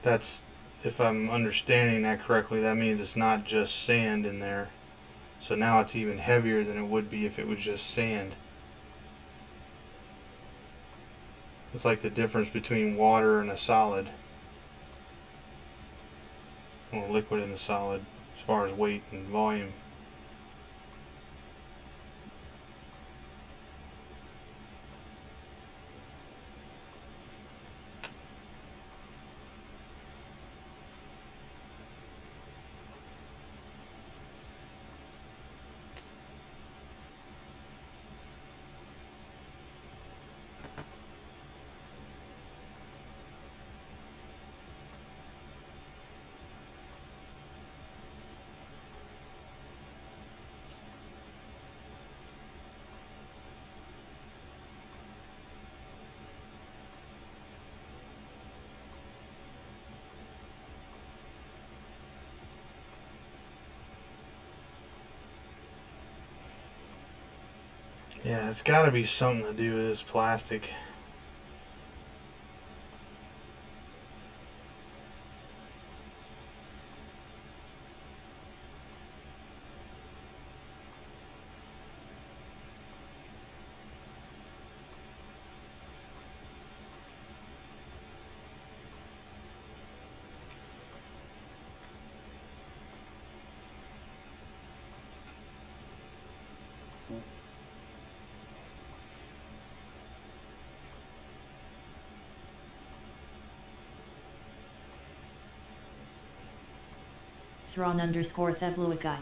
That's, if I'm understanding that correctly, that means it's not just sand in there. So now it's even heavier than it would be if it was just sand. It's like the difference between water and a solid. Or liquid and a solid, as far as weight and volume. Yeah, it's got to be something to do with this plastic. Thron_Thebluaguy.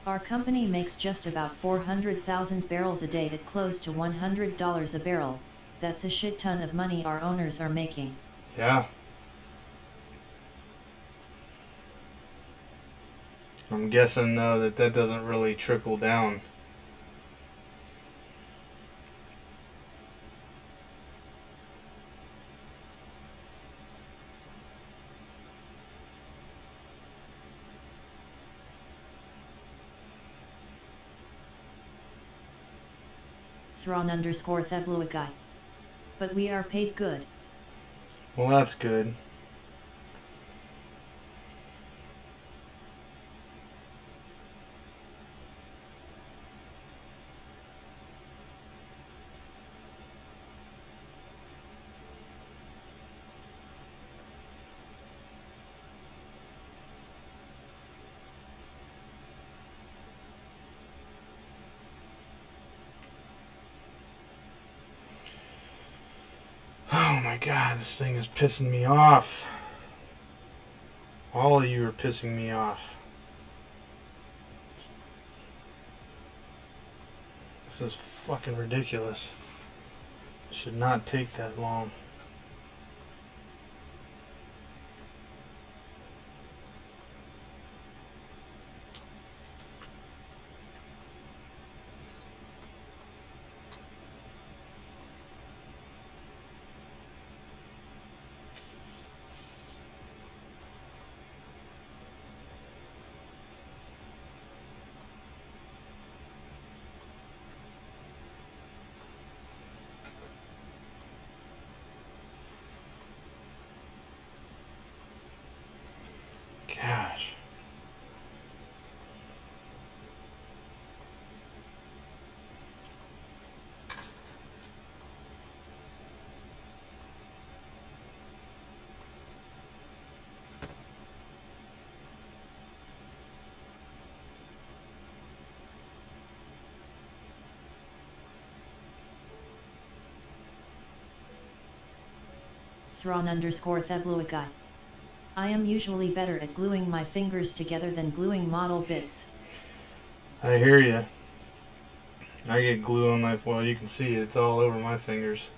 Our company makes just about 400,000 barrels a day at close to $100 a barrel. That's a shit ton of money our owners are making. Yeah. I'm guessing though that doesn't really trickle down. Thron_Thebluaguy. But we are paid good. Well, that's good. Oh my god, this thing is pissing me off. All of you are pissing me off. This is fucking ridiculous. It should not take that long. Gosh. Thron_Thebluaguy. I am usually better at gluing my fingers together than gluing model bits. I hear you. I get glue on my, well, you can see it's all over my fingers.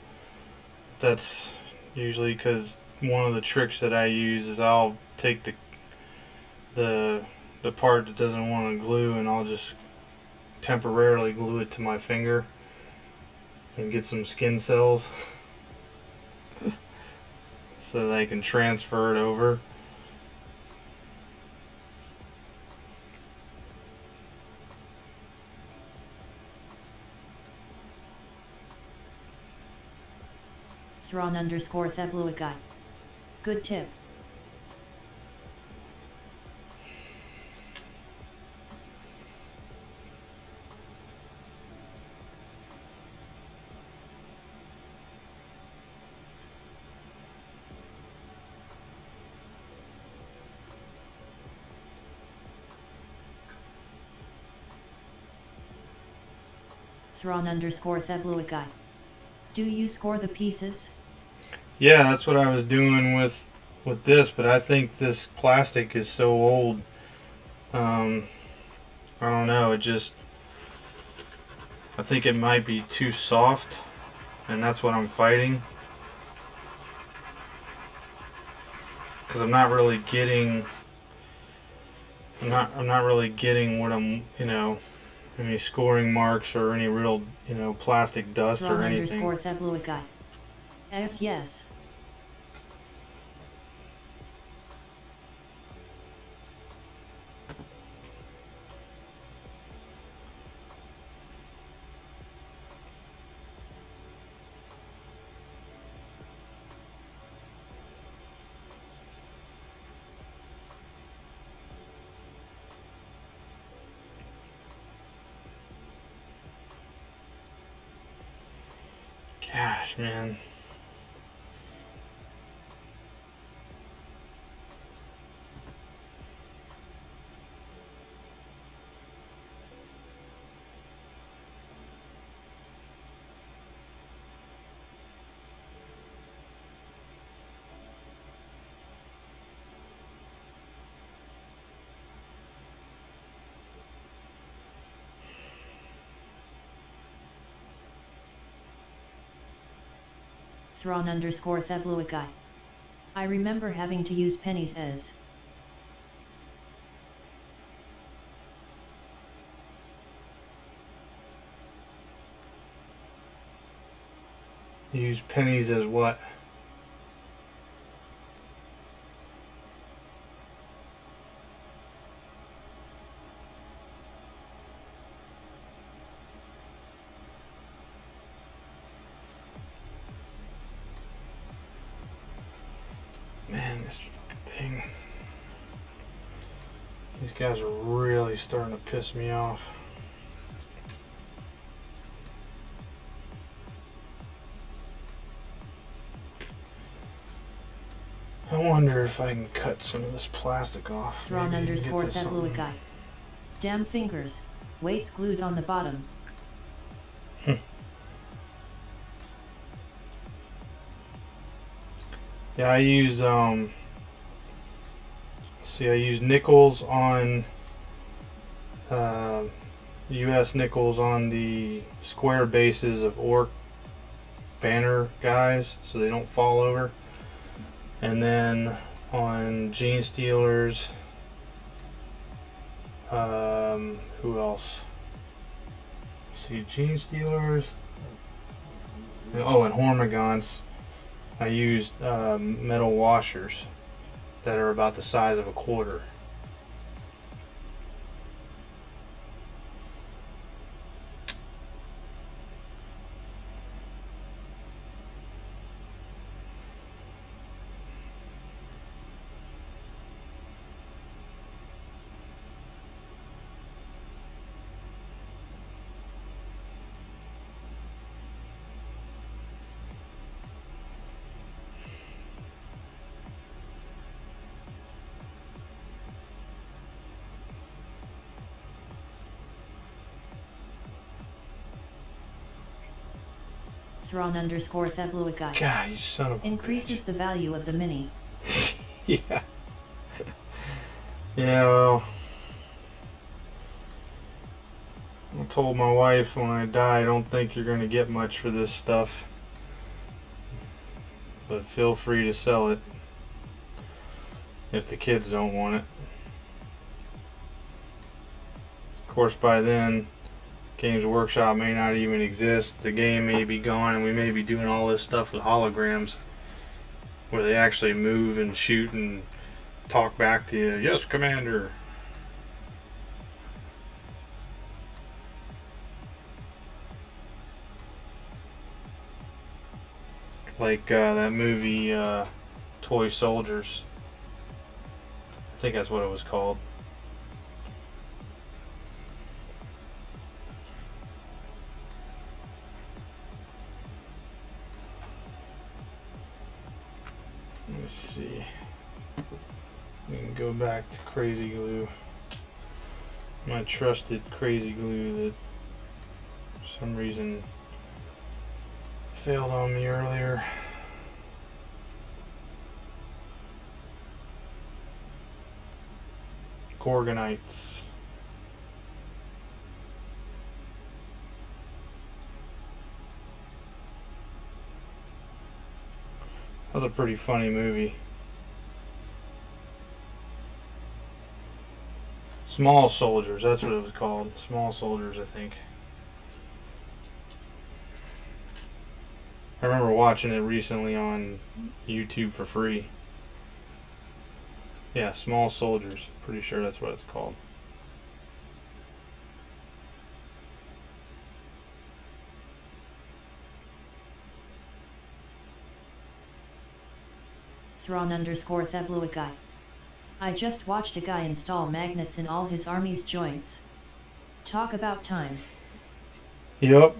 That's usually because one of the tricks that I use is I'll take the part that doesn't want to glue and I'll just temporarily glue it to my finger and get some skin cells so that I can transfer it over. Thron_Thebluaguy. Good tip. Thron_Thebluaguy. Do you score the pieces? Yeah, that's what I was doing with this, but I think this plastic is so old. I don't know, I think it might be too soft, and that's what I'm fighting. Because I'm not really getting what I'm, any scoring marks or any real, plastic dust or anything. Thron_Thebluaguy. Yes. Gosh, man. Thrawn_Thebluagai. I remember having to use pennies as Use pennies as what? Man, this fucking thing. These guys are really starting to piss me off. I wonder if I can cut some of this plastic off. Thrawn_Thebluagai. Damn fingers, weights glued on the bottom. Yeah, I use I use nickels on US nickels on the square bases of orc banner guys so they don't fall over. And then on Gene Stealers, who else? See, Gene Stealers. Oh, and Hormigons. I used metal washers that are about the size of a quarter. Thrawn_Thebluagai. God, you son of a Increases bitch. the value of the mini. Yeah. Yeah, well, I told my wife when I die, I don't think you're going to get much for this stuff. But feel free to sell it if the kids don't want it. Of course, by then, Games Workshop may not even exist. The game may be gone, and we may be doing all this stuff with holograms where they actually move and shoot and talk back to you. Yes, Commander. Like that movie Toy Soldiers. I think that's what it was called. Let's see. We can go back to Crazy Glue. My trusted Crazy Glue that for some reason failed on me earlier. Gorgonites. That was a pretty funny movie. Small Soldiers, that's what it was called. Small Soldiers, I think. I remember watching it recently on YouTube for free. Yeah, Small Soldiers. Pretty sure that's what it's called. Thrawn_Thebluagai. I just watched a guy install magnets in all his army's joints. Talk about time. Yup.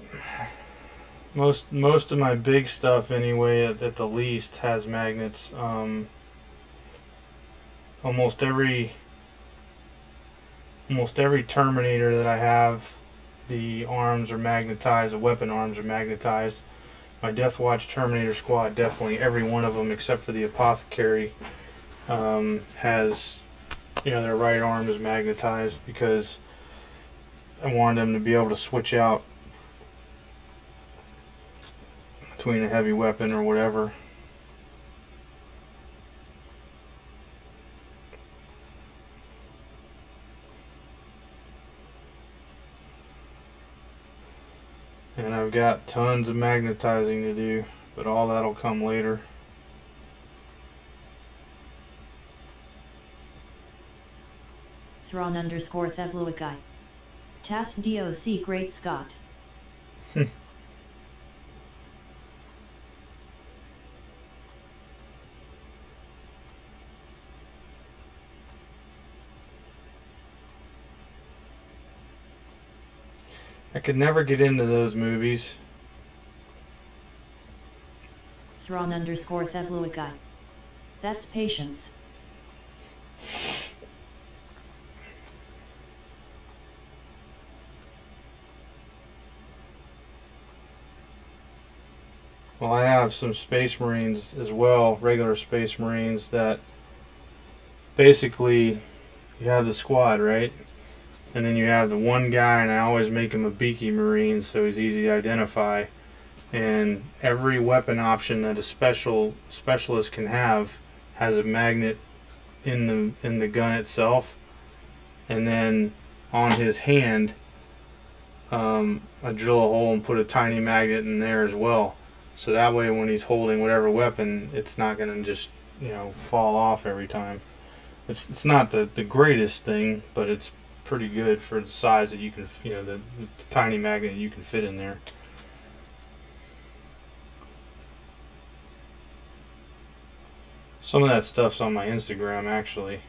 Most of my big stuff anyway, at the least, has magnets. Almost every Terminator that I have, the arms are magnetized. The weapon arms are magnetized. My Death Watch Terminator squad, definitely every one of them except for the Apothecary, has, their right arm is magnetized, because I wanted them to be able to switch out between a heavy weapon or whatever. And I've got tons of magnetizing to do, but all that'll come later. Thrawn_Thebluagai. Tas DOC Great Scott. I could never get into those movies. Thrawn_Thebluagai. That's patience. Well, I have some Space Marines as well, regular Space Marines, that basically you have the squad, right? And then you have the one guy, and I always make him a beaky Marine so he's easy to identify. And every weapon option that a specialist can have has a magnet in the gun itself. And then on his hand, I drill a hole and put a tiny magnet in there as well. So that way when he's holding whatever weapon, it's not going to just, fall off every time. It's not the greatest thing, but it's pretty good for the size that you can, the tiny magnet you can fit in there. Some of that stuff's on my Instagram, actually.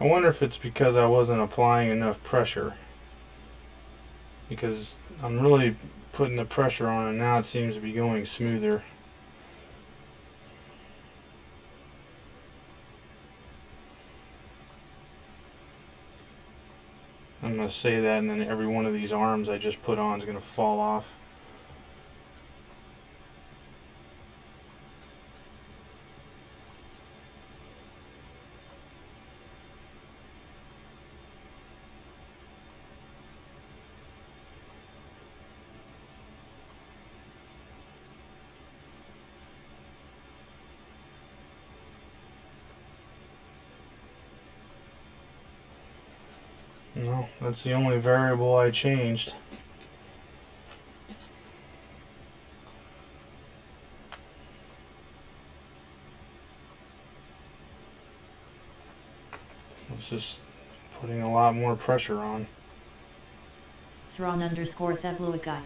I wonder if it's because I wasn't applying enough pressure, because I'm really putting the pressure on and now it seems to be going smoother. I'm going to say that, and then every one of these arms I just put on is going to fall off. No, that's the only variable I changed. It's just putting a lot more pressure on. Thrawn_Thebluagai.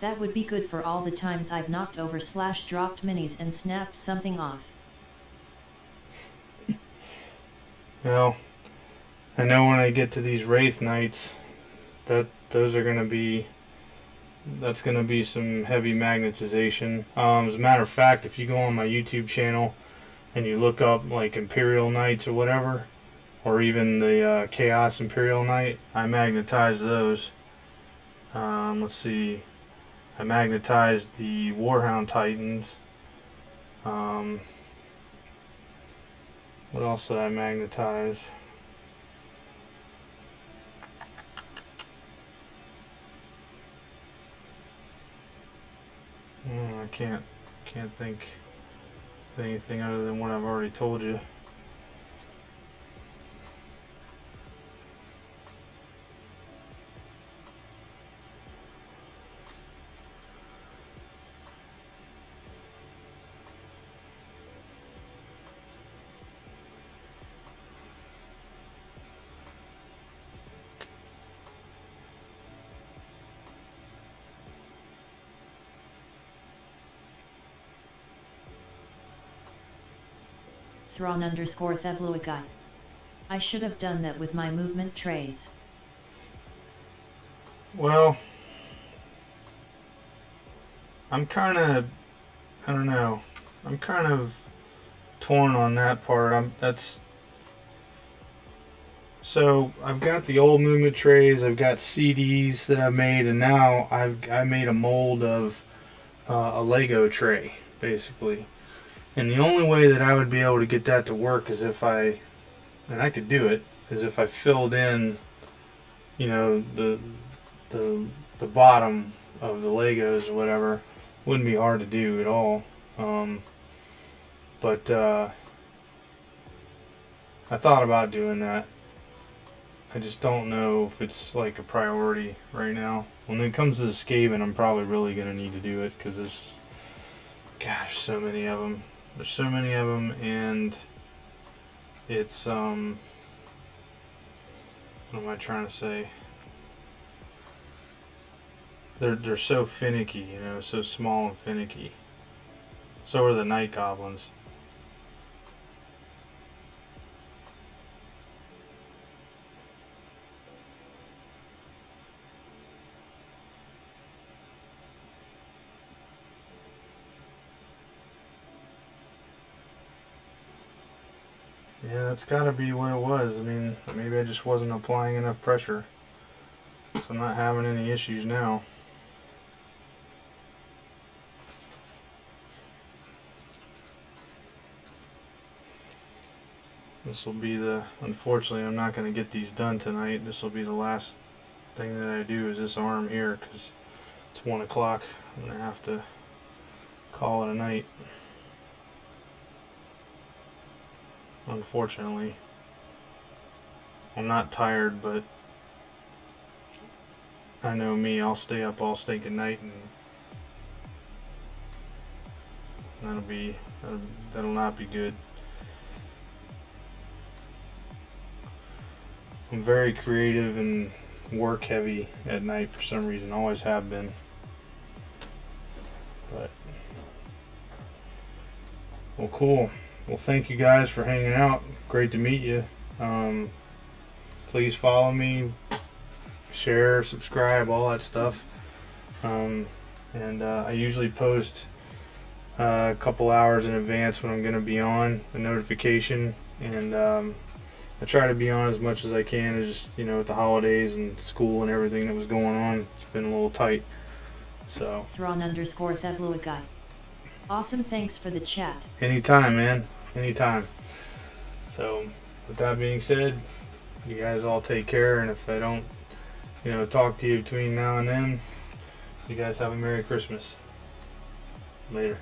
That would be good for all the times I've knocked over / dropped minis and snapped something off. Well, I know when I get to these Wraith Knights, that's gonna be some heavy magnetization. As a matter of fact, if you go on my YouTube channel and you look up like Imperial Knights or whatever, or even the Chaos Imperial Knight, I magnetized those. Let's see, I magnetized the Warhound Titans. What else did I magnetize? I can't think of anything other than what I've already told you. Thron_Thebluaguy. I should have done that with my movement trays. Well, I'm kind of, I don't know, I'm kind of torn on that part. So I've got the old movement trays, I've got CDs that I've made, and now I made a mold of a Lego tray, basically. And the only way that I would be able to get that to work is if and I could do it, is if I filled in, you know, the bottom of the Legos or whatever. Wouldn't be hard to do at all. But I thought about doing that. I just don't know if it's like a priority right now. When it comes to the Skaven, I'm probably really going to need to do it because there's, gosh, so many of them. There's so many of them, and it's, what am I trying to say? They're so finicky, you know, so small and finicky. So are the night goblins. Yeah, that's gotta be what it was. I mean, maybe I just wasn't applying enough pressure. So I'm not having any issues now. This will be unfortunately I'm not going to get these done tonight. This will be the last thing that I do is this arm here because it's 1 o'clock. I'm going to have to call it a night. Unfortunately. I'm not tired, but I know me, I'll stay up all stinking night, and that'll not be good. I'm very creative and work heavy at night for some reason. Always have been. But well, cool. Well, thank you guys for hanging out. Great to meet you. Please follow me, share, subscribe, all that stuff. I usually post a couple hours in advance when I'm going to be on, a notification, and I try to be on as much as I can. It's just, you know, with the holidays and school and everything that was going on, it's been a little tight. So Thron_Thebluaguy. Awesome, thanks for the chat. Anytime, man. Anytime. So with that being said, you guys all take care, and if I don't, you know, talk to you between now and then, you guys have a Merry Christmas. Later.